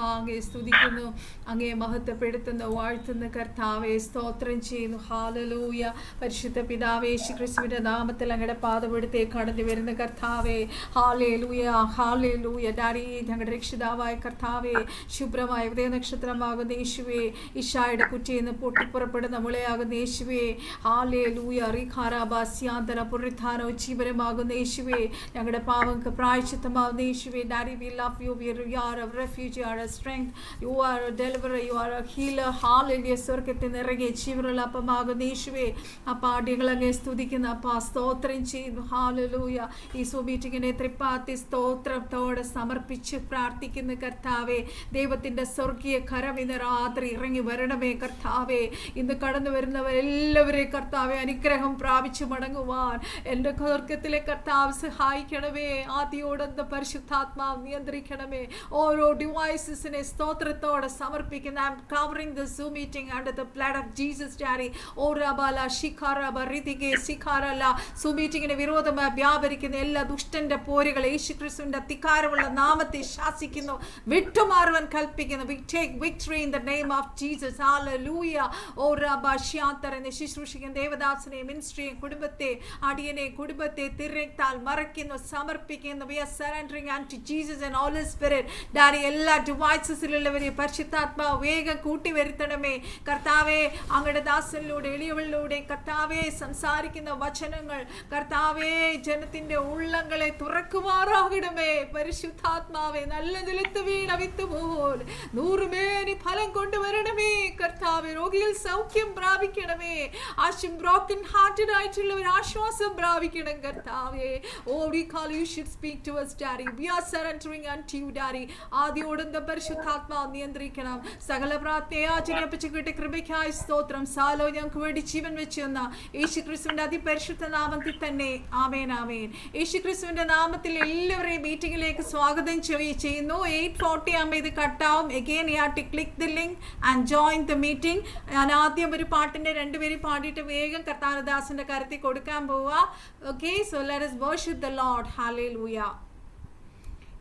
അങ്ങേ സ്തുതിക്കുന്നു, അങ്ങേ മഹത്വപ്പെടുത്തുന്നു, വാഴ്ത്തുന്നു കർത്താവേ, സ്തോത്രം ചെയ്യുന്നു. ഹല്ലേലൂയ. പരിശുദ്ധ പിതാവേ, യേശുക്രിസ്തുവിന്റെ നാമത്തിൽ അങ്ങയുടെ പാദപീഠത്തെ കടന്നു വരുന്ന കർത്താവേ, ഹല്ലേലൂയ ഹല്ലേലൂയ. ഡാഡി, ഞങ്ങളുടെ രക്ഷിതാവായ കർത്താവേ, ശുഭ്രമായ ഉദയ നക്ഷത്രമാകുന്ന യേശുവേ, ഇഷായുടെ കുറ്റിയിൽ നിന്ന് പൊട്ടിപ്പുറപ്പെടുന്ന മുളയാകുന്ന യേശുവേ, ഹല്ലേലൂയ. റിഖാരാബാസ്യാന്തര പുനരുത്ഥാനോ ജീവനമാകുന്ന യേശുവേ, ഞങ്ങളുടെ പാവങ്ങൾക്ക് പ്രായശ്ചിത്തമാകുന്ന യേശുവേ, daddy, we love you, we are a refuge, you are a strength, you are a deliverer, you are a healer. Hallelujah. സ്വർഗ്ഗത്തിൽ നിറങ്ങി ജീവനുള്ള അപ്പമാകുന്ന യേശുവേ, അപ്പാ അടികളങ്ങെ സ്തുതിക്കുന്ന അപ്പാ, സ്തോത്രം ചെയ്യുന്നു. ഹല്ലേലൂയ. ഈ മീറ്റിങ്ങിനെ തൃപ്പാത്തി സ്തോത്രത്തോടെ സമർപ്പിച്ച് പ്രാർത്ഥിക്കുന്ന കർത്താവേ, ദൈവത്തിന്റെ സ്വർഗീയ കരം ഇന്ന് രാത്രി ഇറങ്ങി വരണമേ കർത്താവേ. ഇന്ന് കടന്നു വരുന്നവരെല്ലാവരെയും കർത്താവെ അനുഗ്രഹം പ്രാപിച്ചു മടങ്ങുവാൻ എൻ്റെ സ്വർഗ്ഗത്തിലെ കർത്താവ് സഹായിക്കണമേ. ആദിയോടന്ത പരിശുദ്ധാത്മാവ് നിയന്ത്രിക്കണമേ. ഓരോ ഡിവൈസസിനെ സ്തോത്രത്തോടെ സമർപ്പിക്കുന്ന I'm covering the zoom meeting under the blood of Jesus daddy. ഓ റബാല ഷിഖാറബ റിതികെ സിഖാറല. സൂം മീറ്റിങ്ങിന് വിരോധമായി വ്യാപരിക്കുന്ന എല്ലാ ദുഷ്ടന്റെ പോരുകൾ യേശുക്രിസ്തുവിന്റെ അധികാരമുള്ള നാമത്തെ ശാസിക്കുന്നു, വിട്ടുമാറുവാൻ കൽപ്പിക്കുന്നു. We take victory in the name of Jesus. Hallelujah. ഓ റബ ശ്യാന്തരനെ ശുശ്രൂഷിക്കുന്ന ദേവദാസനെ, മിനിസ്ട്രിയെ, കുടുംബത്തെ, അടിയനെ, കുടുംബത്തെ തിരക്താൽ മറയ്ക്കുന്നു, സമർപ്പിക്കുന്നു. We are surrendering unto Jesus and all His Spirit. Daddy, എല്ലാ ഡിവൈസസിലുള്ളവരെ പരിശുദ്ധാത്മാവ് വേഗം കൂട്ടി വരുത്തണമേ കർത്താവെ. അങ്ങയുടെ ദാസനിലൂടെ എളിയവളിലൂടെ കർത്താവെ സംസാരിക്കുന്ന വചനങ്ങൾ കർത്താവെ ജനത്തിന്റെ ഉള്ളങ്ങളെ തുറക്കുമാറാകണമേ. പരിശുദ്ധാത്മാവെ, നല്ല നിലത്ത് വീണ വിത്ത് പോൽ 100 മേനി ഫലം കൊണ്ടുവരണമേ കർത്താവെ. രോഗികൾ സൗഖ്യം പ്രാപിക്കണമേ. ബ്രോക്കൺ ഹാർട്ടഡ് ആയിട്ടുള്ളവർ ആശ്വാസം പ്രാപിക്കണം കർത്താവെ. Oh, we call you should speak to us, Daddy. We are surrendering unto you, Daddy. ആദിയോടന്ത പരിശുദ്ധാത്മാവ് നിയന്ത്രിക്കണം. സകല പ്രാർത്ഥനയെ ആചരിപ്പിച്ചുകിട്ട കൃപയ്ക്കായി സ്തോത്രം. സാലോ ഞങ്ങൾക്ക് വേണ്ടി ജീവൻ വെച്ച് തന്ന യേശുക്രിസ്തുവിന്റെ അതിപരിശുദ്ധ നാമത്തിൽ തന്നെ ആമേൻ ആമേൻ. യേശുക്രിസ്തുവിന്റെ നാമത്തിൽ എല്ലാവരെയും മീറ്റിംഗിലേക്ക് സ്വാഗതം ചെയ്യുന്നു. 8:40 ആകുമ്പോൾ ഇത് കട്ടാവും. Again you have to click the link and join the meeting. ഞാൻ ആദ്യം ഒരു പാട്ടിന്റെ 2 പേര് പാടിയിട്ട് വേഗം കർത്താനദാസന്റെ കരത്തിൽ കൊടുക്കാൻ പോവാ. Okay, so let us worship the Lord. Hallelujah.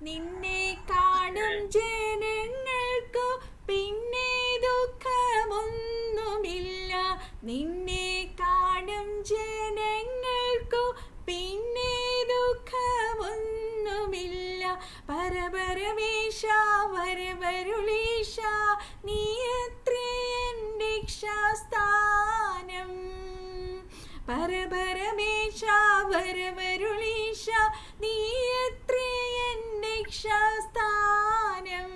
നിന്നെ കാണും ജനങ്ങൾക്കു പിന്നെ ദുഃഖമൊന്നുമില്ല. നിന്നെ കാണും ജനങ്ങൾക്കു പിന്നെ ദുഃഖമൊന്നുമില്ല. പരപരമേശ വരവരുളീശ, നീയത്രേ എൻ്റെ രക്ഷാസ്ഥാനം. പരപരമേശ വരവരുളീശ, നീയത്രേ എൻ്റെ രക്ഷാസ്ഥാനം.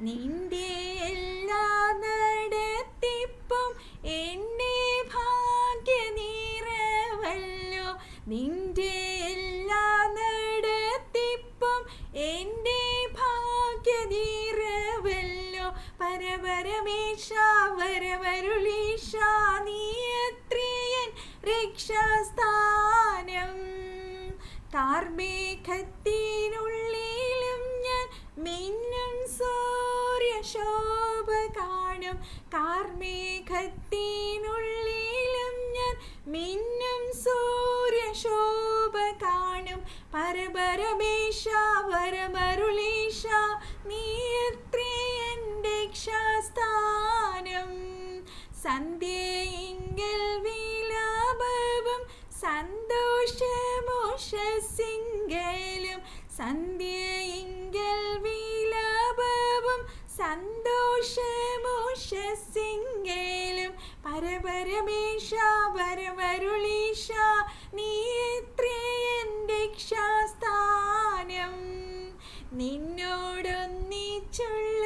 നിന്റെ എല്ലാ നടത്തിപ്പും എന്നെ ഭാഗ്യനിറവല്ലോ. നിന്റെ എല്ലാ നടത്തിപ്പും എൻ്റെ ഭാഗ്യനിറവല്ലോ. പരപരമേശ വരവരുളീശ, നീയത്രേ എൻ രക്ഷാസ്ഥാനം. കാർമേഘത്തിനുള്ളിലും ഞാൻ മിന്നും സൂര്യശോഭ കാണും. കാർമേഘത്തിനുള്ളിലും ഞാൻ മിന്നും സൂര്യശോഭ കാണും. പരപരമേശ വരമരുളീശ, നീയത്രേ എൻ്റെ രക്ഷാസ്ഥാനം. സന്ധ്യയിങ്കൽ വിലാപവും സന്തോഷമോഷസിങ്കലും. സന്ധ്യയിങ്കൽ വിലാപവും സന്തോഷമോഷസിങ്കലും. പരപരമേശ വരവരുളീശ, നീയത്രേ എൻ്റെ രക്ഷാസ്ഥാനം. നിന്നോടൊന്നിച്ചുള്ള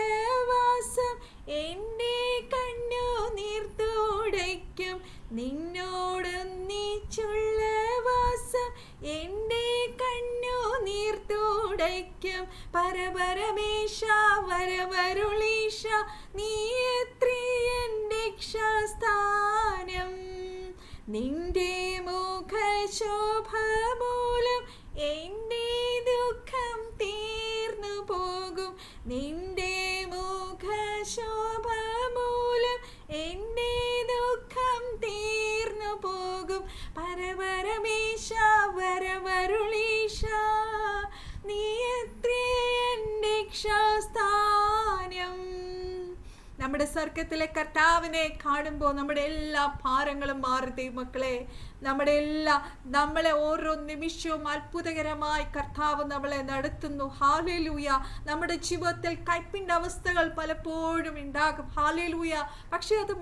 വാസം എൻ്റെ കണ്ണുനീർ തുടയ്ക്കും. നിന്നോടൊന്നിച്ചുള്ള വാസം എൻ്റെ കണ്ണുനീർ തുടയ്ക്കും. പരപരമേശ വരവരുളീശ, നീയത്രേ എൻ്റെ രക്ഷാസ്ഥാനം. നിന്റെ മുഖശോഭ മൂലം എൻ്റെ ദുഃഖം തീർന്നു പോകും. നിന്റെ മുഖശോഭ മൂലം എൻ്റെ ദുഃഖം തീർന്നു പോകും. പരപരമേശ വരവരുളീശ, നീയത്രേ എൻ്റെ രക്ഷാസ്ഥാനം. നമ്മുടെ സ്വർഗത്തിലെ കർത്താവിനെ കാണുമ്പോൾ നമ്മുടെ എല്ലാ ഭാരങ്ങളും മാറി ദൈവമക്കളെ. നമ്മളെ ഓരോ നിമിഷവും അത്ഭുതകരമായി കർത്താവ് നമ്മളെ നടത്തുന്നു. ഹല്ലേലൂയ. നമ്മുടെ ജീവിതത്തിൽ കയ്പിന്റെ അവസ്ഥകൾ പലപ്പോഴും ഉണ്ടാകും. ഹല്ലേലൂയ. പക്ഷെ അത്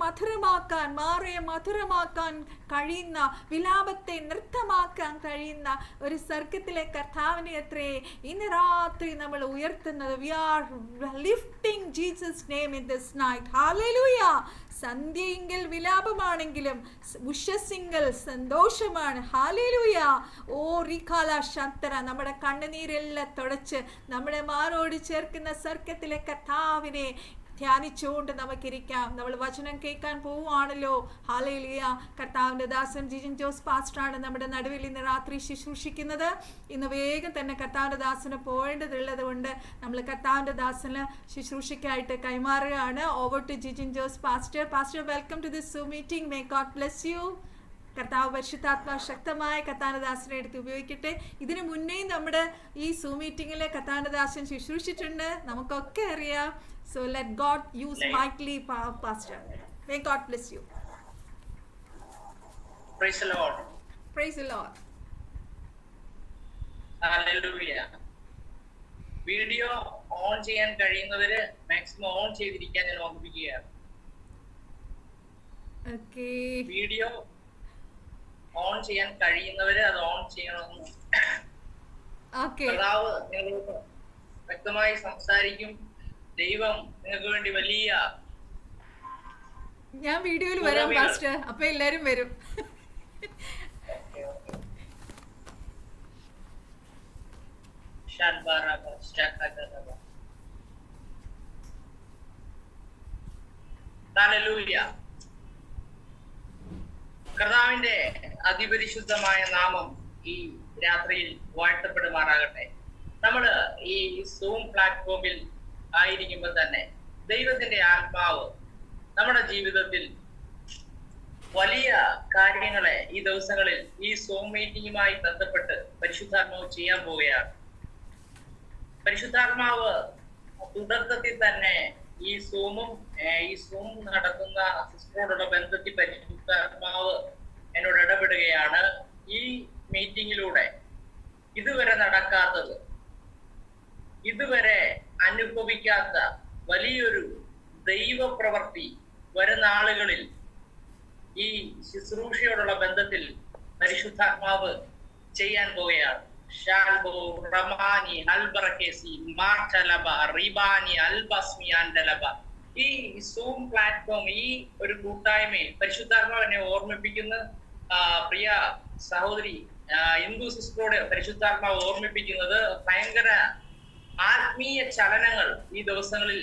മാറിയ മധുരമാക്കാൻ കഴിയുന്ന, വിലാപത്തെ നൃത്തമാക്കാൻ കഴിയുന്ന ഒരു സ്വർഗത്തിലെ കർത്താവിനെ അത്രേ ഇന്ന് രാത്രി നമ്മൾ ഉയർത്തുന്നത്. We are lifting Jesus name in this night. Hallelujah. സന്ധ്യയെങ്കിൽ വിലാപമാണെങ്കിലും ഉഷസ്സിങ്കൽ സന്തോഷമാണ്. ഹാലേലൂയ. ഓ റികാല ശാന്തര, നമ്മുടെ കണ്ണുനീരെല്ലാം തുടച്ച് നമ്മുടെ മാറോട് ചേർക്കുന്ന സ്വർഗത്തിലെ കർത്താവിനെ ധ്യാനിച്ചുകൊണ്ട് നമുക്കിരിക്കാം. നമ്മൾ വചനം കേൾക്കാൻ പോവുകയാണല്ലോ. ഹല്ലേലൂയ. കർത്താവിൻ്റെ ദാസൻ ജിജിൻ ജോസ് പാസ്റ്ററാണ് നമ്മുടെ നടുവിൽ ഇന്ന് രാത്രി ശുശ്രൂഷിക്കുന്നത്. ഇന്ന് വേഗം തന്നെ കർത്താവിൻ്റെ ദാസന് പോകേണ്ടതുള്ളത് കൊണ്ട് നമ്മൾ കർത്താവിൻ്റെ ദാസന് ശുശ്രൂഷയ്ക്കായിട്ട് കൈമാറുകയാണ്. Over to Jijin Jose pastor. Pastor, welcome to this Zoom meeting. May God bless you. കർത്താവ് പരിശുദ്ധാത്മാ ശക്തമായ കർത്താനദാസനെ എടുത്ത് ഉപയോഗിക്കട്ടെ. ഇതിനു മുന്നേയും നമ്മുടെ ഈ Zoom മീറ്റിങ്ങിൽ കർത്താനദാസൻ ശുശ്രൂഷിച്ചിട്ടുണ്ട്, നമുക്കൊക്കെ അറിയാം. So let God use mightily, Pastor. May God bless you. Praise the Lord. Praise the Lord. Hallelujah. Video on ചെയ്യാൻ കഴിയുന്നവര് മാക്സിമം ഓൺ ചെയ്തിരിക്കാൻ ഞാൻ ഓർമ്മിപ്പിക്കുകയാണ്. Okay. വീഡിയോ ഓൺ ചെയ്യാൻ കഴിയുന്നവര് അത് ഓൺ ചെയ്യണമെന്ന്. കർത്താവ് നിങ്ങളോട് വ്യക്തമായി സംസാരിക്കും. ദൈവം നിങ്ങൾക്ക് വേണ്ടി വലിയ, ഞാൻ വീഡിയോയിൽ വരാം പാസ്റ്റർ, അപ്പൊ എല്ലാരും വരും. കർത്താവിന്റെ അതിപരിശുദ്ധമായ നാമം ഈ രാത്രിയിൽ വാഴ്ത്തപ്പെടുമാറാകട്ടെ. നമ്മള് ഈ സൂം പ്ലാറ്റ്ഫോമിൽ ആയിരിക്കുമ്പോൾ തന്നെ ദൈവത്തിന്റെ ആത്മാവ് നമ്മുടെ ജീവിതത്തിൽ വലിയ കാര്യങ്ങളെ ഈ ദിവസങ്ങളിൽ ഈ സൂം മീറ്റിംഗുമായി ബന്ധപ്പെട്ട് പരിശുദ്ധാത്മാവ് ചെയ്യാൻ പോവുകയാണ്. പരിശുദ്ധാത്മാവ് തുടക്കത്തിൽ തന്നെ ഈ സൂം നടത്തുന്ന സിസ്റ്ററോടുള്ള ബന്ധത്തിൽ പരിശുദ്ധാത്മാവ് എന്നോട് ഇടപെടുകയാണ്. ഈ മീറ്റിംഗിലൂടെ ഇതുവരെ നടക്കാത്തത്, ഇതുവരെ അനുഭവിക്കാത്ത വലിയൊരു ദൈവപ്രവൃത്തി വരുന്ന ആളുകളിൽ ഈ ശുശ്രൂഷയോടുള്ള ബന്ധത്തിൽ പരിശുദ്ധാത്മാവ് ചെയ്യാൻ പോവുകയാണ്. ഈ സൂം പ്ലാറ്റ്ഫോം, ഈ ഒരു കൂട്ടായ്മയിൽ പരിശുദ്ധാത്മാവ് എന്നെ ഓർമ്മിപ്പിക്കുന്ന പ്രിയ സഹോദരി ഹിന്ദു സിസ്റ്ററോട് പരിശുദ്ധാത്മാവ് ഓർമ്മിപ്പിക്കുന്നത് ഭയങ്കര ആത്മീയ ചലനങ്ങൾ ഈ ദിവസങ്ങളിൽ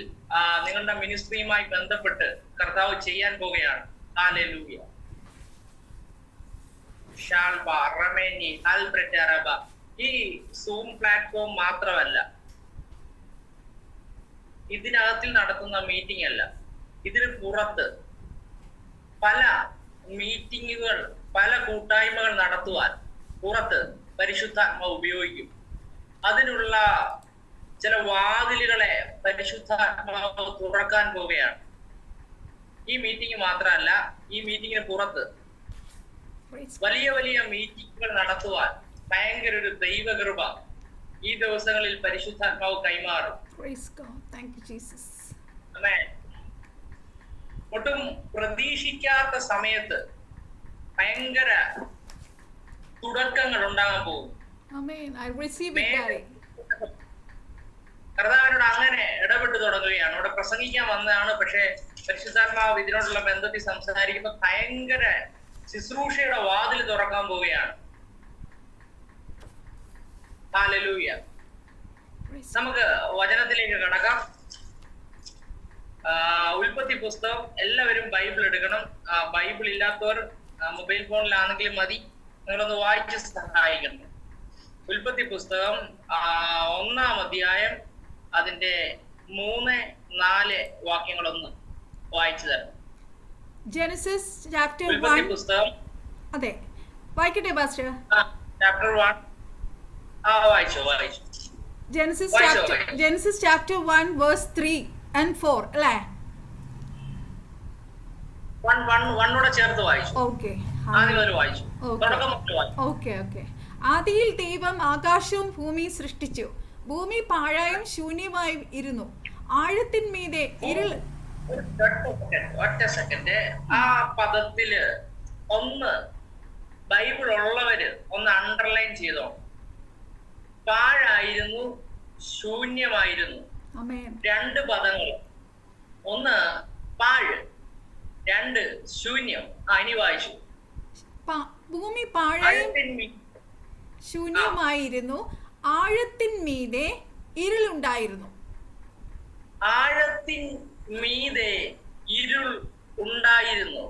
നിങ്ങളുടെ മിനിസ്ട്രിയുമായി ബന്ധപ്പെട്ട് കർത്താവ് ചെയ്യാൻ പോവുകയാണ്. ഹല്ലേലൂയ. ഈ സൂം പ്ലാറ്റ്ഫോം മാത്രമല്ല, ഇതിനകത്തിൽ നടത്തുന്ന മീറ്റിംഗ് അല്ല, ഇതിന് പുറത്ത് പല മീറ്റിങ്ങുകൾ, പല കൂട്ടായ്മകൾ നടത്തുവാൻ പുറത്ത് പരിശുദ്ധാത്മാവ് ഉപയോഗിക്കും. അതിനുള്ള ചില വാതിലുകളെ പരിശുദ്ധാത്മാവ് തുറക്കാൻ പോവുകയാണ്. ഈ മീറ്റിംഗ് മാത്രമല്ല, ഈ മീറ്റിംഗിന് പുറത്ത് വലിയ വലിയ മീറ്റിങ്ങുകൾ നടത്തുവാൻ ഭയങ്കര ഒരു ദൈവകൃപ ഈ ദിവസങ്ങളിൽ പരിശുദ്ധാത്മാവ് കൈമാറും. ഒട്ടും പ്രതീക്ഷിക്കാത്ത സമയത്ത് ഭയങ്കര തുടക്കങ്ങൾ ഉണ്ടാകാൻ പോകും. കർത്താവിനോട് അങ്ങനെ ഇടപെട്ട് തുടങ്ങുകയാണ്. അവിടെ പ്രസംഗിക്കാൻ വന്നതാണ്, പക്ഷെ പരിശുദ്ധാത്മാവ് ഇതിനോടുള്ള ബന്ധത്തിൽ സംസാരിക്കുമ്പോൾ ഭയങ്കര ശുശ്രൂഷയുടെ വാതിൽ തുറക്കാൻ പോവുകയാണ്. ഹല്ലേലൂയ. നമുക്ക് വചനത്തിലേക്ക് കടക്കാം. ഉൽപ്പത്തി പുസ്തകം, എല്ലാവരും ബൈബിൾ എടുക്കണം. ബൈബിൾ ഇല്ലാത്തവർ മൊബൈൽ ഫോണിലാണെങ്കിലും മതി, നിങ്ങളൊന്ന് വായിച്ച് സഹായിക്കണം. ഉൽപ്പത്തി പുസ്തകം 1-ാം അധ്യായം അതിന്റെ 3-4 വാക്യങ്ങളൊന്ന് വായിച്ചു തരാം. Genesis chapter 1. പുസ്തകം, അതെ, വായിക്കട്ടെ പാസ്റ്റർ? ചാപ്റ്റർ 1 വായിച്ചോ. Genesis chapter 1 verse 3 and 4 അല്ലേ? വണ്ണൂടെ ചേർത്ത് വായിച്ചു. ഓക്കെ ആദ്യം മുതൽ വായിച്ചു, തുടക്കം മുതൽ വായിച്ചു. Okay okay. ആദിയിൽ ദൈവം ആകാശവും ഭൂമിയും സൃഷ്ടിച്ചു. ഭൂമി പാഴായും ശൂന്യമായും ഇരുന്നു. ആഴത്തിന്മീതെ ഇരുൾ. ഒറ്റ സെക്കൻഡ്. ആ പദത്തില് ഒന്ന് ബൈബിൾ ഉള്ളവര് ഒന്ന് അണ്ടർലൈൻ ചെയ്തോ. പാഴായിരുന്നു, ശൂന്യമായിരുന്നു. രണ്ട് പദങ്ങൾ. ഒന്ന് പാഴ്, രണ്ട് ശൂന്യം. ഇനി വായിച്ചു. ഭൂമി പാഴായും ശൂന്യമായിരുന്നു, ആഴത്തിന്മീതെ ഇരുളുണ്ടായിരുന്നു. ആഴത്തിൻ മീതെ ഇരുൾ ഉണ്ടായിരുന്നു.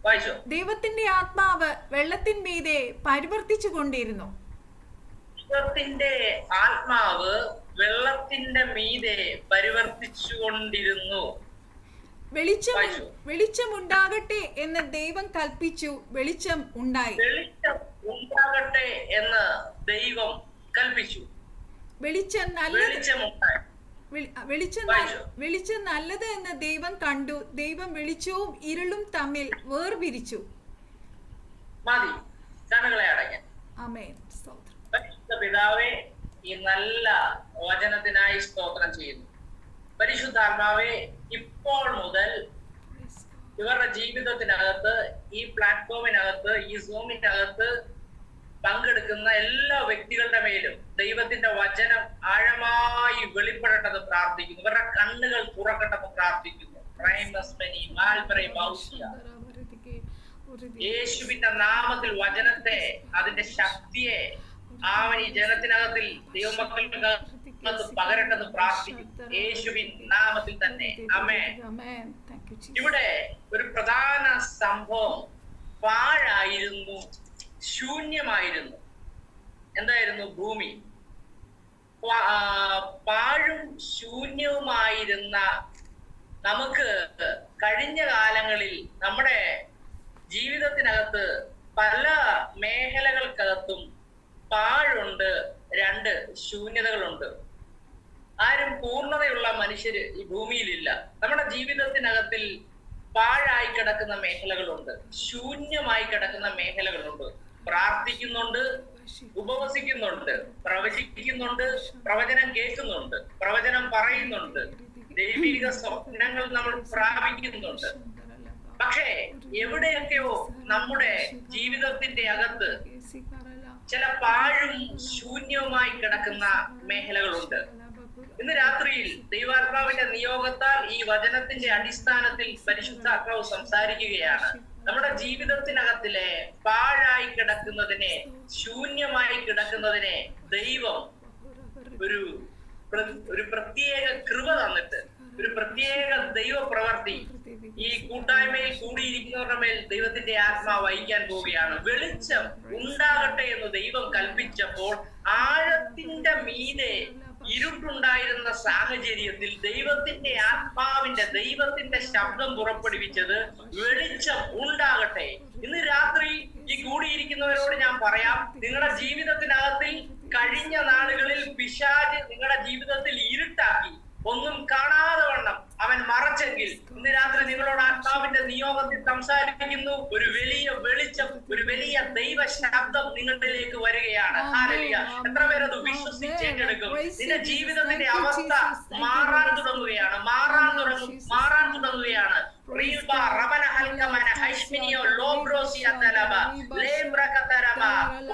വായിച്ചോ. ദൈവത്തിന്റെ ആത്മാവ് വെള്ളത്തിന്മീതെ പരിവർത്തിച്ചു കൊണ്ടിരുന്നു. ദൈവത്തിന്റെ ആത്മാവ് വെള്ളത്തിന്റെ മീതെ പരിവർത്തിച്ചുകൊണ്ടിരുന്നു. വെളിച്ചമുണ്ടാകട്ടെ എന്ന് ദൈവം കൽപ്പിച്ചു. വെളിച്ചം ഉണ്ടായി. വെളിച്ചം ഉണ്ടാകട്ടെ എന്ന് ദൈവം കൽപ്പിച്ചു. വെളിച്ചം നല്ലത് എന്ന് ദൈവം കണ്ടു. ദൈവം വെളിച്ചവും ഇരുളും തമ്മിൽ വേർപിരിച്ചു. മതി, കണ്ണുകളെ അടയ്ക്കാൻ. ആമേൻ. പിതാവേ, ഈ നല്ല വചനത്തിനായി സ്തോത്രം ചെയ്യുന്നു. പരിശുദ്ധാത്മാവേ, ഇപ്പോൾ മുതൽ ഇവരുടെ ജീവിതത്തിനകത്ത്, ഈ പ്ലാറ്റ്ഫോമിനകത്ത്, ഈ സൂമിനകത്ത് പങ്കെടുക്കുന്ന എല്ലാ വ്യക്തികളുടെ മേലും ദൈവത്തിന്റെ വചനം ആഴമായി വെളിപ്പെടട്ടെന്ന് പ്രാർത്ഥിക്കുന്നു. ഇവരുടെ കണ്ണുകൾ തുറക്കട്ടെന്ന് പ്രാർത്ഥിക്കുന്നു. യേശുവിന്റെ നാമത്തിൽ വചനത്തെ, അതിന്റെ ശക്തിയെ അവൻ ഈ ജനത്തിനകത്തിൽ ദൈവമക്കൾക്ക് പകരട്ടെന്ന് പ്രാർത്ഥിക്കുന്നു. യേശുവിൻ നാമത്തിൽ തന്നെ ആമേൻ. ഇവിടെ ഒരു പ്രധാന സംഭവം പാഴായിരുന്നു, ശൂന്യമായിരുന്നു. എന്തായിരുന്നു? ഭൂമി. പാഴും ശൂന്യവുമായിരുന്ന നമുക്ക് കഴിഞ്ഞ കാലങ്ങളിൽ നമ്മുടെ ജീവിതത്തിനകത്ത് പല മേഖലകൾക്കകത്തും പാഴുണ്ട്, രണ്ട് ശൂന്യതകളുണ്ട്. ആരും പൂർണ്ണതയുള്ള മനുഷ്യര് ഈ ഭൂമിയിലില്ല. നമ്മുടെ ജീവിതത്തിനകത്തിൽ പാഴായി കിടക്കുന്ന മേഖലകളുണ്ട്, ശൂന്യമായി കിടക്കുന്ന മേഖലകളുണ്ട്. പ്രാർത്ഥിക്കുന്നുണ്ട്, ഉപവസിക്കുന്നുണ്ട്, പ്രവചിക്കുന്നുണ്ട്, പ്രവചനം കേൾക്കുന്നുണ്ട്, പ്രവചനം പറയുന്നുണ്ട്, ദൈവിക സ്വപ്നങ്ങൾ നമ്മൾ പ്രാപിക്കുന്നുണ്ട്. പക്ഷേ എവിടെയൊക്കെയോ നമ്മുടെ ജീവിതത്തിന്റെ അകത്ത് ചില പാഴും ശൂന്യവുമായി കിടക്കുന്ന മേഖലകളുണ്ട്. ഇന്ന് രാത്രിയിൽ ദൈവാത്മാവിന്റെ നിയോഗത്താൽ ഈ വചനത്തിന്റെ അടിസ്ഥാനത്തിൽ പരിശുദ്ധാത്മാവ് സംസാരിക്കുകയാണ്. നമ്മുടെ ജീവിതത്തിനകത്തിലെ പാഴായി കിടക്കുന്നതിനെ, ശൂന്യമായി കിടക്കുന്നതിനെ ദൈവം ഒരു പ്രത്യേക കൃപ തന്നിട്ട്, ഒരു പ്രത്യേക ദൈവ പ്രവൃത്തി ഈ കൂട്ടായ്മയിൽ കൂടിയിരിക്കുന്നവരുടെ മേൽ ദൈവത്തിന്റെ ആത്മാവ് വഹിക്കാൻ പോവുകയാണ്. വെളിച്ചം ഉണ്ടാകട്ടെ എന്ന് ദൈവം കൽപ്പിച്ചപ്പോൾ ആഴത്തിന്റെ മീതെ ഇരുട്ടുണ്ടായിരുന്ന സാഹചര്യത്തിൽ ദൈവത്തിന്റെ ആത്മാവിന്റെ, ദൈവത്തിന്റെ ശബ്ദം പുറപ്പെടുവിച്ചത് വെളിച്ചം ഉണ്ടാകട്ടെ. ഇന്ന് രാത്രി ഈ കൂടിയിരിക്കുന്നവരോട് ഞാൻ പറയാം, നിങ്ങളുടെ ജീവിതത്തിനകത്തിൽ കഴിഞ്ഞ നാളുകളിൽ പിശാച് നിങ്ങളുടെ ജീവിതത്തിൽ ഇരുട്ടാക്കി, ഒന്നും കാണാതെ വണ്ണം അവൻ മറച്ചെങ്കിൽ ഇന്ന് രാത്രി നിങ്ങളോട് ആത്മാവിന്റെ നിയോഗത്തിൽ സംസാരിക്കുന്നു. ഒരു വലിയ വെളിച്ചം, ഒരു വലിയ ദൈവ ശബ്ദം നിങ്ങളിലേക്ക് വരികയാണ്. ഹല്ലേലൂയ. എത്ര പേരത് വിശ്വസിച്ചെടുക്കും? നിന്റെ ജീവിതത്തിന്റെ അവസ്ഥ മാറാൻ തുടങ്ങുകയാണ്, മാറാൻ തുടങ്ങുകയാണ്.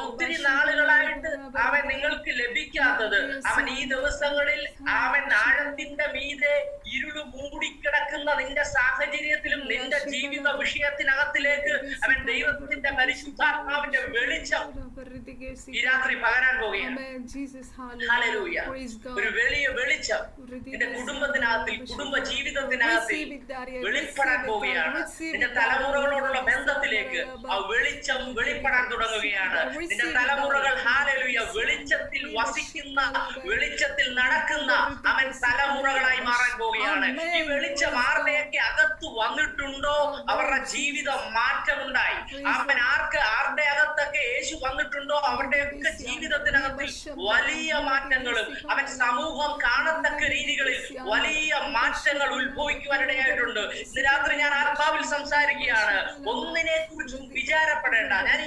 ഒത്തിരി നാളുകളായിട്ട് അവൻ നിങ്ങൾക്ക് ലഭിക്കാത്തത്, അവൻ ഈ ദിവസങ്ങളിൽ അവൻ ആഴത്തിന്റെ മീതെ ഇരുള് മൂടിക്കിടക്കുന്ന നിന്റെ സാഹചര്യത്തിലും നിന്റെ ജീവിത വിഷയത്തിനകത്തിലേക്ക് അവൻ ദൈവത്തിന്റെ പരിശുദ്ധാത്മാവിന്റെ വെളിച്ചം ഈ രാത്രി പകരാൻ പോവുകയാണ്. ഹല്ലേലൂയ. ഒരു വലിയ വെളിച്ചം നിന്റെ കുടുംബത്തിനകത്തിൽ, കുടുംബ ജീവിതത്തിനകത്തിൽ വെളിപ്പെടാൻ പോവുകയാണ്. നിന്റെ തലമുറകളോടുള്ള ബന്ധത്തിലേക്ക് ആ വെളിച്ചം വെളിപ്പെടാൻ തുടങ്ങുകയാണ്. നിന്റെ തലമുറകൾ ഹല്ലേലൂയ വെളിച്ചത്തിൽ വസിക്കുന്ന, വെളിച്ചത്തിൽ നടക്കുന്ന അവൻ തലമുറകളായി മാറാൻ പോവുകയാണ്. ഈ വെളിച്ചം ആരുടെയൊക്കെ അകത്ത് വന്നിട്ടുണ്ടോ അവരുടെ ജീവിതം മാറ്റമുണ്ടായി. അവൻ ആരുടെ അകത്തൊക്കെ യേശു വന്നിട്ടുണ്ടോ അവരുടെയൊക്കെ ജീവിതത്തിനകത്ത് വലിയ മാറ്റങ്ങളും, അവൻ സമൂഹം കാണത്തക്ക രീതികളിൽ വലിയ വലിയ മാറ്റങ്ങൾ ഉത്ഭവിക്കുവാനിടയായിട്ടുണ്ട്. ഇന്ന് രാത്രി ഞാൻ ആത്മാവിൽ സംസാരിക്കുകയാണ്. ഒന്നിനെ കുറിച്ചും വിചാരപ്പെടേണ്ട. ഞാൻ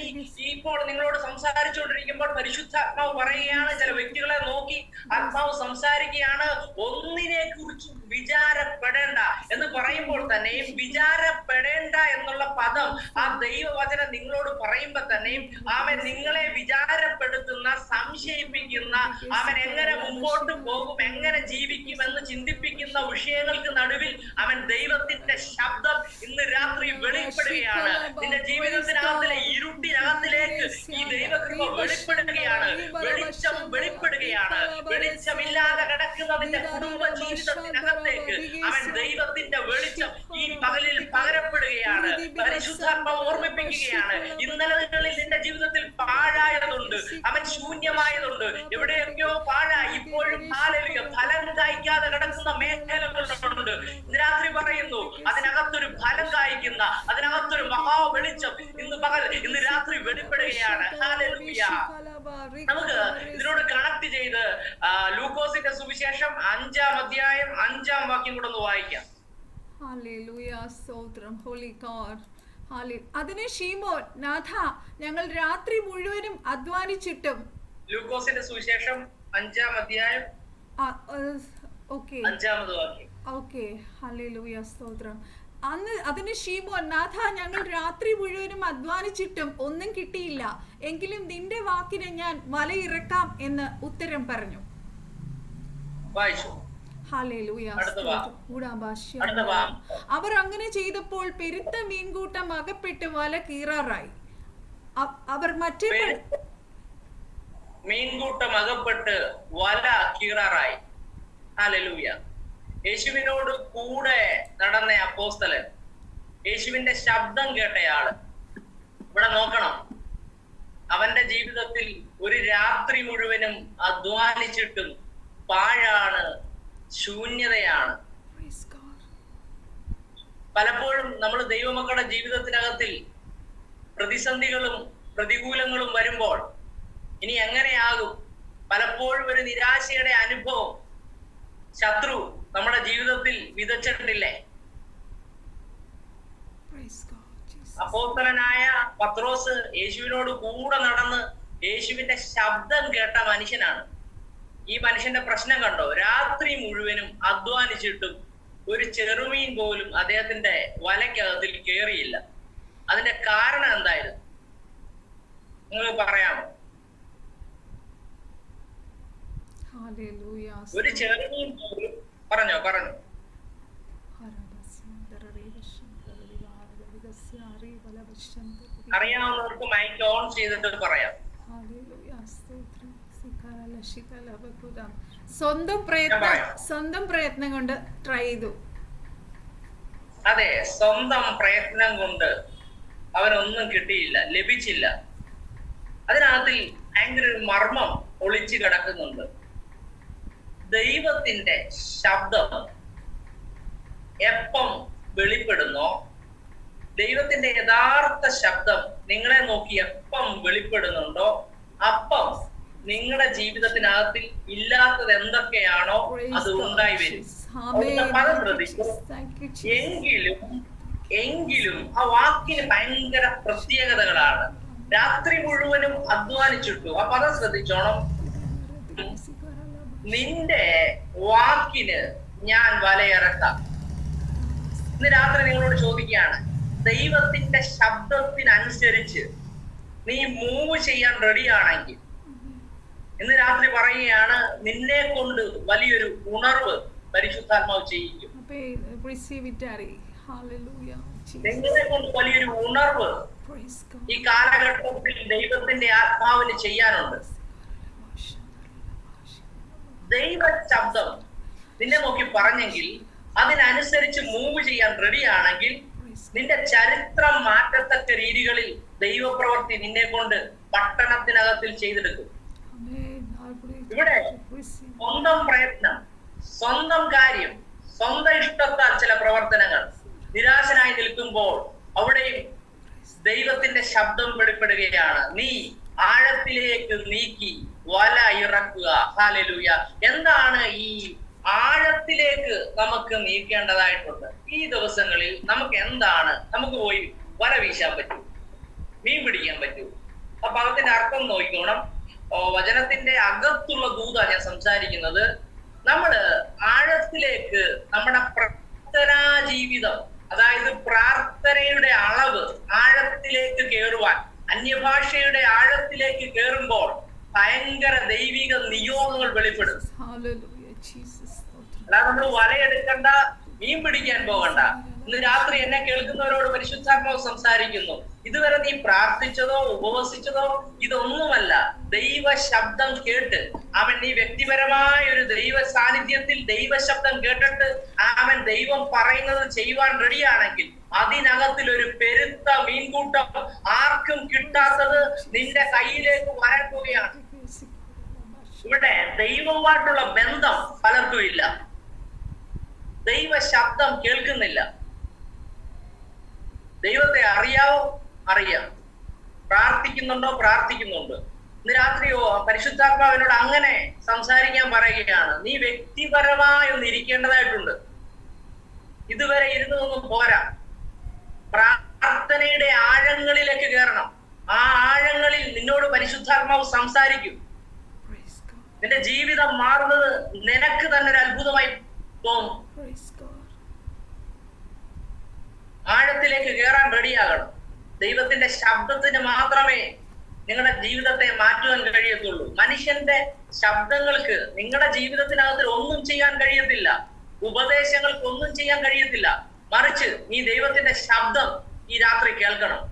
ഇപ്പോൾ നിങ്ങളോട് സംസാരിച്ചുകൊണ്ടിരിക്കുമ്പോൾ പരിശുദ്ധാത്മാവ് പറയുകയാണ്, ചില വ്യക്തികളെ നോക്കി ആത്മാവ് സംസാരിക്കുകയാണ്, ഒന്നിനെ കുറിച്ചും വിചാരപ്പെടേണ്ട എന്ന് പറയുമ്പോൾ തന്നെയും വിചാരപ്പെടേണ്ട എന്നുള്ള പദം ആ ദൈവവചനം നിങ്ങളോട് പറയുമ്പോ തന്നെയും അവൻ നിങ്ങളെ വിചാരപ്പെടുത്തുന്ന, സംശയിപ്പിക്കുന്ന, അവൻ എങ്ങനെ മുമ്പോട്ട് പോകും, എങ്ങനെ ജീവിക്കും എന്ന് ചിന്തിപ്പിക്കുന്ന വിഷയങ്ങൾക്ക് നടുവിൽ അവൻ ദൈവത്തിന്റെ ശബ്ദം ഇന്ന് രാത്രി വെളിപ്പെടുകയാണ്. നിന്റെ ജീവിതത്തിനകത്തിലെ ഇരുട്ടിനകത്തിലേക്ക് ഈ ദൈവകൃപ വെളിപ്പെടുകയാണ്. വെളിച്ചം വെളിപ്പെടുകയാണ്. വെളിച്ചമില്ലാതെ കിടക്കുന്നതിന്റെ കുടുംബ ജീവിതത്തിനകത്തേക്ക് അവൻ ദൈവത്തിന്റെ വെളിച്ചം ഈ പകലിൽ പകരപ്പെടുകയാണ്. പരിശുദ്ധാത്മാവ് ഓർമ്മിപ്പിക്കുകയാണ്, ഇന്നലകളിൽ നിന്റെ ജീവിതത്തിൽ പാഴായതുണ്ട്, അവൻ ശൂന്യമായതുണ്ട്, എവിടെയൊക്കെയോ പാഴായി, ഇപ്പോഴും ഫലം കായ്ക്കാതെ കിടക്കുന്ന മേഖലകളുണ്ട്. ഇന്ന് രാത്രി പറയുന്നു, അതിനകത്തൊരു ഫലം കായ്ക്കുന്ന, അതിനകത്തൊരു മഹാ വെളിച്ചം ഇന്ന് രാത്രി വെളിപ്പെടുകയാണ്. ഹല്ലേലൂയ. നമുക്ക് ഇതിനോട് കണക്ട് ചെയ്ത് ലൂക്കോസിന്റെ സുവിശേഷം 5-ാം അധ്യായം 5-ാം വാക്യം കൂടെ ഒന്ന് വായിക്കാം. ഹല്ലേലൂയ, സ്തോത്രം, ഹോളി ഗോഡ്. അതിന് ശീമോൻ, നാഥ, ഞങ്ങൾ രാത്രി മുഴുവനും അധ്വാനിച്ചിട്ടും. ലൂക്കോസിന്റെ സുവിശേഷം 5-ാം അധ്യായം 5-ാമത് വാക്യം. ഓക്കെ, ഹല്ലേലൂയ, സ്തോത്രം. അതിന് ശീമോൻ, നാഥ, ഞങ്ങൾ രാത്രി മുഴുവനും അധ്വാനിച്ചിട്ടും ഒന്നും കിട്ടിയില്ല, എങ്കിലും നിന്റെ വാക്കിനെ ഞാൻ മലയിറക്കാം എന്ന് ഉത്തരം പറഞ്ഞു. അവർ അങ്ങനെ ചെയ്തപ്പോൾ പെരുത്ത മീൻകൂട്ടം അകപ്പെട്ട് വല കീറാറായി. അവർ മറ്റേ മീൻകൂട്ടം അകപ്പെട്ട് വല കീറാറായി. ഹല്ലേലൂയ. യേശുവിനോട് കൂടെ നടന്ന അപ്പോസ്തലൻ, യേശുവിന്റെ ശബ്ദം കേട്ടയാള്, ഇവിടെ നോക്കണം, അവന്റെ ജീവിതത്തിൽ ഒരു രാത്രി മുഴുവനും അധ്വാനിച്ചിട്ടും പാഴാണ്, ശൂന്യതയാണ്. പലപ്പോഴും നമ്മൾ ദൈവമക്കളുടെ ജീവിതത്തിനകത്തിൽ പ്രതിസന്ധികളും പ്രതികൂലങ്ങളും വരുമ്പോൾ ഇനി എങ്ങനെയാകും, പലപ്പോഴും ഒരു നിരാശയുടെ അനുഭവം ശത്രു നമ്മുടെ ജീവിതത്തിൽ വിതച്ചിട്ടില്ലേ? അപ്പോസ്തലനായ പത്രോസ് യേശുവിനോട് കൂടെ നടന്ന് യേശുവിന്റെ ശബ്ദം കേട്ട മനുഷ്യനാണ്. ഈ മനുഷ്യന്റെ പ്രശ്നം കണ്ടോ? രാത്രി മുഴുവനും അധ്വാനിച്ചിട്ടും ഒരു ചെറുമീൻ പോലും അദ്ദേഹത്തിന്റെ വലയ്ക്കകത്തിൽ കേറിയില്ല. അതിന്റെ കാരണം എന്തായിരുന്നു നിങ്ങൾ പറയാമോ? ഒരു ചെറുമീൻ പോലും പറഞ്ഞു അറിയാവുന്നവർക്ക് മൈക്ക് ഓൺ ചെയ്തിട്ട് പറയാം. സ്വന്തം പ്രയത്നം കൊണ്ട് ട്രൈ ചെയ്തു. അതെ, സ്വന്തം പ്രയത്നം കൊണ്ട് അവനൊന്നും കിട്ടിയില്ല, ലഭിച്ചില്ല. അതിനകത്തിൽ ഭയങ്കര ഒരു മർമ്മം ഒളിച്ചു കിടക്കുന്നുണ്ട്. ദൈവത്തിന്റെ ശബ്ദം എപ്പം വെളിപ്പെടുന്നോ, ദൈവത്തിന്റെ യഥാർത്ഥ ശബ്ദം നിങ്ങളെ നോക്കി എപ്പം വെളിപ്പെടുന്നുണ്ടോ, അപ്പം നിങ്ങളുടെ ജീവിതത്തിനകത്തിൽ ഇല്ലാത്തത് എന്തൊക്കെയാണോ അത് ഉണ്ടായി വരും. പദം ശ്രദ്ധിക്കും. എങ്കിലും ആ വാക്കിന് ഭയങ്കര പ്രത്യേകതകളാണ്. രാത്രി മുഴുവനും അധ്വാനിച്ചിട്ടു. ആ പദം ശ്രദ്ധിച്ചോണം. നിന്റെ വാക്കിന് ഞാൻ വലയിറക്കാം. ഇന്ന് രാത്രി നിങ്ങളോട് ചോദിക്കുകയാണ്, ദൈവത്തിന്റെ ശബ്ദത്തിനനുസരിച്ച് നീ മൂവ് ചെയ്യാൻ റെഡിയാണെങ്കിൽ ഇന്ന് രാത്രി പറയുകയാണ്, നിന്നെ കൊണ്ട് വലിയൊരു ഉണർവ് പരിശുദ്ധാത്മാവ് ചെയ്യിക്കും. നിങ്ങളെ കൊണ്ട് വലിയൊരു ഉണർവ് ഈ കാലഘട്ടത്തിൽ ദൈവത്തിന്റെ ആത്മാവിന് ചെയ്യാനുണ്ട്. ദൈവ ശബ്ദം നിന്നെ നോക്കി പറഞ്ഞെങ്കിൽ അതിനനുസരിച്ച് മൂവ് ചെയ്യാൻ റെഡിയാണെങ്കിൽ നിന്റെ ചരിത്രം മാറ്റത്തക്ക രീതികളിൽ ദൈവപ്രവൃത്തി നിന്നെ കൊണ്ട് പട്ടണത്തിനകത്തിൽ ചെയ്തെടുക്കും. ഇവിടെ സ്വന്തം പ്രയത്നം, സ്വന്തം കാര്യം, സ്വന്തം ഇഷ്ടത്താൽ ചില പ്രവർത്തനങ്ങൾ നിരാശനായി നിൽക്കുമ്പോൾ അവിടെയും ദൈവത്തിന്റെ ശബ്ദം വെളിപ്പെടുകയാണ്. നീ ആഴത്തിലേക്ക് നീക്കി വല ഇറക്കുക. ഹല്ലേലൂയ. എന്താണ് ഈ ആഴത്തിലേക്ക് നമുക്ക് നീക്കേണ്ടതായിട്ടുണ്ട്. ഈ ദിവസങ്ങളിൽ നമുക്ക് എന്താണ്, നമുക്ക് പോയി വല വീശാൻ പറ്റൂ, മീൻ പിടിക്കാൻ പറ്റൂ. അപ്പൊ അതിന്റെ അർത്ഥം നോക്കിക്കോണം. വചനത്തിന്റെ അകത്തുള്ള ദൂത ഞാൻ സംസാരിക്കുന്നത്. നമ്മള് ആഴത്തിലേക്ക് നമ്മുടെ പ്രാർത്ഥനാ ജീവിതം, അതായത് പ്രാർത്ഥനയുടെ അളവ് ആഴത്തിലേക്ക് കയറുവാൻ, അന്യഭാഷയുടെ ആഴത്തിലേക്ക് കയറുമ്പോൾ ഭയങ്കര ദൈവിക നിയോഗങ്ങൾ വെളിപ്പെടും. അല്ലാതെ നമ്മൾ വലയെടുക്കണ്ട, മീൻ പിടിക്കാൻ പോകണ്ട. ഇന്ന് രാത്രി എന്നെ കേൾക്കുന്നവരോട് പരിശുദ്ധാത്മാവ് സംസാരിക്കുന്നു. ഇതുവരെ നീ പ്രാർത്ഥിച്ചതോ ഉപവസിച്ചതോ ഇതൊന്നുമല്ല. ദൈവ ശബ്ദം കേട്ട് നീ വ്യക്തിപരമായ ഒരു ദൈവ സാന്നിധ്യത്തിൽ ദൈവ ശബ്ദം കേട്ടിട്ട് ദൈവം പറയുന്നത് ചെയ്യുവാൻ റെഡിയാണെങ്കിൽ അതിനകത്തിൽ ഒരു പെരുത്ത മീൻകൂട്ടം, ആർക്കും കിട്ടാത്തത് നിന്റെ കയ്യിലേക്ക് വരാൻ പോവുകയാണ്. ഇവിടെ ദൈവവുമായിട്ടുള്ള ബന്ധം പലർക്കും ഇല്ല. ദൈവ ശബ്ദം കേൾക്കുന്നില്ല. ദൈവത്തെ അറിയാവോ? അറിയാം. പ്രാർത്ഥിക്കുന്നുണ്ടോ? പ്രാർത്ഥിക്കുന്നുണ്ട്. ഇന്ന് രാത്രിയോ പരിശുദ്ധാത്മാവിനോട് അങ്ങനെ സംസാരിക്കാൻ പറയുകയാണ്. നീ വ്യക്തിപരമായി ഒന്ന് ഇരിക്കേണ്ടതായിട്ടുണ്ട്. ഇതുവരെ ഇരുന്നതൊന്നും പോരാ. പ്രാർത്ഥനയുടെ ആഴങ്ങളിലേക്ക് കയറണം. ആ ആഴങ്ങളിൽ നിന്നോട് പരിശുദ്ധാത്മാവ് സംസാരിക്കും. നിന്റെ ജീവിതം മാറുന്നത് നിനക്ക് തന്നെ ഒരു അത്ഭുതമായി തോന്നും. ആഴത്തിലേക്ക് കയറാൻ റെഡിയാകണം. ദൈവത്തിന്റെ ശബ്ദത്തിന് മാത്രമേ നിങ്ങളുടെ ജീവിതത്തെ മാറ്റുവാൻ കഴിയത്തുള്ളൂ. മനുഷ്യന്റെ ശബ്ദങ്ങൾക്ക് നിങ്ങളുടെ ജീവിതത്തിനകത്ത് ഒന്നും ചെയ്യാൻ കഴിയത്തില്ല. ഉപദേശങ്ങൾക്ക് ഒന്നും ചെയ്യാൻ കഴിയത്തില്ല. മറിച്ച് നീ ദൈവത്തിന്റെ ശബ്ദം ഈ രാത്രി കേൾക്കണം.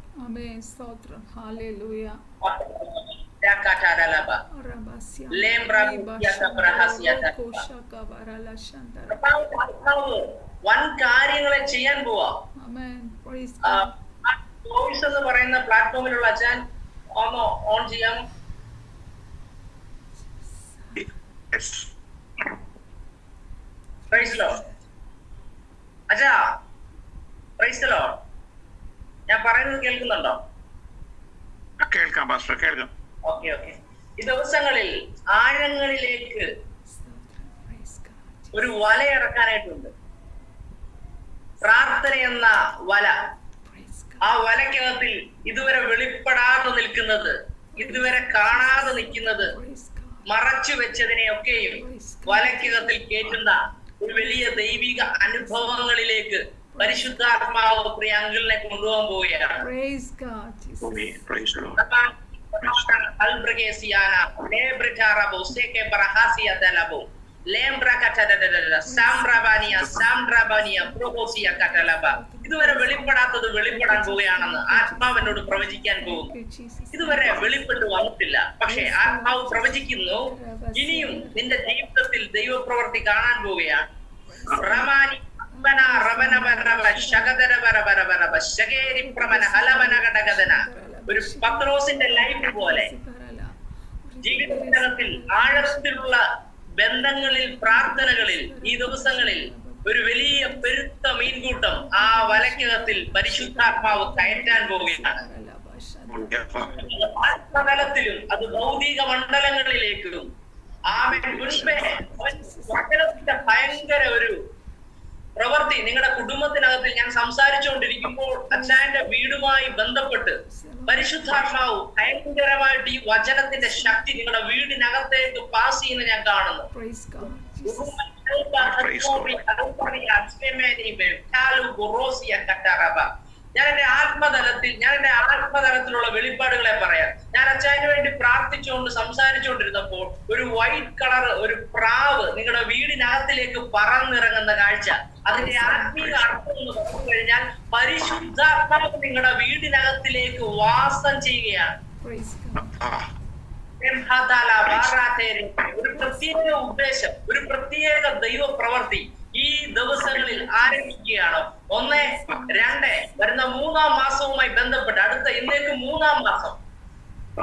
വൻ കാര്യങ്ങളെ ചെയ്യാൻ പോവാ. വോയിസ് എന്ന് പറയുന്ന പ്ലാറ്റ്ഫോമിലുള്ള അച്ഛൻ ഒന്ന് ഓൺ ചെയ്യാം. Praise the Lord. അച്ഛാ പ്രൈസ് ദി ലോർഡ്. ഞാൻ പറയുന്നത് കേൾക്കുന്നുണ്ടോ? കേൾക്കാം പാസ്റ്റർ, കേൾക്കാം. Okay okay. ഈ ദിവസങ്ങളിൽ ആഴങ്ങളിലേക്ക് ഒരു വല ഇറക്കാനായിട്ടുണ്ട്. പ്രാർത്ഥന എന്ന വല. ആ വലക്കകത്തിൽ ഇതുവരെ വെളിപ്പെടാതെ നിൽക്കുന്നത്, ഇതുവരെ കാണാതെ നിൽക്കുന്നത്, മറച്ചു വെച്ചതിനെയൊക്കെയും വലക്കകത്തിൽ കേൾക്കുന്ന ഒരു വലിയ ദൈവിക അനുഭവങ്ങളിലേക്ക് പരിശുദ്ധാത്മാവ് പ്രിയ അങ്കിളിനെ കൊണ്ടുപോകാൻ പോവുകയാണ്. ഇതുവരെ വെളിപ്പെടാത്തത് വെളിപ്പെടാൻ പോവുകയാണെന്ന് ആത്മാവിനോട് പ്രവചിക്കാൻ പോകുന്നു. ഇതുവരെ വെളിപ്പെട്ട് വന്നിട്ടില്ല, പക്ഷെ ആത്മാവ് പ്രവചിക്കുന്നു. ഇനിയും നിന്റെ ജീവിതത്തിൽ ദൈവപ്രവൃത്തി കാണാൻ പോവുകയാണ്. ഒരു പത്രോസിന്റെ ലൈഫ് പോലെ ജീവിതത്തിൽ ആഴത്തിലുള്ള ബന്ധങ്ങളിൽ, പ്രാർത്ഥനകളിൽ ഈ ദിവസങ്ങളിൽ ഒരു വലിയ പെരുത്ത മീൻകൂട്ടം ആ വലക്കകത്തിൽ പരിശുദ്ധാത്മാവ് കയറ്റാൻ പോവുകയാണ്. ആത്മതലത്തിലും അത് ഭൗതിക മണ്ഡലങ്ങളിലേക്കും ഭയങ്കര ഒരു പ്രവൃത്തി നിങ്ങളുടെ കുടുംബത്തിനകത്തിൽ. ഞാൻ സംസാരിച്ചുകൊണ്ടിരിക്കുമ്പോൾ അച്ഛന്റെ വീടുമായി ബന്ധപ്പെട്ട് പരിശുദ്ധാത്മാവ് ഭയങ്കരമായിട്ട് ഈ വചനത്തിന്റെ ശക്തി നിങ്ങളുടെ വീടിനകത്തേക്ക് പാസ് ചെയ്യുന്ന ഞാൻ കാണുന്നു. ഞാൻ എന്റെ ആത്മതലത്തിലുള്ള വെളിപ്പാടുകളെ പറയാം. ഞാൻ അച്ഛന് വേണ്ടി പ്രാർത്ഥിച്ചുകൊണ്ട് സംസാരിച്ചുകൊണ്ടിരുന്നപ്പോൾ ഒരു വൈറ്റ് കളർ ഒരു പ്രാവ് നിങ്ങളുടെ വീടിനകത്തിലേക്ക് പറന്നിറങ്ങുന്ന കാഴ്ച. അതിന്റെ ആത്മീയ അർത്ഥം എന്ന് പറഞ്ഞു കഴിഞ്ഞാൽ പരിശുദ്ധാത്മാവ് നിങ്ങളുടെ വീടിനകത്തിലേക്ക് വാസം ചെയ്യുകയാണ്. ഒരു പ്രത്യേക ഉദ്ദേശം, ഒരു പ്രത്യേക ദൈവ പ്രവൃത്തി ഈ ദിവസങ്ങളിൽ ആരംഭിക്കുകയാണ്. 1, 2 വരുന്ന 3-ാം മാസവുമായി ബന്ധപ്പെട്ട് അടുത്ത ഇന്നേക്ക് 3-ാം മാസം.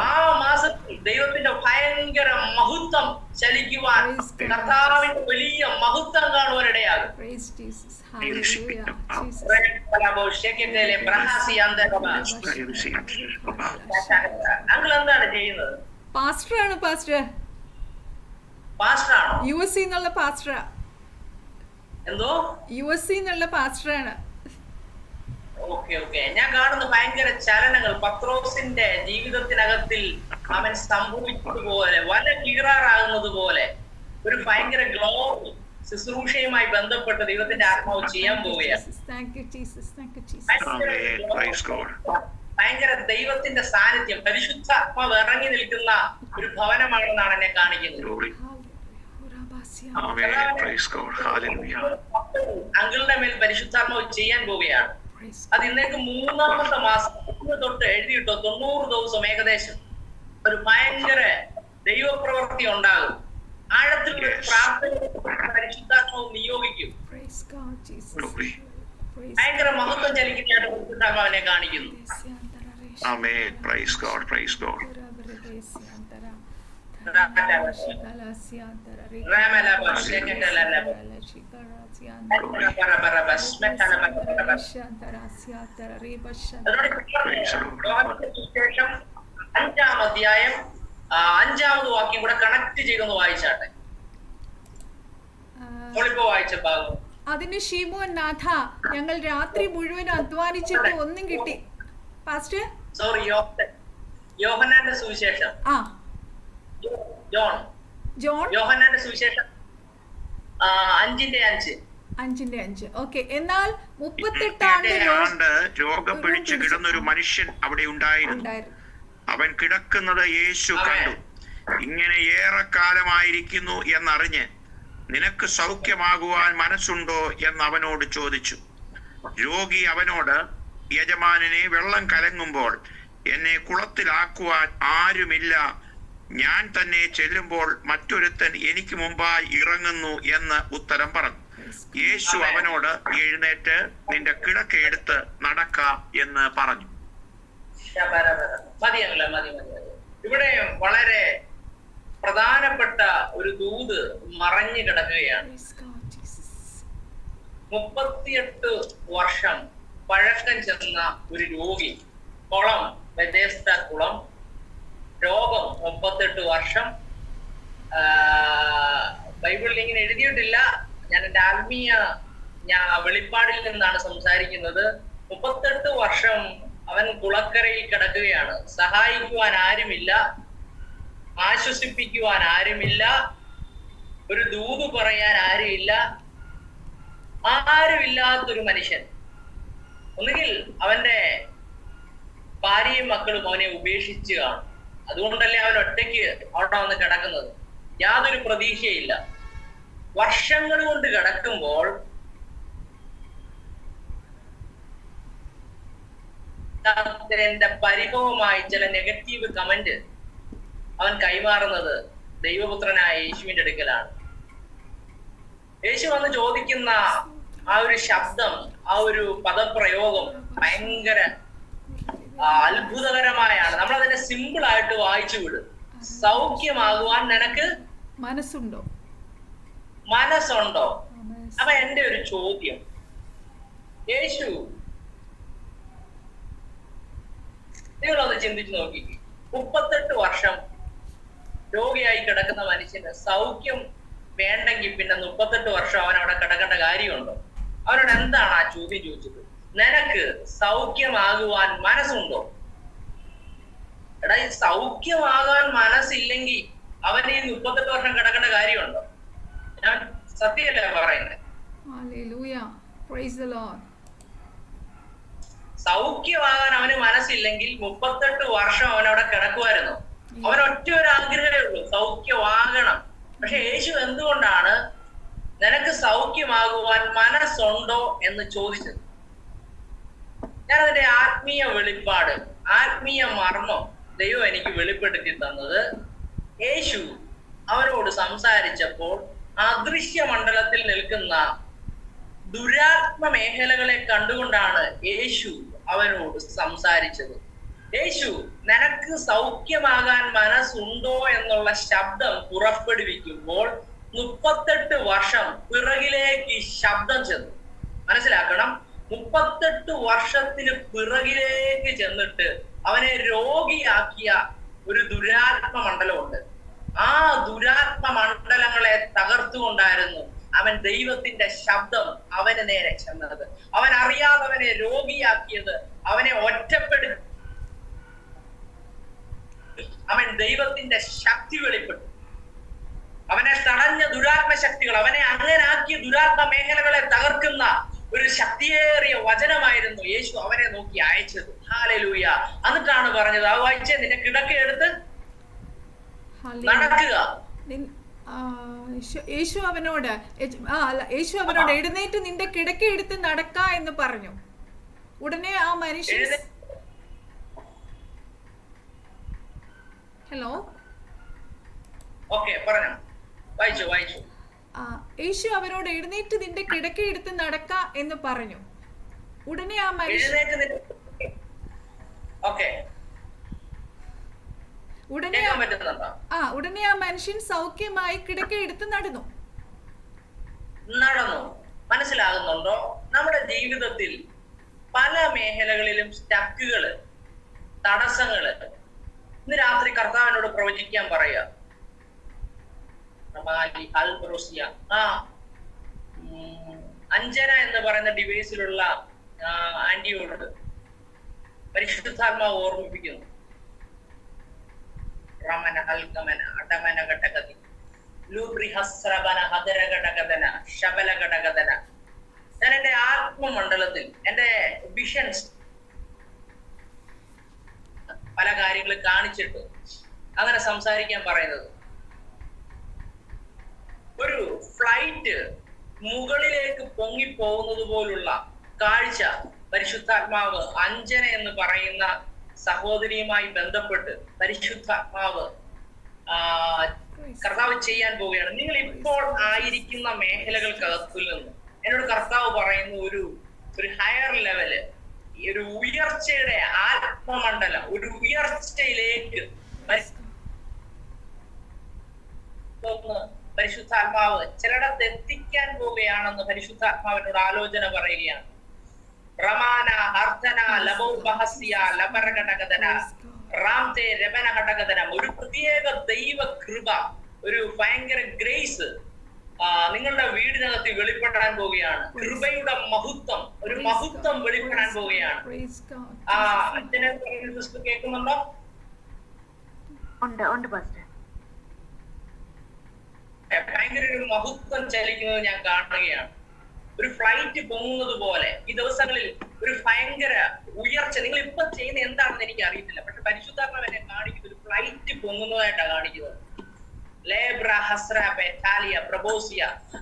ആ മാസത്തിൽ ദൈവത്തിന്റെ ഭയങ്കര മഹത്വം ചലിക്കുവാൻ, കർത്താവിന്റെ വലിയ മഹത്വം കാണുവാനിടയാകും. അങ്കിൾ എന്താണ് ചെയ്യുന്നത്? പാസ്റ്ററാണ്. പാസ്റ്റർ പാസ്റ്ററാണോ? യുഎസ് എന്നുള്ള പാസ്റ്ററാ. എന്തോ US എന്നുള്ള പാസ്റ്ററാണ്. Okay okay. ഞാൻ കാണുന്ന ഭയങ്കര ചലനങ്ങൾ പത്രോസിന്റെ ജീവിതത്തിനകത്തിൽ അവൻ സംഭവിച്ചതുപോലെ വല കീറാറാകുന്നത് പോലെ ഒരു ഭയങ്കര ഗ്ലോറി ശുശ്രൂഷയുമായി ബന്ധപ്പെട്ട് ദൈവത്തിന്റെ ആത്മാവ് ചെയ്യാൻ പോവുകയാണ്. ഭയങ്കര ദൈവത്തിന്റെ സാന്നിധ്യം പരിശുദ്ധാത്മാവ് ഇറങ്ങി നിൽക്കുന്ന ഒരു ഭവനമാണെന്നാണ് എന്നെ കാണിക്കുന്നത്. അങ്കിളിന്റെ മേൽ പരിശുദ്ധാത്മാവ് ചെയ്യാൻ പോവുകയാണ്. അത് ഇന്നേക്ക് 3-ാമത്തെ മാസം തൊട്ട് എഴുതിയിട്ടോ 90 ദിവസം ഏകദേശം ഒരു ഭയങ്കര ദൈവപ്രവൃത്തി ഉണ്ടാകും. ആഴത്തിലുള്ള പ്രാർത്ഥന പരിശുദ്ധാത്മാവ് നിയോഗിക്കും. ഭയങ്കര മഹത്വം ചലിക്കുന്നതായിട്ട് പരിശുദ്ധാത്മാവിനെ കാണിക്കുന്നു. ശേഷം 5-ാം അധ്യായം 5-ാമത് വാക്യം കൂടെ കണക്ട് ചെയ്തൊന്ന് വായിച്ചാട്ടെ. നമ്മളിപ്പോ വായിച്ച ഭാഗം. അതിന് ശിമോൻ, നാഥ, ഞങ്ങൾ രാത്രി മുഴുവൻ അധ്വാനിച്ചിട്ട് ഒന്നും കിട്ടി. പാസ്റ്റർ സോറി, യോഹന്നാന്റെ സുവിശേഷം. ജോൺ യോഹന്നാന്റെ സുവിശേഷം 5:5. ഓക്കെ. എന്നാൽ 38 ആണ്ട് രോഗം പിടിച്ചു കിടന്ന ഒരു മനുഷ്യൻ അവിടെ ഉണ്ടായിരുന്നു. അവൻ കിടക്കുന്നത് യേശു കണ്ടു. ഇങ്ങനെ ഏറെ കാലമായിരിക്കുന്നു എന്നറിഞ്ഞ് നിനക്ക് സൗഖ്യമാകുവാൻ മനസ്സുണ്ടോ എന്ന് അവനോട് ചോദിച്ചു. രോഗി അവനോട്, യജമാനനെ, വെള്ളം കലങ്ങുമ്പോൾ എന്നെ കുളത്തിലാക്കുവാൻ ആരുമില്ല. ഞാൻ തന്നെ ചെല്ലുമ്പോൾ മറ്റൊരുത്തൻ എനിക്ക് മുമ്പായി ഇറങ്ങുന്നു എന്ന് ഉത്തരം പറഞ്ഞു. യേശു അവനോട്, എഴുന്നേറ്റ് നിന്റെ കിടക്കയെടുത്ത് നടക്ക എന്ന് പറഞ്ഞു. ഇവിടെ വളരെ പ്രധാനപ്പെട്ട ഒരു ദൂത് മറഞ്ഞു കിടക്കുകയാണ്. 38 വർഷം പഴക്കം ചെന്ന ഒരു രോഗി, കുളം, ബെഥെസ്ദ കുളം, രോഗം 38 വർഷം. ബൈബിളിൽ ഇങ്ങനെ എഴുതിയിട്ടില്ല. ഞാൻ എൻ്റെ ആത്മീയ വെളിപ്പാടിൽ നിന്നാണ് സംസാരിക്കുന്നത്. 38 വർഷം അവൻ കുളക്കരയിൽ കിടക്കുകയാണ്. സഹായിക്കുവാൻ ആരുമില്ല, ആശ്വസിപ്പിക്കുവാൻ ആരുമില്ല, ഒരു ദൂത് പറയാൻ ആരുമില്ല, ആരുമില്ലാത്തൊരു മനുഷ്യൻ. ഒന്നുകിൽ അവന്റെ ഭാര്യയും മക്കളും അവനെ ഉപേക്ഷിച്ച് കാണും. അതുകൊണ്ടല്ലേ അവൻ ഒറ്റയ്ക്ക് അവിടെ വന്ന് കിടക്കുന്നത്. യാതൊരു പ്രതീക്ഷയില്ല. വർഷങ്ങൾ കൊണ്ട് കിടക്കുമ്പോൾ എന്റെ പരിഭവമായി ചില നെഗറ്റീവ് കമന്റ് അവൻ കൈമാറുന്നത് ദൈവപുത്രനായ യേശുവിന്റെ അടുക്കലാണ്. യേശു വന്ന് ചോദിക്കുന്ന ആ ഒരു ശബ്ദം, ആ ഒരു പദപ്രയോഗം ഭയങ്കര അത്ഭുതകരമായാണ്. നമ്മളതിനെ സിമ്പിൾ ആയിട്ട് വായിച്ചു വിടും. സൗഖ്യമാകുവാൻ നിനക്ക് മനസ്സുണ്ടോ? അപ്പൊ എന്റെ ഒരു ചോദ്യം, യേശു, നിങ്ങളൊന്ന് ചിന്തിച്ചു നോക്കി. 38 വർഷം രോഗിയായി കിടക്കുന്ന മനുഷ്യന് സൗഖ്യം വേണ്ടെങ്കിൽ പിന്നെ 38 വർഷം അവൻ അവിടെ കിടക്കേണ്ട കാര്യമുണ്ടോ? അവനോട് എന്താണ് ആ ചോദ്യം ചോദിച്ചത്? നിനക്ക് സൗഖ്യമാകുവാൻ മനസ്സുണ്ടോ? എടാ, ഈ സൗഖ്യമാകാൻ മനസ്സില്ലെങ്കിൽ അവൻ ഈ 38 വർഷം കിടക്കേണ്ട കാര്യമുണ്ടോ? ഞാൻ സത്യമല്ലേ പറയുന്നത്? സൗഖ്യമാകാൻ അവന് മനസ്സില്ലെങ്കിൽ 38 വർഷം അവനവിടെ കിടക്കുമായിരുന്നു. അവൻ ഒറ്റ ഒരു ആഗ്രഹമേ ഉള്ളൂ, സൗഖ്യമാകണം. പക്ഷെ യേശു എന്തുകൊണ്ടാണ് നിനക്ക് സൗഖ്യമാകുവാൻ മനസ്സുണ്ടോ എന്ന് ചോദിച്ചത്? ഞാനതിന്റെ ആത്മീയ വെളിപ്പാട്, ആത്മീയ മർമ്മം ദൈവം എനിക്ക് വെളിപ്പെടുത്തി തന്നത്, യേശു അവരോട് സംസാരിച്ചപ്പോൾ അദൃശ്യ മണ്ഡലത്തിൽ നിൽക്കുന്ന ദുരാത്മ മേഖലകളെ കണ്ടുകൊണ്ടാണ് യേശു അവനോട് സംസാരിച്ചത്. യേശു നിനക്ക് സൗഖ്യമാകാൻ മനസ്സുണ്ടോ എന്നുള്ള ശബ്ദം പുറപ്പെടുവിക്കുമ്പോൾ 38 വർഷം പിറകിലേക്ക് ശബ്ദം ചെന്നു. മനസ്സിലാക്കണം, 38 വർഷത്തിന് പിറകിലേക്ക് ചെന്നിട്ട് അവനെ രോഗിയാക്കിയ ഒരു ദുരാത്മ മണ്ഡലമുണ്ട്. ആ ദുരാത്മ മണ്ഡലങ്ങളെ തകർത്തുകൊണ്ടായിരുന്നു അവൻ ദൈവത്തിന്റെ ശബ്ദം അവന് നേരെ ചെന്നത്. അവൻ അറിയാതെ അവനെ രോഗിയാക്കിയത്, അവനെ ഒറ്റപ്പെടുത്തി. അവൻ ദൈവത്തിന്റെ ശക്തി വെളിപ്പെട്ടു. അവനെ തടഞ്ഞ ദുരാത്മ ശക്തികൾ, അവനെ അങ്ങനാക്കിയ ദുരാത്മ മേഖലകളെ തകർക്കുന്ന ഒരു ശക്തിയേറിയ വചനമായിരുന്നു യേശു അവനെ നോക്കി അയച്ചത്. ഹല്ലേലൂയ. എന്നിട്ടാണ് പറഞ്ഞത്, ആ വായിച്ചേ, നിന്റെ കിടക്കയെടുത്ത് നടക്കുക. യേശു അവനോട് എഴുന്നേറ്റ് നിന്റെ കിടക്ക എടുത്ത് നടക്ക എന്ന് പറഞ്ഞു. ഉടനെ ആ മനുഷ്യൻ ഹലോ ഓക്കേ പറഞ്ഞു, വായിച്ചു. യേശു അവനോട് എഴുന്നേറ്റ് നിന്റെ കിടക്ക എടുത്ത് നടക്ക എന്ന് പറഞ്ഞു. ഉടനെ ആ മനുഷ്യൻ ഉടനെ ആ മനുഷ്യൻ സൗഖ്യമായി കിടക്ക എടുത്ത് നടന്നു. മനസ്സിലാകുന്നുണ്ടോ? നമ്മുടെ ജീവിതത്തിൽ പല മേഖലകളിലും സ്റ്റക്കുകള്, തടസ്സങ്ങള്. ഇന്ന് രാത്രി കർത്താവിനോട് പ്രവചിക്കാൻ പറയുക. അഞ്ജന എന്ന് പറയുന്ന ഡിവൈസിലുള്ള ആന്റിയോട് പരിശുദ്ധാത്മാവ് ഓർമ്മിപ്പിക്കുന്നു. റമന ഹൽകമന അടമന ഘടകതി ലൂബ്രിഹസ്രവന ഹദരഘടകതന ശബലഘടകതന. ഞാൻ എന്റെ ആത്മമണ്ഡലത്തിൽ എന്റെ വിഷൻസ് പല കാര്യങ്ങൾ കാണിച്ചിട്ട് അങ്ങനെ സംസാരിക്കാൻ പറയുന്നത്. ഒരു ഫ്ലൈറ്റ് മുകളിലേക്ക് പൊങ്ങിപ്പോകുന്നത് പോലുള്ള കാഴ്ച പരിശുദ്ധാത്മാവ് അഞ്ജന എന്ന് പറയുന്ന സഹോദരിയുമായി ബന്ധപ്പെട്ട് പരിശുദ്ധാത്മാവ് കർത്താവ് ചെയ്യാൻ പോവുകയാണ്. നിങ്ങൾ ഇപ്പോൾ ആയിരിക്കുന്ന മേഖലകൾക്കകത്തിൽ നിന്ന് എന്നോട് കർത്താവ് പറയുന്ന ഒരു ഹയർ ലെവല്, ഒരു ഉയർച്ചയുടെ ആത്മമണ്ഡലം, ഒരു ഉയർച്ചയിലേക്ക് പരിശുദ്ധാത്മാവ് ചിലടത്ത് എത്തിക്കാൻ പോവുകയാണെന്ന് പരിശുദ്ധാത്മാവിനോട് ആലോചന പറയുകയാണ്. റമാന അർദ്ധന ലബോബഹസ്യ ലബരഘടകതന റാംതേ രമന ഘടകതനം. ഒരു പ്രത്യേക ദൈവ കൃപ, ഒരു ഭയങ്കര ഗ്രേസ് നിങ്ങളുടെ വീടിനകത്ത് വെളിപ്പെടാൻ പോവുകയാണ്. കൃപയുടെ മഹത്വം, ഒരു മഹത്വം വെളിപ്പെടാൻ പോവുകയാണ്. അച്ഛനെ കേൾക്കുന്നുണ്ടോ? ഭയങ്കര ഒരു മഹത്വം ചലിക്കുന്നത് ഞാൻ കാണുകയാണ്. ഒരു ഫ്ലൈറ്റ് പൊങ്ങുന്നത് പോലെ ഈ ദിവസങ്ങളിൽ ഒരു ഭയങ്കര ഉയർച്ച. നിങ്ങൾ ഇപ്പൊ ചെയ്യുന്ന എന്താണെന്ന് എനിക്ക് അറിയത്തില്ല, പക്ഷെ പരിശുദ്ധാത്മാവ് എന്നെ കാണിക്കുന്നത് ഒരു ഫ്ലൈറ്റ് പൊങ്ങുന്നതായിട്ടാണ് കാണിക്കുന്നത്.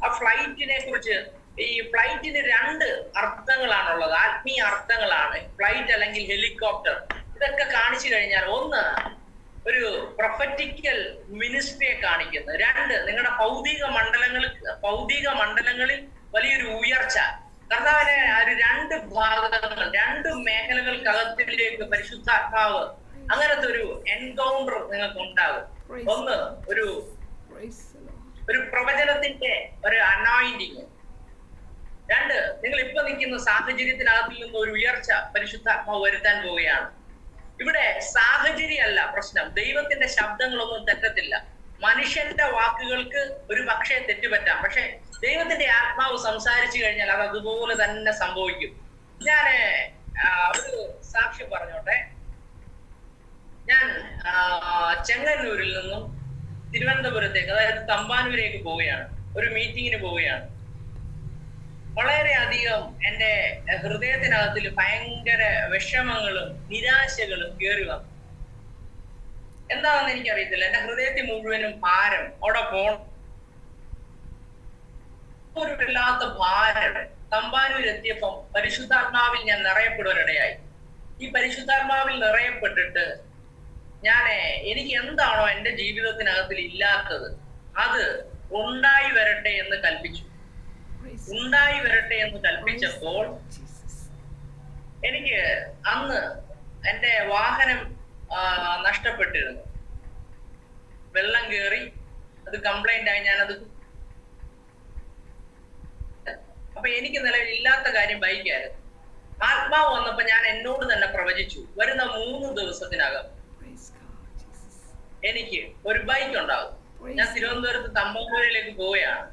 ആ ഫ്ലൈറ്റിനെ കുറിച്ച്, ഈ ഫ്ലൈറ്റിന് 2 അർത്ഥങ്ങളാണുള്ളത്, ആത്മീയ അർത്ഥങ്ങളാണ്. ഫ്ലൈറ്റ് അല്ലെങ്കിൽ ഹെലികോപ്റ്റർ, ഇതൊക്കെ കാണിച്ചു കഴിഞ്ഞാൽ, ഒന്ന് ഒരു പ്രൊഫറ്റിക്കൽ മിനിസ്ട്രിയെ കാണിക്കുന്നു. 2 നിങ്ങളുടെ ഭൗതിക മണ്ഡലങ്ങളിൽ വലിയൊരു ഉയർച്ച. കർത്താവിനെ ഒരു 2 ഭാഗങ്ങൾ, 2 മേഖലകൾക്കകത്തിലേക്ക് പരിശുദ്ധാത്മാവ് അങ്ങനത്തെ ഒരു എൻകൗണ്ടർ നിങ്ങൾക്ക് ഉണ്ടാകും. ഒന്ന് ഒരു പ്രവചനത്തിന്റെ ഒരു അനോയിന്റിങ്. 2 നിങ്ങൾ ഇപ്പൊ നിൽക്കുന്ന സാഹചര്യത്തിനകത്തിൽ നിന്ന് ഒരു ഉയർച്ച പരിശുദ്ധാത്മാവ് വരുത്താൻ പോവുകയാണ്. ഇവിടെ സാഹചര്യമല്ല പ്രശ്നം. ദൈവത്തിന്റെ ശബ്ദങ്ങളൊന്നും തെറ്റത്തില്ല. മനുഷ്യന്റെ വാക്കുകൾക്ക് ഒരു പക്ഷേ തെറ്റുപറ്റാം, പക്ഷെ ദൈവത്തിന്റെ ആത്മാവ് സംസാരിച്ചു കഴിഞ്ഞാൽ അത് അതുപോലെ തന്നെ സംഭവിക്കും. ഞാൻ ഒരു സാക്ഷ്യം പറഞ്ഞോട്ടെ. ഞാൻ ചെങ്ങന്നൂരിൽ നിന്നും തിരുവനന്തപുരത്തേക്ക്, അതായത് തമ്പാനൂരേക്ക് പോവുകയാണ്, ഒരു മീറ്റിങ്ങിന് പോവുകയാണ്. വളരെയധികം എന്റെ ഹൃദയത്തിനകത്തിൽ ഭയങ്കര വിഷമങ്ങളും നിരാശകളും കയറി വന്നു. എന്താണെന്ന് എനിക്കറിയത്തില്ല. എന്റെ ഹൃദയത്തിൽ മുഴുവനും ഭാരം. അവിടെ ഒരു വല്ലാത്ത ഭാരം. തമ്പാനൂരെത്തിയപ്പം പരിശുദ്ധാത്മാവിൽ ഞാൻ നിറയപ്പെടുവാനിടയായി. ഈ പരിശുദ്ധാത്മാവിൽ നിറയപ്പെട്ടിട്ട് എനിക്ക് എന്താണോ എന്റെ ജീവിതത്തിനകത്തിൽ ഇല്ലാത്തത് അത് ഉണ്ടായി വരട്ടെ എന്ന് കൽപ്പിച്ചു. ഉണ്ടായി വരട്ടെ എന്ന് കൽപ്പിച്ചപ്പോൾ എനിക്ക് അന്ന് എന്റെ വാഹനം നഷ്ടപ്പെട്ടിരുന്നു. വെള്ളം കയറി അത് കംപ്ലൈന്റ് ആയി. ഞാനത് അപ്പൊ എനിക്ക് നിലവിൽ ഇല്ലാത്ത കാര്യം ബൈക്കായിരുന്നു. ആത്മാവ് വന്നപ്പോ ഞാൻ എന്നോട് തന്നെ പ്രവചിച്ചു, വരുന്ന 3 ദിവസത്തിനകം എനിക്ക് ഒരു ബൈക്ക് ഉണ്ടാകും. ഞാൻ തിരുവനന്തപുരത്ത് തമ്പൂരിലേക്ക് പോവുകയാണ്.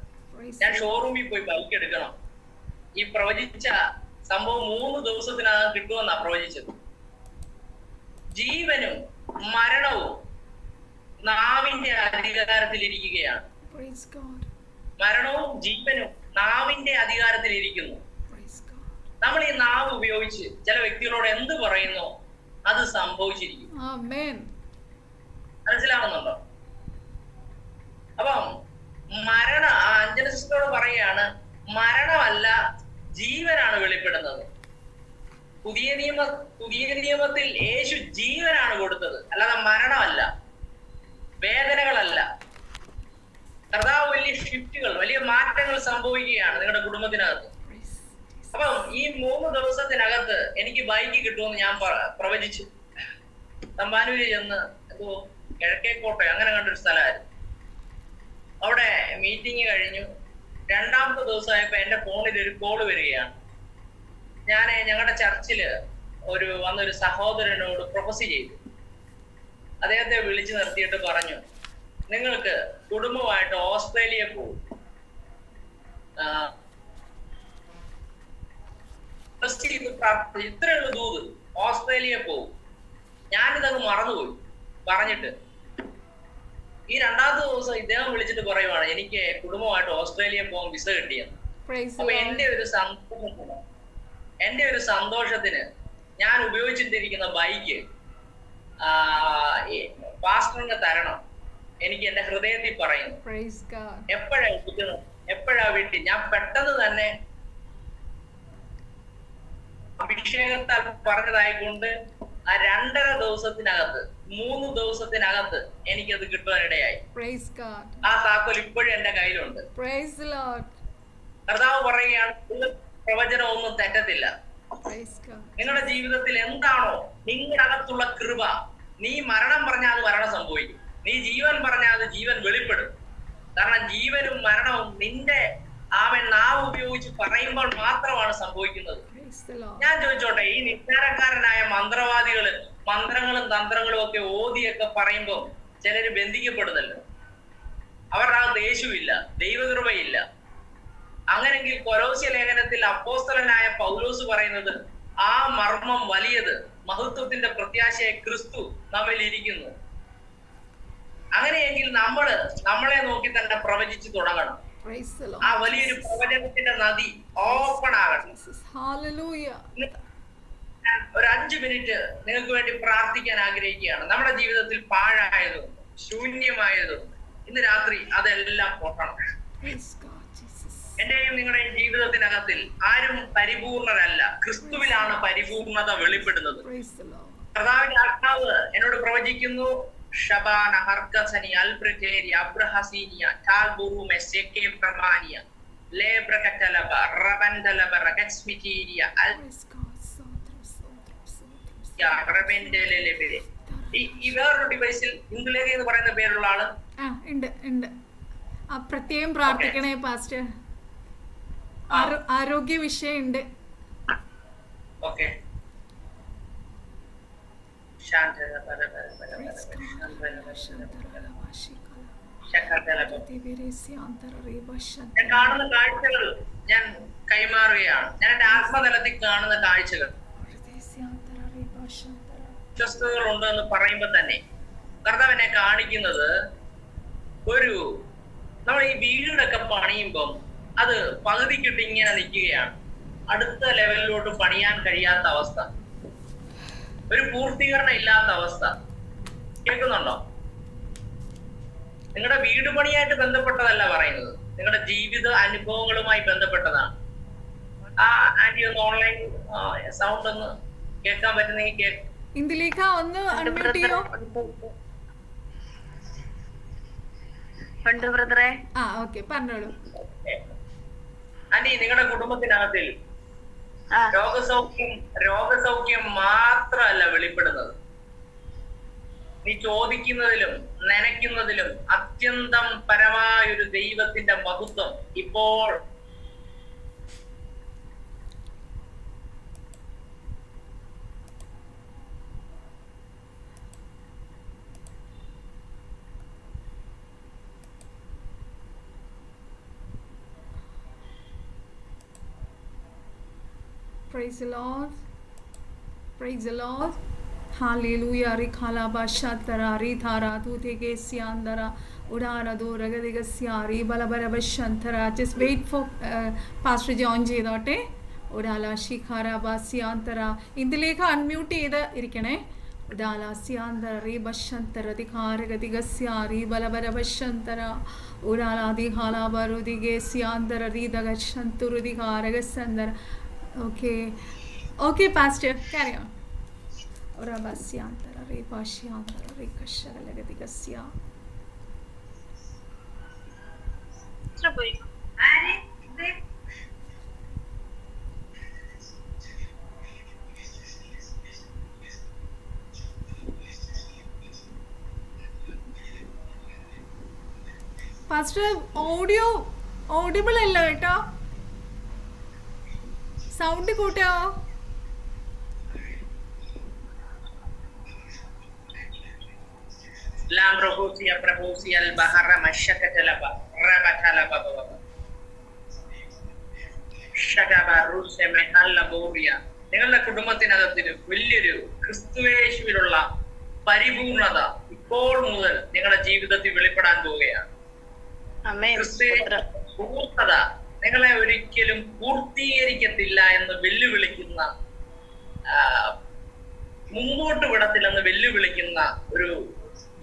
ഞാൻ ഷോറൂമിൽ പോയി ബൈക്ക് എടുക്കണം. ഈ പ്രവചിച്ച സംഭവം 3 ദിവസത്തിനകം കിട്ടുമെന്നാ പ്രവചിച്ചത്. ജീവനും മരണവും നാവിന്റെ അധികാരത്തിലിരിക്കുകയാണ്. മരണവും ജീവനും നാവിന്റെ അധികാരത്തിലിരിക്കുന്നു. നമ്മൾ ഈ നാവ് ഉപയോഗിച്ച് ചില വ്യക്തികളോട് എന്ത് പറയുന്നു അത് സംഭവിച്ചിരിക്കും. മനസ്സിലാവുന്നുണ്ടോ? അപ്പം അഞ്ജന സിസ്റ്ററോട് പറയുകയാണ്, മരണമല്ല ജീവനാണ് വെളിപ്പെടുന്നത്. പുതിയ നിയമത്തിൽ യേശു ജീവനാണ് കൊടുത്തത്, അല്ലാതെ മരണമല്ല, വേദനകളല്ല. കർത്താവ് വലിയ ഷിഫ്റ്റുകൾ, വലിയ മാറ്റങ്ങൾ സംഭവിക്കുകയാണ് നിങ്ങളുടെ കുടുംബത്തിനകത്ത്. അപ്പം ഈ 3 ദിവസത്തിനകത്ത് എനിക്ക് ബൈക്ക് കിട്ടുമെന്ന് ഞാൻ പ്രവചിച്ചു. തമ്പാനൂര് ചെന്ന് കിഴക്കേക്കോട്ടെ അങ്ങനെ കണ്ടൊരു സ്ഥലമായിരുന്നു. അവിടെ മീറ്റിംഗ് കഴിഞ്ഞു. 2ാമത്തെ ദിവസമായപ്പോ എന്റെ ഫോണിൽ ഒരു കോള് വരികയാണ്. ഞാൻ ഞങ്ങളുടെ ചർച്ചില് വന്നൊരു സഹോദരനോട് പ്രൊപ്പസ് ചെയ്തു. അദ്ദേഹത്തെ വിളിച്ചു നിർത്തിയിട്ട് പറഞ്ഞു, നിങ്ങൾക്ക് കുടുംബമായിട്ട് ഓസ്ട്രേലിയ പോകും, ഇത്രയുള്ള ദൂത്, ഓസ്ട്രേലിയ പോകും. ഞാനിതങ്ങ് മറന്നുപോയി പറഞ്ഞിട്ട്. ഈ 2ാമത്തെ ദിവസം ഇദ്ദേഹം വിളിച്ചിട്ട് പറയുവാണ്, എനിക്ക് കുടുംബമായിട്ട് ഓസ്ട്രേലിയ പോകാൻ വിസ കിട്ടിയെന്ന്. അപ്പൊ എന്റെ ഒരു സന്തോഷത്തിന് ഞാൻ ഉപയോഗിച്ചിട്ടിരിക്കുന്ന ബൈക്ക് പാസ്റ്ററിന് തരണം. എനിക്ക് എന്റെ ഹൃദയത്തിൽ പറയുന്നു. എപ്പോഴാ വീട്ടിൽ ഞാൻ പെട്ടെന്ന് തന്നെ അഭിഷേകത്താൽ പറഞ്ഞതായിക്കൊണ്ട് ആ 2.5 ദിവസത്തിനകത്ത് 3 ദിവസത്തിനകത്ത് എനിക്കത് കിട്ടുവാനിടയായി. ആ താക്കോൽ ഇപ്പോഴും എന്റെ കയ്യിലുണ്ട്. കർത്താവ് പറയുകയാണ്, പ്രവചനം ഒന്നും തെറ്റത്തില്ല. നിങ്ങളുടെ ജീവിതത്തിൽ എന്താണോ നിങ്ങളുടെ അകത്തുള്ള കൃപ, നീ മരണം പറഞ്ഞാൽ അത് മരണം സംഭവിക്കും, നീ ജീവൻ പറഞ്ഞാൽ അത് ജീവൻ വെളിപ്പെടും. കാരണം ജീവനും മരണവും നിന്റെ നാവ് ഉപയോഗിച്ച് പറയുമ്പോൾ മാത്രമാണ് സംഭവിക്കുന്നത്. ഞാൻ ചോദിച്ചോട്ടെ, ഈ നിസ്സാരക്കാരനായ മന്ത്രവാദികള് മന്ത്രങ്ങളും തന്ത്രങ്ങളും ഒക്കെ ഓതിയൊക്കെ പറയുമ്പോൾ ചിലര് ബന്ധിക്കപ്പെടുന്നല്ലോ. അവരുടെ അകത്ത് യേശുവില്ല, ദൈവകൃപയില്ല. അങ്ങനെങ്കിൽ കൊലോസ്യ ലേഖനത്തിൽ അപ്പോസ്തലനായ പൗലോസ് പറയുന്നത്, ആ മർമ്മം വലിയത്, മഹത്വത്തിന്റെ പ്രത്യാശയെ ക്രിസ്തു നമ്മിൽ ഇരിക്കുന്നു. അങ്ങനെയെങ്കിൽ നമ്മളെ നോക്കി തന്നെ പ്രവചിച്ചു തുടങ്ങണം. ആ വലിയൊരു പ്രവചനത്തിന്റെ നദി ഓപ്പൺ ആകണം. ഒരു 5 മിനിറ്റ് നിങ്ങൾക്ക് വേണ്ടി പ്രാർത്ഥിക്കാൻ ആഗ്രഹിക്കുകയാണ്. നമ്മുടെ ജീവിതത്തിൽ പാഴായതും ശൂന്യമായതും ഇന്ന് രാത്രി അതെല്ലാം പൊട്ടണം. എന്റെയും നിങ്ങളുടെയും ജീവിതത്തിനകത്തിൽ ആരും പരിപൂർണരല്ല, ക്രിസ്തുവിലാണ് പരിപൂർണത വെളിപ്പെടുന്നത്. കർത്താവിന്റെ ആത്മാവ് എന്നോട് പ്രവചിക്കുന്നു, ഷബാന ഹർക്കസനി അൽബ്രജേരി അബ്രഹസീനിയ ടാൽബുറുമെ സെക്കെ പ്രമാനിയ ലേബ്രകറ്റലബ റബൻഡലബ റഗസ്മിറ്റീരിയ റബൻഡലലബെ. ഈ വേറൊരു ഡിവൈസിൽ ഇംഗ്ലേരി എന്ന് പറയുന്ന പേരുള്ള ആള് ഉണ്ട്. പ്രത്യേകം പ്രാർത്ഥിക്കണേ പാസ്റ്റർ, ആരോഗ്യ വിഷയമുണ്ട്. ഓക്കെ. ഞാൻ കാണുന്ന കാഴ്ചകൾ ഞാൻ കൈമാറുകയാണ്. ഞാൻ എന്റെ ആത്മതലത്തിൽ കാണുന്ന കാഴ്ചകൾ വിശ്വസ്തകൾ ഉണ്ടെന്ന് പറയുമ്പോ തന്നെ കർത്താവിനെ കാണിക്കുന്നത്, നമ്മൾ ഈ വീടൊക്കെ പണിയുമ്പം അത് പകുതിക്കിട്ട് ഇങ്ങനെ നിൽക്കുകയാണ്, അടുത്ത ലെവലിലോട്ട് പണിയാൻ കഴിയാത്ത അവസ്ഥ, ഒരു പൂർത്തീകരണം ഇല്ലാത്ത അവസ്ഥ. കേൾക്കുന്നുണ്ടോ? നിങ്ങളുടെ വീട് പണിയായിട്ട് ബന്ധപ്പെട്ടതല്ല പറയുന്നത്, നിങ്ങളുടെ ജീവിത അനുഭവങ്ങളുമായി ബന്ധപ്പെട്ടതാണ്. ആ ആന്റി ഒന്ന് ഓൺലൈൻ സൗണ്ട് ഒന്ന് കേൾക്കാൻ പറ്റുന്നെങ്കിൽ ഒന്ന് അൺമ്യൂട്ട് ചെയ്യോ? പറഞ്ഞോളൂ ആന്റി. നിങ്ങളുടെ കുടുംബത്തിനകത്തിൽ രോഗസൗഖ്യം മാത്രമല്ല വെളിപ്പെടുന്നത്, നീ ചോദിക്കുന്നതിലും നനയ്ക്കുന്നതിലും അത്യന്തം പരമായൊരു ദൈവത്തിന്റെ മഹത്വം ഇപ്പോൾ Praise the Lord. Praise the Lord. Hallelujah. Rikhala bashatara rithara tutege siandara udara do ragadiga siari balabara bashantara. Just wait for Pastor John ചെയ്തോട്ടെ. udala shikhara basiantara. ഇതിലേക്ക് അൺമ്യൂട്ട് ചെയ്ത് ഇരിക്കണേ. udala siandara re bashantara dikhara gadiga siari balabara bashantara udala dikhala barudige siandara ridaga shanturu dikhara gasandara. Okay, Pastor, carry on. Ora basiantara re pashyantara re kashagala gadiga siya. Pastor, audible അല്ല കേട്ടോ. Sound കൂട്ടാവോ? നിങ്ങളുടെ കുടുംബത്തിനകത്തിന് വലിയൊരു ക്രിസ്തുയേശുവിലുള്ള പരിപൂർണത ഇപ്പോൾ മുതൽ നിങ്ങളുടെ ജീവിതത്തിൽ വെളിപ്പെടാൻ പോവുകയാണ്. പൂർണ്ണത നിങ്ങളെ ഒരിക്കലും പൂർത്തീകരിക്കത്തില്ല എന്ന് വെല്ലുവിളിക്കുന്ന, മുമ്പോട്ട് വിടത്തില്ലെന്ന് വെല്ലുവിളിക്കുന്ന ഒരു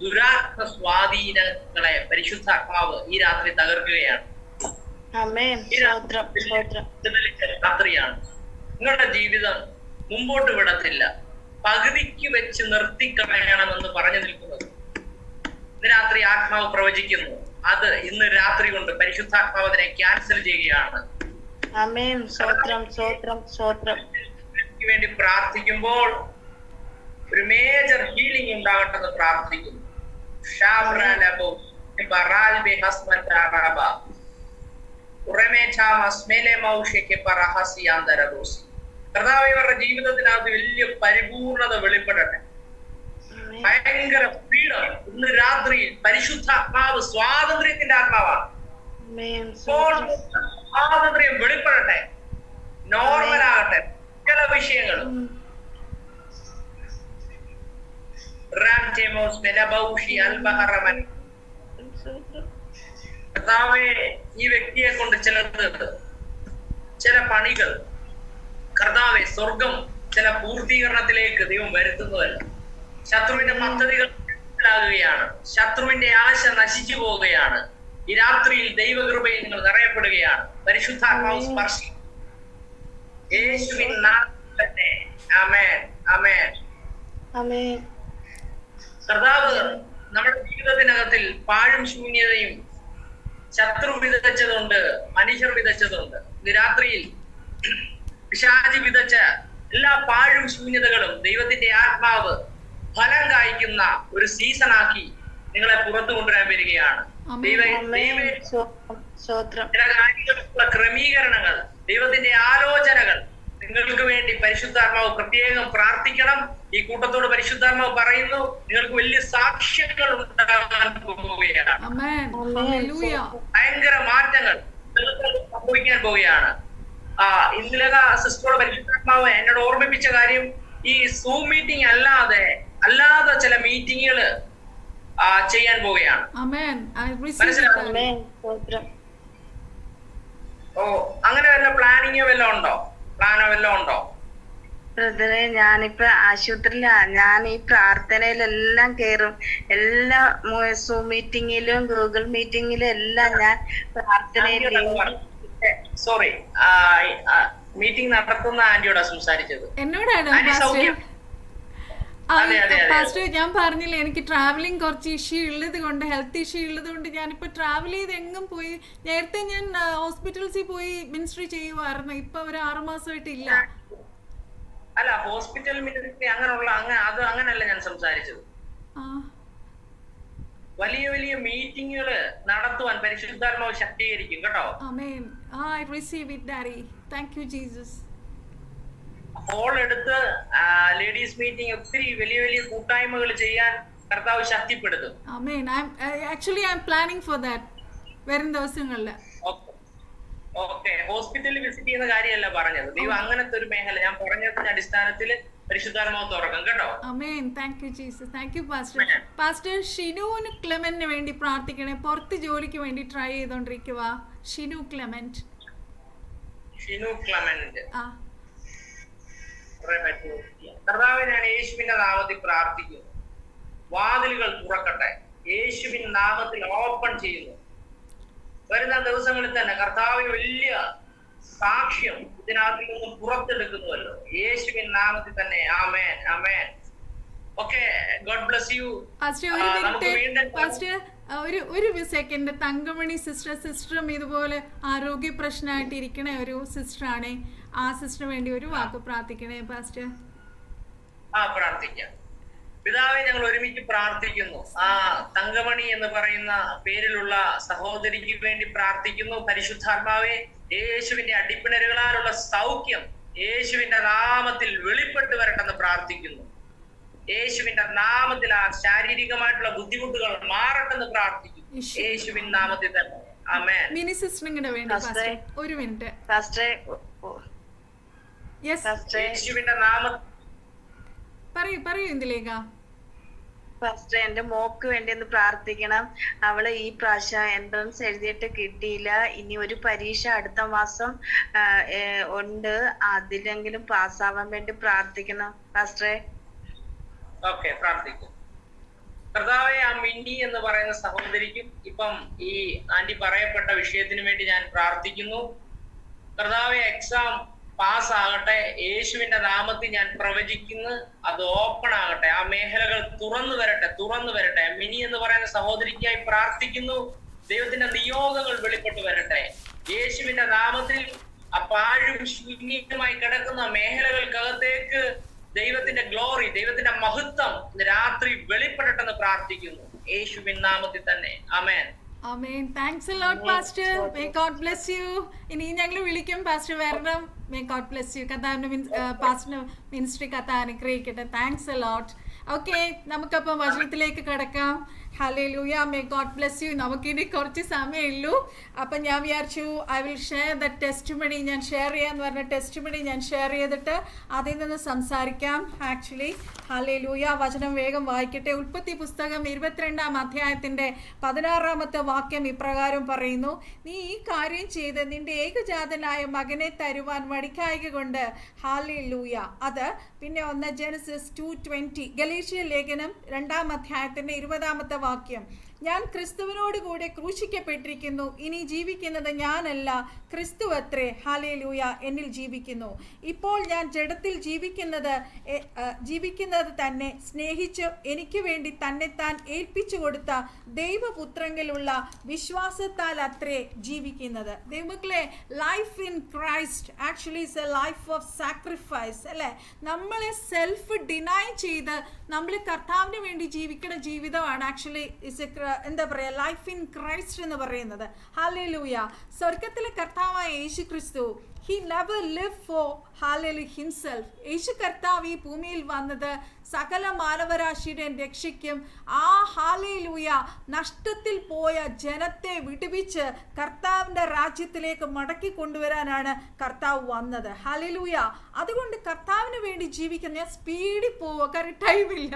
ദുരാത്മ സ്വാധീനങ്ങളെ പരിശുദ്ധാത്മാവ് ഈ രാത്രി തകർക്കുകയാണ്. രാത്രിയാണ്. നിങ്ങളുടെ ജീവിതം മുമ്പോട്ട് വിടത്തില്ല, പകുതിക്ക് വെച്ച് നിർത്തിക്കളയണമെന്ന് പറഞ്ഞു നിൽക്കുന്നത് ഇന്ന് രാത്രി ആത്മാവ് പ്രവചിക്കുന്നു. അത് ഇന്ന് രാത്രി കൊണ്ട് പരിശുദ്ധാത്മാവ് അതിനെ ക്യാൻസൽ ചെയ്യുകയാണ്. വേണ്ടി പ്രാർത്ഥിക്കുമ്പോൾ ഒരു മേജർ ഹീലിംഗ് ഉണ്ടാകട്ടെന്ന് പ്രാർത്ഥിക്കുന്നു. കർത്താവേ, ഇവരുടെ ജീവിതത്തിനകത്ത് വലിയ പരിപൂർണത വെളിപ്പെടട്ടെ. ഭയങ്കര ഫ്രീഡം ഇന്ന് രാത്രി. പരിശുദ്ധാത്മാവ് സ്വാതന്ത്ര്യത്തിന്റെ ആത്മാവാണ്. സ്വാതന്ത്ര്യം വെളിപ്പെടട്ടെ, നോർമലാകട്ടെ പല വിഷയങ്ങളും. കർത്താവേ, ഈ വ്യക്തിയെ കൊണ്ട് ചില പണികൾ കർത്താവെ സ്വർഗം ചില പൂർത്തീകരണത്തിലേക്ക് ദൈവം വരുത്തുന്നതല്ല. ശത്രുവിന്റെ പദ്ധതികൾ മനസ്സിലാകുകയാണ്. ശത്രുവിന്റെ ആശ നശിച്ചു പോവുകയാണ്. ഈ രാത്രിയിൽ ദൈവകൃപയിൽ നിങ്ങൾ നിറയപ്പെടുകയാണ്. പരിശുദ്ധാത്മാവ് സ്പർശി യേശുവിൻ നാമത്തിൽ തന്നെ. ആമേൻ, ആമേൻ, ആമേൻ. കർത്താവ് നമ്മുടെ ജീവിതത്തിനകത്തിൽ പാഴും ശൂന്യതയും ശത്രു വിതച്ചതുണ്ട്, മനുഷ്യർ വിതച്ചതുണ്ട്. ഇത് രാത്രിയിൽ പിശാചി വിതച്ച എല്ലാ പാഴും ശൂന്യതകളും ദൈവത്തിന്റെ ആത്മാവ് ഫലം കായ്ക്കുന്ന ഒരു സീസണാക്കി നിങ്ങളെ പുറത്തു കൊണ്ടുവരാൻ വരികയാണ്. ചില കാര്യങ്ങളുള്ള ക്രമീകരണങ്ങൾ, ദൈവത്തിന്റെ ആലോചനകൾ നിങ്ങൾക്ക് വേണ്ടി പരിശുദ്ധാത്മാവ് പ്രത്യേകം പ്രാർത്ഥിക്കണം. ഈ കൂട്ടത്തോട് പരിശുദ്ധാത്മാവ് പറയുന്നു, നിങ്ങൾക്ക് വലിയ സാക്ഷ്യങ്ങൾ ഉണ്ടാകാൻ പോവുകയാണ്. ഭയങ്കര മാറ്റങ്ങൾ സംഭവിക്കാൻ പോവുകയാണ്. ഇന്നലെ സിസ്റ്ററോട് പരിശുദ്ധാത്മാവ് എന്നോട് ഓർമ്മിപ്പിച്ച കാര്യം, ഈ സൂം മീറ്റിംഗ് അല്ലാതെ ചില മീറ്റിങ്ങുകൾ ചെയ്യാൻ പോവുകയാണ്. അങ്ങനെ വല്ല പ്ലാനോ വല്ലതും ഉണ്ടോ? ബ്രദറെ, ഞാനിപ്പോ ആശുപത്രിയിലാ. ഞാൻ ഈ പ്രാർത്ഥനയിലെല്ലാം കേറും. എല്ലാ സൂം മീറ്റിങ്ങിലും ഗൂഗിൾ മീറ്റിങ്ങിലും എല്ലാം ഞാൻ പ്രാർത്ഥനയിൽ. സോറി, മീറ്റിംഗ് നടത്തുന്ന ആന്റിയോടാ സംസാരിച്ചത്. എന്നോടാണ് ഫാസ്റ്റ്. ഞാൻ പറഞ്ഞില്ലേ, എനിക്ക് ട്രാവലിംഗ് കുറച്ച് ഇഷ്യൂ ഉള്ളത് കൊണ്ട്, ഹെൽത്ത് ഇഷ്യൂ ഉള്ളത് കൊണ്ട് ഞാനിപ്പോൾ ട്രാവൽ ചെയ്ത് എങ്ങും പോയി. നേരത്തെ ഞാൻ ഹോസ്പിറ്റൽസിൽ പോയി മിനിസ്ട്രി ചെയ്യുമായിരുന്നു. ഇപ്പൊ ഒരു 6 മാസമായിട്ടില്ല. അല്ല, ഹോസ്പിറ്റൽ മിനിസ്ട്രി അങ്ങനല്ല ഞാൻ സംസാരിച്ചത്. വലിയ വലിയ മീറ്റിങ്ങുകൾ നടത്തുവാൻ പരിശുദ്ധാത്മാവ് ശക്തീകരിക്കും കേട്ടോ. ആമേൻ. I receive it, Daddy. Thank you, Jesus. Hall എടുത്ത് ലേഡീസ് മീറ്റിംഗ്, ഒത്തിരി വലിയ വലിയ കൂട്ടായ്മകൾ ചെയ്യാൻ കർത്താവ് ശക്തിപ്പെടുത്തും. ആമേൻ. I'm planning for that വരും ദിവസങ്ങളിൽ. ഓക്കെ, ഹോസ്പിറ്റലിൽ വിസിറ്റ് ചെയ്യുന്ന കാര്യമല്ല പറഞ്ഞത്. ദൈവം അങ്ങനത്തെ ഒരു മേഖല ഞാൻ പറഞ്ഞതിന്റെ അടിസ്ഥാനത്തിൽ പരിശുദ്ധാത്മാവ് തുറക്കും കേട്ടോ. Amen. Thank you Jesus. Thank you pastor. Pastor ഷിനുവിന് ക്ലെമന്റിന് വേണ്ടി പ്രാർത്ഥിക്കണേ. പുറത്ത് ജോലിക്ക് വേണ്ടി ട്രൈ ചെയ്തോണ്ടിരിക്കുക. ഷിനു ക്ലെമന്റ്. കർത്താവേ, ഞാൻ യേശുവിന്റെ നാമത്തിൽ പ്രാർത്ഥിക്കുന്നു. വാതിലുകൾ തുറക്കട്ടെ. യേശുവിൻ നാമത്തിൽ ഓപ്പൺ ചെയ്യുന്നു. വരുന്ന ദിവസങ്ങളിൽ തന്നെ കർത്താവിന് വലിയ സാക്ഷ്യം ഇതിനകത്തിൽ നിന്നും പുറത്തെടുക്കുന്നുവല്ലോ. യേശുവിൻ നാമത്തിൽ തന്നെ. Amen, amen. Okay, God bless you. ഒരു സെക്കൻഡ്. തങ്കമണി സിസ്റ്ററും ഇതുപോലെ ആരോഗ്യ പ്രശ്നമായിട്ട് ഇരിക്കണ ഒരു സിസ്റ്ററാണ്. ആ സിസ്റ്ററിന് വേണ്ടി ഒരു വാക്ക് പ്രാർത്ഥിക്കണേ പാസ്റ്റർ. പ്രാർത്ഥിക്കാം. പിതാവേ, ഞങ്ങൾ ഒരുമിച്ച് പ്രാർത്ഥിക്കുന്നു. തങ്കമണി എന്ന് പറയുന്ന പേരിലുള്ള സഹോദരിക്ക് വേണ്ടി പ്രാർത്ഥിക്കുന്നു. പരിശുദ്ധാത്മാവേ, യേശുവിന്റെ അടിപ്പിണരുകളാലുള്ള സൗഖ്യം യേശുവിന്റെ നാമത്തിൽ വെളിപ്പെട്ട് വരട്ടെന്ന് പ്രാർത്ഥിക്കുന്നു. യേശുവിന്റെ നാമത്തിൽ ആ ശാരീരികമായിട്ടുള്ള ബുദ്ധിമുട്ടുകൾ മാറട്ടെന്ന് പ്രാർത്ഥിക്കുന്നു. യേശുവിൻ നാമത്തിൽ തന്നെ. ആമേൻ. മിനി സിസ്റ്ററിന് വേണ്ടി പാസ്റ്റർ ഒരു മിനിറ്റ്. യേശുവിന്റെ നാമത്തിൽ പറയൂ ഇന്ദിലേഖ. ഫസ്റ്റ് എന്റെ മോക്ക് വേണ്ടി ഒന്ന് പ്രാർത്ഥിക്കണം. അവള് ഈ പ്രാവശ്യം എൻട്രൻസ് എഴുതിയിട്ട് കിട്ടിയില്ല. ഇനി ഒരു പരീക്ഷ അടുത്ത മാസം ഉണ്ട്. അതിലെങ്കിലും പാസ്സാവാൻ വേണ്ടി പ്രാർത്ഥിക്കണം ഫാസ്റ്ററെ. ഓക്കെ, പ്രാർത്ഥിക്കും. കർത്താവേ, ആ മിന്നി എന്ന് പറയുന്ന സഹോദരിക്കും ഇപ്പം ഈ ആന്റി പറയപ്പെട്ട വിഷയത്തിന് വേണ്ടി ഞാൻ പ്രാർത്ഥിക്കുന്നു. കർത്താവേ, എക്സാം പാസ് ആകട്ടെ. യേശുവിന്റെ നാമത്തിൽ ഞാൻ പ്രവചിക്കുന്നു, അത് ഓപ്പൺ ആകട്ടെ. ആ മേഖലകൾ തുറന്നു വരട്ടെ. മിനി എന്ന് പറയുന്ന സഹോദരിക്കായി പ്രാർത്ഥിക്കുന്നു. ദൈവത്തിന്റെ നിയോഗങ്ങൾ വെളിപ്പെട്ട് വരട്ടെ. യേശുവിന്റെ നാമത്തിൽ ആ പാഴും ശൂന്യമായി കിടക്കുന്ന മേഖലകൾക്കകത്തേക്ക് ദൈവത്തിന്റെ ഗ്ലോറി, ദൈവത്തിന്റെ മഹത്വം രാത്രി വെളിപ്പെടട്ടെന്ന് പ്രാർത്ഥിക്കുന്നു. യേശുവിൻ നാമത്തിൽ തന്നെ. Amen. Amen. Thanks a lot pastor. May God bless you. ഇനി ഞങ്ങൾ വിളിക്കും പാസ്റ്റർ വരണം. May God bless you. കഥാവിന്റെ പാസ്റ്റർ മിനിസ്ട്രി കഥ അനുഗ്രഹിക്കട്ടെ. Thanks a lot. ഓക്കെ, നമുക്കപ്പം വചനത്തിലേക്ക് കിടക്കാം. Hallelujah. May God bless you. നമുക്കിനി കുറച്ച് സമയമുള്ളൂ. അപ്പം ഞാൻ വിചാരിച്ചു I will share the testimony. ഞാൻ ഷെയർ ചെയ്യാന്ന് പറഞ്ഞ ടെസ്റ്റിമണി ഞാൻ ഷെയർ ചെയ്തിട്ട് അതിൽ നിന്ന് സംസാരിക്കാം. Actually hallelujah. വചനം വേഗം വായിക്കട്ടെ. ഉൽപ്പത്തി പുസ്തകം 22-ാം അധ്യായത്തിൻ്റെ 16-ാമത്തെ വാക്യം ഇപ്രകാരം പറയുന്നു: നീ ഈ കാര്യം ചെയ്ത് നിന്റെ ഏകജാതനായ മകനെ തരുവാൻ മടിക്കായക കൊണ്ട്. ഹല്ലേലൂയ. അത് പിന്നെ ഒന്ന് ജെനസിസ് 2:20. ഗലീഷ്യ ലേഖനം 2-ാം അധ്യായത്തിൻ്റെ 20-ാമത്തെ വാക്യം: ഞാൻ ക്രിസ്തുവിനോട് കൂടെ ക്രൂശിക്കപ്പെട്ടിരിക്കുന്നു. ഇനി ജീവിക്കുന്നത് ഞാനല്ല, ക്രിസ്തു അത്രേ ഹല്ലേലൂയ എന്നിൽ ജീവിക്കുന്നു. ഇപ്പോൾ ഞാൻ ജഡത്തിൽ ജീവിക്കുന്നത് തന്നെ സ്നേഹിച്ച് എനിക്ക് വേണ്ടി തന്നെത്താൻ ഏൽപ്പിച്ചു കൊടുത്ത ദൈവപുത്രങ്കിലുള്ള വിശ്വാസത്താൽ അത്രേ ജീവിക്കുന്നത്. ദൈവമക്കളെ, life in Christ actually is A life of sacrifice അല്ലേ? നമ്മളെ സെൽഫ് ഡിനൈ ചെയ്ത് നമ്മൾ കർത്താവിന് വേണ്ടി ജീവിക്കുന്ന ജീവിതമാണ് ആക്ച്വലി എന്താ പറയുക, ലൈഫ് ഇൻ ക്രൈസ്റ്റ് എന്ന് പറയുന്നത്. ഹല്ലേലൂയ. സ്വർഗത്തിലെ കർത്താവായ യേശു ക്രിസ്തു, he never lived for hallelujah himself. യേശു കർത്താവ് ഈ ഭൂമിയിൽ വന്നത് സകല മാനവരാശിയുടെ രക്ഷയ്ക്കും ആ ഹല്ലേലൂയ നഷ്ടത്തിൽ പോയ ജനത്തെ വിടുവിച്ച് കർത്താവിൻ്റെ രാജ്യത്തിലേക്ക് മടക്കി കൊണ്ടുവരാനാണ് കർത്താവ് വന്നത്. ഹല്ലേലൂയ. അതുകൊണ്ട് കർത്താവിന് വേണ്ടി ജീവിക്കുന്ന, ഞാൻ സ്പീഡിൽ പോവുക കാരണം ടൈമില്ല.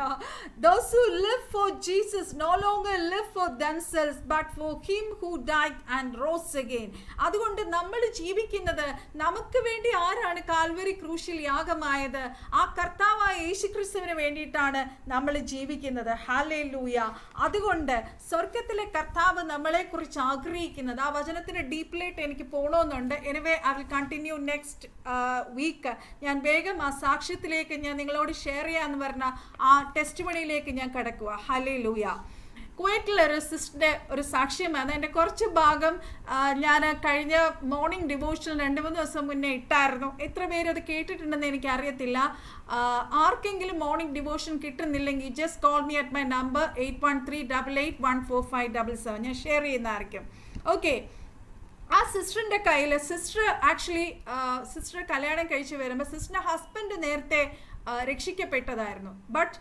Those who live for Jesus no longer live for themselves but for him who died and rose again. അതുകൊണ്ട് നമ്മൾ ജീവിക്കുന്നത് നമുക്ക് വേണ്ടി ആരാണ് കാൽവരി ക്രൂശിൽ യാഗമായത്? ആ കർത്താവായ യേശുക്രിസ്തുവിന് വേണ്ടിയിട്ടാണ് നമ്മൾ ജീവിക്കുന്നത്. ഹല്ലേലൂയ. അതുകൊണ്ട് സ്വർഗത്തിലെ കർത്താവ് നമ്മളെക്കുറിച്ച് ആഗ്രഹിക്കുന്നത്, ആ വചനത്തിന് ഡീപ്പിലായിട്ട് എനിക്ക് പോകണമെന്നുണ്ട്. Anyway I will continue next week. ഞാൻ വേഗം ആ സാക്ഷ്യത്തിലേക്ക് ഞാൻ നിങ്ങളോട് ഷെയർ ചെയ്യാമെന്ന് പറഞ്ഞ ആ ടെസ്റ്റിമണിയിലേക്ക് ഞാൻ കിടക്കുക. ഹല്ലേലൂയ. കുവൈറ്റിലൊരു സിസ്റ്ററിൻ്റെ ഒരു സാക്ഷ്യമാണ്. എൻ്റെ കുറച്ച് ഭാഗം ഞാൻ കഴിഞ്ഞ മോർണിംഗ് ഡിവോഷനിൽ 2-3 ദിവസം മുന്നേ ഇട്ടായിരുന്നു. എത്ര പേര് അത് കേട്ടിട്ടുണ്ടെന്ന് എനിക്കറിയത്തില്ല. ആർക്കെങ്കിലും മോർണിംഗ് ഡിവോഷൻ കിട്ടുന്നില്ലെങ്കിൽ just call me at my number 8138814577. ഞാൻ ഷെയർ ചെയ്യുന്നതായിരിക്കും. ഓക്കെ. ആ സിസ്റ്ററിൻ്റെ കയ്യിൽ സിസ്റ്റർ കല്യാണം കഴിച്ച് വരുമ്പോൾ സിസ്റ്ററിൻ്റെ ഹസ്ബൻഡ് നേരത്തെ രക്ഷിക്കപ്പെട്ടതായിരുന്നു. ബട്ട്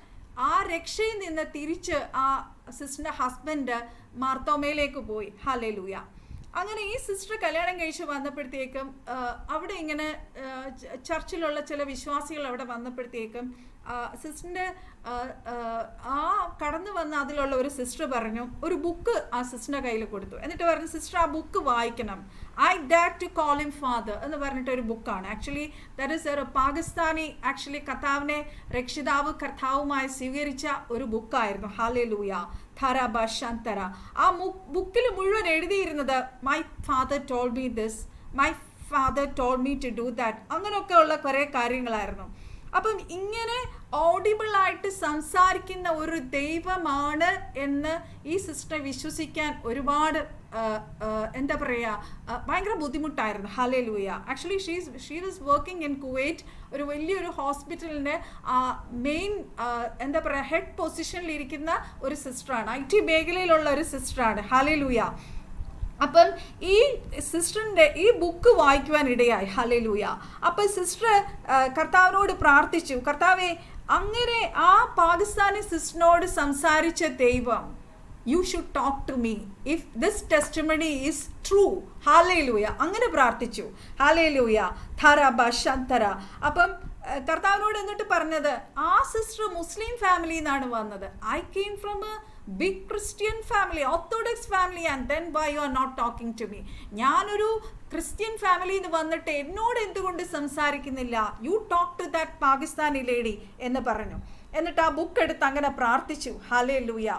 ആ രക്ഷയിൽ നിന്ന് തിരിച്ച് ആ സിസ്റ്ററിൻ്റെ ഹസ്ബൻഡ് മാർത്തോമയിലേക്ക് പോയി. ഹല്ലേലൂയ. അങ്ങനെ ഈ സിസ്റ്റർ കല്യാണം കഴിച്ച് വന്നപ്പോഴത്തേക്കും അവിടെ ഇങ്ങനെ ചർച്ചിലുള്ള ചില വിശ്വാസികൾ അവിടെ വന്നപ്പോഴത്തേക്കും സിസ്റ്ററിൻ്റെ ആ കടന്നു വന്ന അതിലുള്ള ഒരു സിസ്റ്റർ പറഞ്ഞു, ഒരു ബുക്ക് ആ സിസ്റ്ററിൻ്റെ കയ്യിൽ കൊടുത്തു. എന്നിട്ട് പറഞ്ഞു, സിസ്റ്റർ ആ ബുക്ക് വായിക്കണം, I dare to call him father എന്ന് പറഞ്ഞിട്ട് ഒരു ബുക്കാണ്. ആക്ച്വലി ദാറ്റ് ഈസ് ഒരു പാകിസ്ഥാനി ആക്ച്വലി കർത്താവിനെ രക്ഷിതാവ് കർത്താവുമായി സ്വീകരിച്ച ഒരു ബുക്കായിരുന്നു. ഹല്ലേലൂയ, ധാരാ ഭാഷാന്തര. ആ ബുക്കിൽ മുഴുവൻ എഴുതിയിരുന്നത് my father told me this, my father told me to do that, അങ്ങനെയൊക്കെ ഉള്ള കുറേ കാര്യങ്ങളായിരുന്നു. അപ്പം ഇങ്ങനെ ഓഡിബിളായിട്ട് സംസാരിക്കുന്ന ഒരു ദൈവമാണ് എന്ന് ഈ സിസ്റ്ററെ വിശ്വസിക്കാൻ ഒരുപാട് എന്താ പറയുക, ഭയങ്കര ബുദ്ധിമുട്ടായിരുന്നു. Hallelujah. Actually she was working in Kuwait, ഒരു വലിയൊരു ഹോസ്പിറ്റലിൻ്റെ മെയിൻ എന്താ പറയുക ഹെഡ് പൊസിഷനിലിരിക്കുന്ന ഒരു സിസ്റ്ററാണ്, IT മേഖലയിലുള്ള ഒരു സിസ്റ്ററാണ്. ഹല്ലേലൂയ. അപ്പം ഈ സിസ്റ്ററിൻ്റെ ഈ ബുക്ക് വായിക്കുവാനിടയായി. ഹല്ലേലൂയ. അപ്പം സിസ്റ്റർ കർത്താവിനോട് പ്രാർത്ഥിച്ചു, കർത്താവെ, അങ്ങനെ ആ പാകിസ്ഥാനി സിസ്റ്ററിനോട് സംസാരിച്ച ദൈവം, you should talk to me if this testimony is true. ഹല്ലേലൂയ. അങ്ങനെ പ്രാർത്ഥിച്ചു. ഹല്ലേലൂയ, ധാരാ ഭാഷാന്തര. അപ്പം കർത്താവിനോട് എന്നിട്ട് പറഞ്ഞത്, ആ സിസ്റ്റർ മുസ്ലിം ഫാമിലിയിൽ നിന്നാണ് വന്നത്. I came from a big Christian family, Orthodox family, and then why you are not talking to me? ഞാനൊരു ക്രിസ്ത്യൻ ഫാമിലിയിൽ നിന്ന് വന്നിട്ട് എന്നോട് എന്തുകൊണ്ട് സംസാരിക്കുന്നില്ല? You talk to that Pakistani lady എന്ന് പറഞ്ഞു. എന്നിട്ട് ആ ബുക്ക് എടുത്ത് അങ്ങനെ പ്രാർത്ഥിച്ചു. ഹല്ലേലൂയ.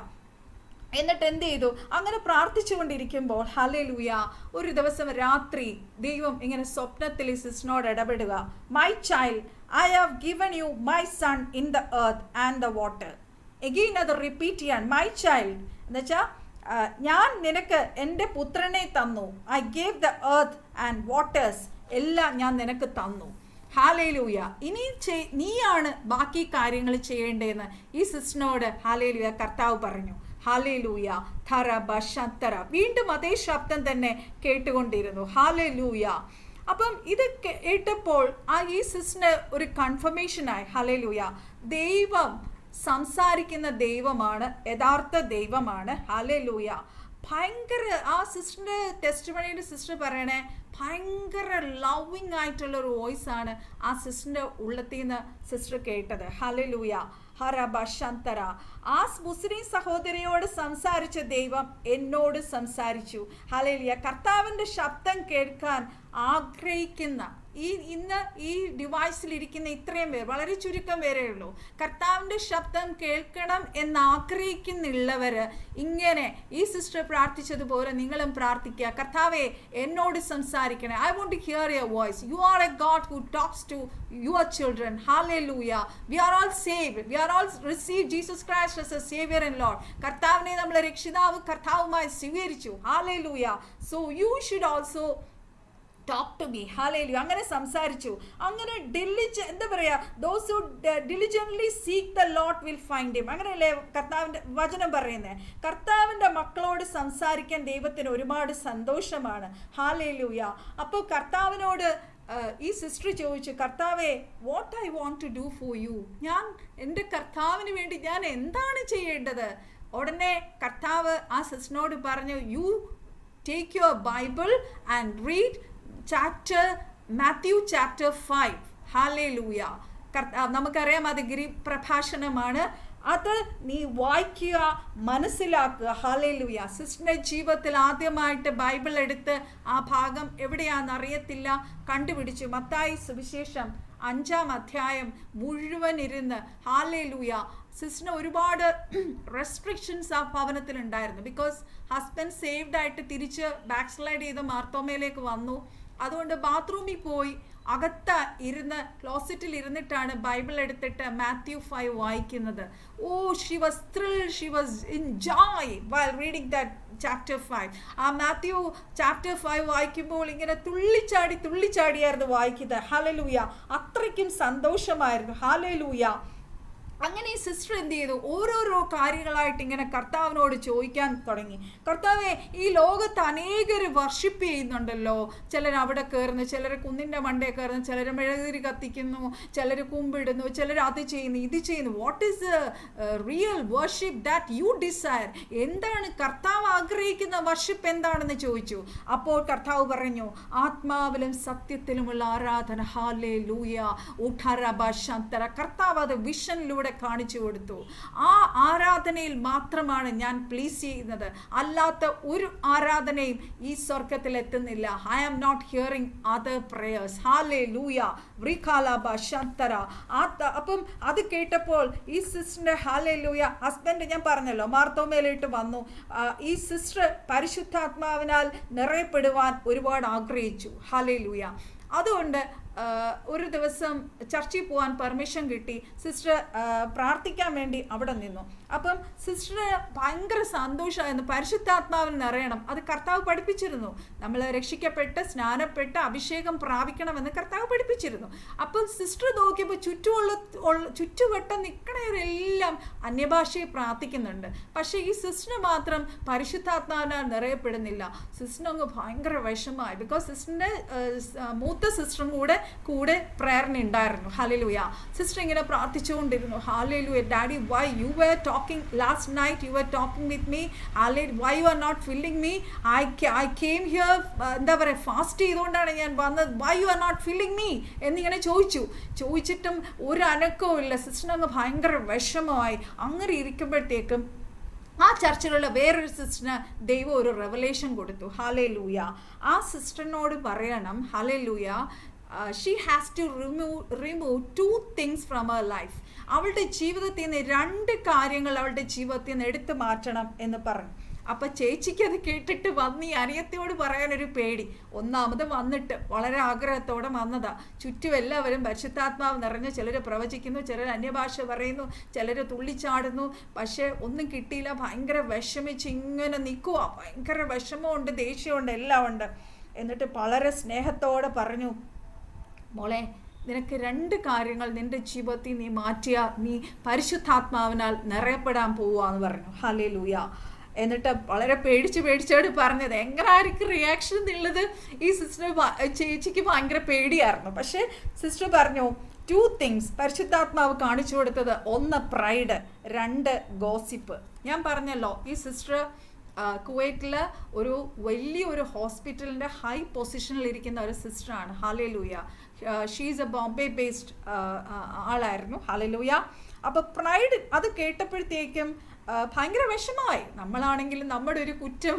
എന്നിട്ട് എന്ത് ചെയ്തു? അങ്ങനെ പ്രാർത്ഥിച്ചു കൊണ്ടിരിക്കുമ്പോൾ ഹല്ലേലൂയ, ഒരു ദിവസം രാത്രി ദൈവം ഇങ്ങനെ സ്വപ്നത്തിൽ ഈ സിസ്റ്ററിനോട് ഇടപെടുക. My child, I have given you my son in the earth and the water. Again അത് റിപ്പീറ്റ് ചെയ്യാൻ, മൈ ചൈൽഡ് എന്നുവെച്ചാൽ ഞാൻ നിനക്ക് എൻ്റെ പുത്രനെ തന്നു. I gave the earth and waters, എല്ലാം ഞാൻ നിനക്ക് തന്നു. ഹല്ലേലൂയ. ഇനി നീയാണ് ബാക്കി കാര്യങ്ങൾ ചെയ്യേണ്ടതെന്ന് ഈ സിസ്റ്ററിനോട് ഹല്ലേലൂയ കർത്താവ് പറഞ്ഞു. ഹല്ലേലൂയ, ധാരാ ഭാഷാന്തര. വീണ്ടും അതേ ശബ്ദം തന്നെ കേട്ടുകൊണ്ടിരുന്നു. ഹല്ലേലൂയ. അപ്പം ഇത് കേട്ടപ്പോൾ ഈ സിസ്റ്ററിന് ഒരു കൺഫർമേഷനായി. ഹല്ലേലൂയ, ദൈവം സംസാരിക്കുന്ന ദൈവമാണ്, യഥാർത്ഥ ദൈവമാണ്. ഹല്ലേലൂയ. ഭയങ്കര ആ സിസ്റ്ററിൻ്റെ ടെസ്റ്റിമണിയുടെ സിസ്റ്റർ പറയണേ, ഭയങ്കര ലവിങ് ആയിട്ടുള്ളൊരു വോയിസാണ് ആ സിസ്റ്ററിൻ്റെ ഉള്ളത്തിൽ നിന്ന് സിസ്റ്റർ കേട്ടത്. ഹല്ലേലൂയ, ഹരബാഷാന്തര. ആ മുസ്ലിം സഹോദരിയോട് സംസാരിച്ച ദൈവം എന്നോട് സംസാരിച്ചു. ഹല്ലേലൂയ. കർത്താവിൻ്റെ ശബ്ദം കേൾക്കാൻ ആഗ്രഹിക്കുന്ന ഇന്ന് ഈ ഡിവൈസിലിരിക്കുന്ന ഇത്രയും പേർ, വളരെ ചുരുക്കം പേരേ ഉള്ളൂ, കർത്താവിൻ്റെ ശബ്ദം കേൾക്കണം എന്നാഗ്രഹിക്കുന്നുള്ളവർ ഇങ്ങനെ ഈ സിസ്റ്റർ പ്രാർത്ഥിച്ചതുപോലെ നിങ്ങളും പ്രാർത്ഥിക്കുക. കർത്താവെ, എന്നോട് സംസാരിക്കണേ. I want to hear your voice. You are a God who talks to your children. Hallelujah. We are all saved. We are all receive Jesus Christ as a saviour and Lord. കർത്താവിനെ നമ്മൾ രക്ഷിതാവ് കർത്താവുമായി സ്വീകരിച്ചു. Hallelujah. So you should also talk to me. Hallelujah. അങ്ങനെ സംസാരിച്ചു. അങ്ങനെ എന്താ പറയുക, those who diligently seek the Lord will find him. അങ്ങനെയല്ലേ കർത്താവിൻ്റെ വചനം പറയുന്നത്. കർത്താവിൻ്റെ മക്കളോട് സംസാരിക്കാൻ ദൈവത്തിന് ഒരുപാട് സന്തോഷമാണ്. ഹല്ലേലൂയ. അപ്പോൾ കർത്താവിനോട് ഈ സിസ്റ്റർ ചോദിച്ചു, കർത്താവേ, what I want to do for you? ഞാൻ എൻ്റെ കർത്താവിന് വേണ്ടി ഞാൻ എന്താണ് ചെയ്യേണ്ടത്? ഉടനെ കർത്താവ് ആ സിസ്റ്ററിനോട് പറഞ്ഞു, you take your Bible and read Matthew chapter 5. Hallelujah. നമുക്കറിയാം അത് ഗിരിപ്രഭാഷണമാണ്. അത് നീ വായിക്കുക, മനസ്സിലാക്കുക. ഹല്ലേലൂയ. സിസ്റ്ററിൻ്റെ ജീവിതത്തിൽ ആദ്യമായിട്ട് ബൈബിൾ എടുത്ത് ആ ഭാഗം എവിടെയാണെന്ന് അറിയത്തില്ല, കണ്ടുപിടിച്ചു. മത്തായി സുവിശേഷം 5-ാം അധ്യായം മുഴുവൻ ഇരുന്ന്. ഹല്ലേലൂയ. സിസ്റ്ററിന് ഒരുപാട് റെസ്ട്രിക്ഷൻസ് ആ ഭവനത്തിലുണ്ടായിരുന്നു. ബിക്കോസ് ഹസ്ബൻഡ് സേവ്ഡ് ആയിട്ട് തിരിച്ച് ബാക്ക് സ്ലൈഡ് ചെയ്ത് മാർത്തോമയിലേക്ക് വന്നു. അതുകൊണ്ട് ബാത്റൂമിൽ പോയി അകത്ത് ഇരുന്ന് ക്ലോസറ്റിൽ ഇരുന്നിട്ടാണ് ബൈബിൾ എടുത്തിട്ട് Matthew 5 വായിക്കുന്നത്. Oh, she was thrilled, she was in joy while reading that chapter 5. ആ Matthew chapter 5 വായിക്കുമ്പോൾ ഇങ്ങനെ തുള്ളിച്ചാടിയായിരുന്നു വായിക്കുന്നത്. ഹല്ലേലൂയ. അത്രയ്ക്കും സന്തോഷമായിരുന്നു. ഹല്ലേലൂയ. അങ്ങനെ ഈ സിസ്റ്റർ എന്ത് ചെയ്തു, ഓരോരോ കാര്യങ്ങളായിട്ട് ഇങ്ങനെ കർത്താവിനോട് ചോദിക്കാൻ തുടങ്ങി. കർത്താവേ, ഈ ലോകത്ത് അനേകർ വർഷിപ്പ് ചെയ്യുന്നുണ്ടല്ലോ, ചിലർ അവിടെ കയറുന്നു, ചിലർ കുന്നിൻ്റെ മണ്ടേ കയറുന്നു, ചിലർ മെഴുകുതിരി കത്തിക്കുന്നു, ചിലർ കുമ്പിടുന്നു, ചിലർ അത് ചെയ്യുന്നു, ഇത് ചെയ്യുന്നു. What is the real worship that you desire? എന്താണ് കർത്താവ് ആഗ്രഹിക്കുന്ന വർഷിപ്പ് എന്താണെന്ന് ചോദിച്ചു. അപ്പോൾ കർത്താവ് പറഞ്ഞു, ആത്മാവിലും സത്യത്തിലുമുള്ള ആരാധന. ഹല്ലേലൂയ, ഉഠരബ ശന്തര. കർത്താവ് അത് വിഷനിലൂടെ കാണിച്ചു കൊടുത്തു. ആ ആരാധനയിൽ മാത്രമാണ് ഞാൻ പ്ലീസ് ചെയ്യുന്നത്, അല്ലാത്ത ഒരു ആരാധനയും ഈ സ്വർഗത്തിൽ എത്തുന്നില്ല. I am not hearing other prayers. Hallelujah, വ്രിഖാലബ ശന്തര. അപ്പം അത് കേട്ടപ്പോൾ ഈ സിസ്റ്ററിന്റെ ഹല്ലേലൂയ ഹസ്ബൻഡ്, ഞാൻ പറഞ്ഞല്ലോ, മാർത്തോമേലിട്ട് വന്നു. ഈ സിസ്റ്റർ പരിശുദ്ധാത്മാവിനാൽ നിറയപ്പെടുവാൻ ഒരുപാട് ആഗ്രഹിച്ചു. ഹല്ലേലൂയ. അതുകൊണ്ട് ഒരു ദിവസം ചർച്ചിൽ പോകാൻ പെർമിഷൻ കിട്ടി. സിസ്റ്റർ പ്രാർത്ഥിക്കാൻ വേണ്ടി അവിടെ നിന്നു. അപ്പം സിസ്റ്റർ ഭയങ്കര സന്തോഷമായിരുന്നു. പരിശുദ്ധാത്മാവിൽ നിറയണം, അത് കർത്താവ് പഠിപ്പിച്ചിരുന്നു. നമ്മൾ രക്ഷിക്കപ്പെട്ട് സ്നാനപ്പെട്ട് അഭിഷേകം പ്രാപിക്കണമെന്ന് കർത്താവ് പഠിപ്പിച്ചിരുന്നു. അപ്പം സിസ്റ്റർ നോക്കിയപ്പോൾ ചുറ്റുവട്ടം നിൽക്കണവരെല്ലാം അന്യഭാഷയെ പ്രാർത്ഥിക്കുന്നുണ്ട്. പക്ഷേ ഈ സിസ്റ്ററിന് മാത്രം പരിശുദ്ധാത്മാവിനാൽ നിറയപ്പെടുന്നില്ല. സിസ്റ്ററിനങ്ങ് ഭയങ്കര വിഷമമായി. ബിക്കോസ് സിസ്റ്ററിൻ്റെ മൂത്ത സിസ്റ്ററും കൂടെ പ്രേയറിന് ഉണ്ടായിരുന്നു. ഹല്ലേലൂയ. സിസ്റ്റർ ഇങ്ങനെ പ്രാർത്ഥിച്ചുകൊണ്ടിരുന്നു. Hallelujah, daddy, why you were talking last night, you were talking with me, why you are not filling me? I came here, എന്താ പറയുക, ഫാസ്റ്റ് ചെയ്തുകൊണ്ടാണ് ഞാൻ വന്നത്, why you are not filling me എന്നിങ്ങനെ ചോദിച്ചിട്ടും ഒരു അനക്കവും ഇല്ല. സിസ്റ്ററിനങ്ങ് ഭയങ്കര വിഷമമായി. അങ്ങനെ ഇരിക്കുമ്പോഴത്തേക്കും ആ ചർച്ചിലുള്ള വേറൊരു സിസ്റ്ററിന് ദൈവം ഒരു റെവലേഷൻ കൊടുത്തു. ഹല്ലേലൂയ. ആ സിസ്റ്ററിനോട് പറയണം, hallelujah, she has to remove 2 things from her life. അവളുടെ ജീവിതത്തിൽ നിന്ന് 2 കാര്യങ്ങൾ അവളുടെ ജീവിതത്തിൽ നിന്ന് എടുത്തു മാറ്റണം എന്ന് പറഞ്ഞു. അപ്പം ചേച്ചിക്ക് അത് കേട്ടിട്ട് വന്ന് ഈ അനിയത്തിയോട് പറയാനൊരു പേടി. ഒന്നാമത് വന്നിട്ട് വളരെ ആഗ്രഹത്തോടെ വന്നതാ. ചുറ്റും എല്ലാവരും പരിശുദ്ധാത്മാവ് നിറഞ്ഞ്, ചിലർ പ്രവചിക്കുന്നു, ചിലർ അന്യഭാഷ പറയുന്നു, ചിലർ തുള്ളിച്ചാടുന്നു. പക്ഷേ ഒന്നും കിട്ടിയില്ല. ഭയങ്കര വിഷമിച്ച് ഇങ്ങനെ നിൽക്കുക. ഭയങ്കര വിഷമമുണ്ട്, ദേഷ്യമുണ്ട്, എല്ലാം ഉണ്ട്. എന്നിട്ട് വളരെ സ്നേഹത്തോടെ പറഞ്ഞു, മോളെ, നിനക്ക് 2 കാര്യങ്ങൾ നിൻ്റെ ജീവിതത്തിൽ നീ മാറ്റിയാൽ നീ പരിശുദ്ധാത്മാവിനാൽ നിറയപ്പെടാൻ പോവാന്ന് പറഞ്ഞു. ഹല്ലേലൂയ. എന്നിട്ട് വളരെ പേടിച്ചോട് പറഞ്ഞത്. എങ്ങനെ ആയിരിക്കും റിയാക്ഷൻ എന്നുള്ളത് ഈ സിസ്റ്റർ ചേച്ചിക്ക് ഭയങ്കര പേടിയായിരുന്നു. പക്ഷേ സിസ്റ്റർ പറഞ്ഞു 2 things പരിശുദ്ധാത്മാവ് കാണിച്ചു കൊടുത്തത്. 1 പ്രൈഡ്, 2 ഗോസിപ്പ്. ഞാൻ പറഞ്ഞല്ലോ, ഈ സിസ്റ്റർ കുവൈറ്റിൽ ഒരു വലിയൊരു ഹോസ്പിറ്റലിൻ്റെ ഹൈ പൊസിഷനിലിരിക്കുന്ന ഒരു സിസ്റ്ററാണ്. Hallelujah. She's a Bombay based ആളായിരുന്നു. ഹല്ലേലൂയ. അപ്പോൾ പ്രൈഡ് അത് കേട്ടപ്പോഴത്തേക്കും ഭയങ്കര വിഷമമായി. നമ്മളാണെങ്കിലും നമ്മുടെ ഒരു കുറ്റം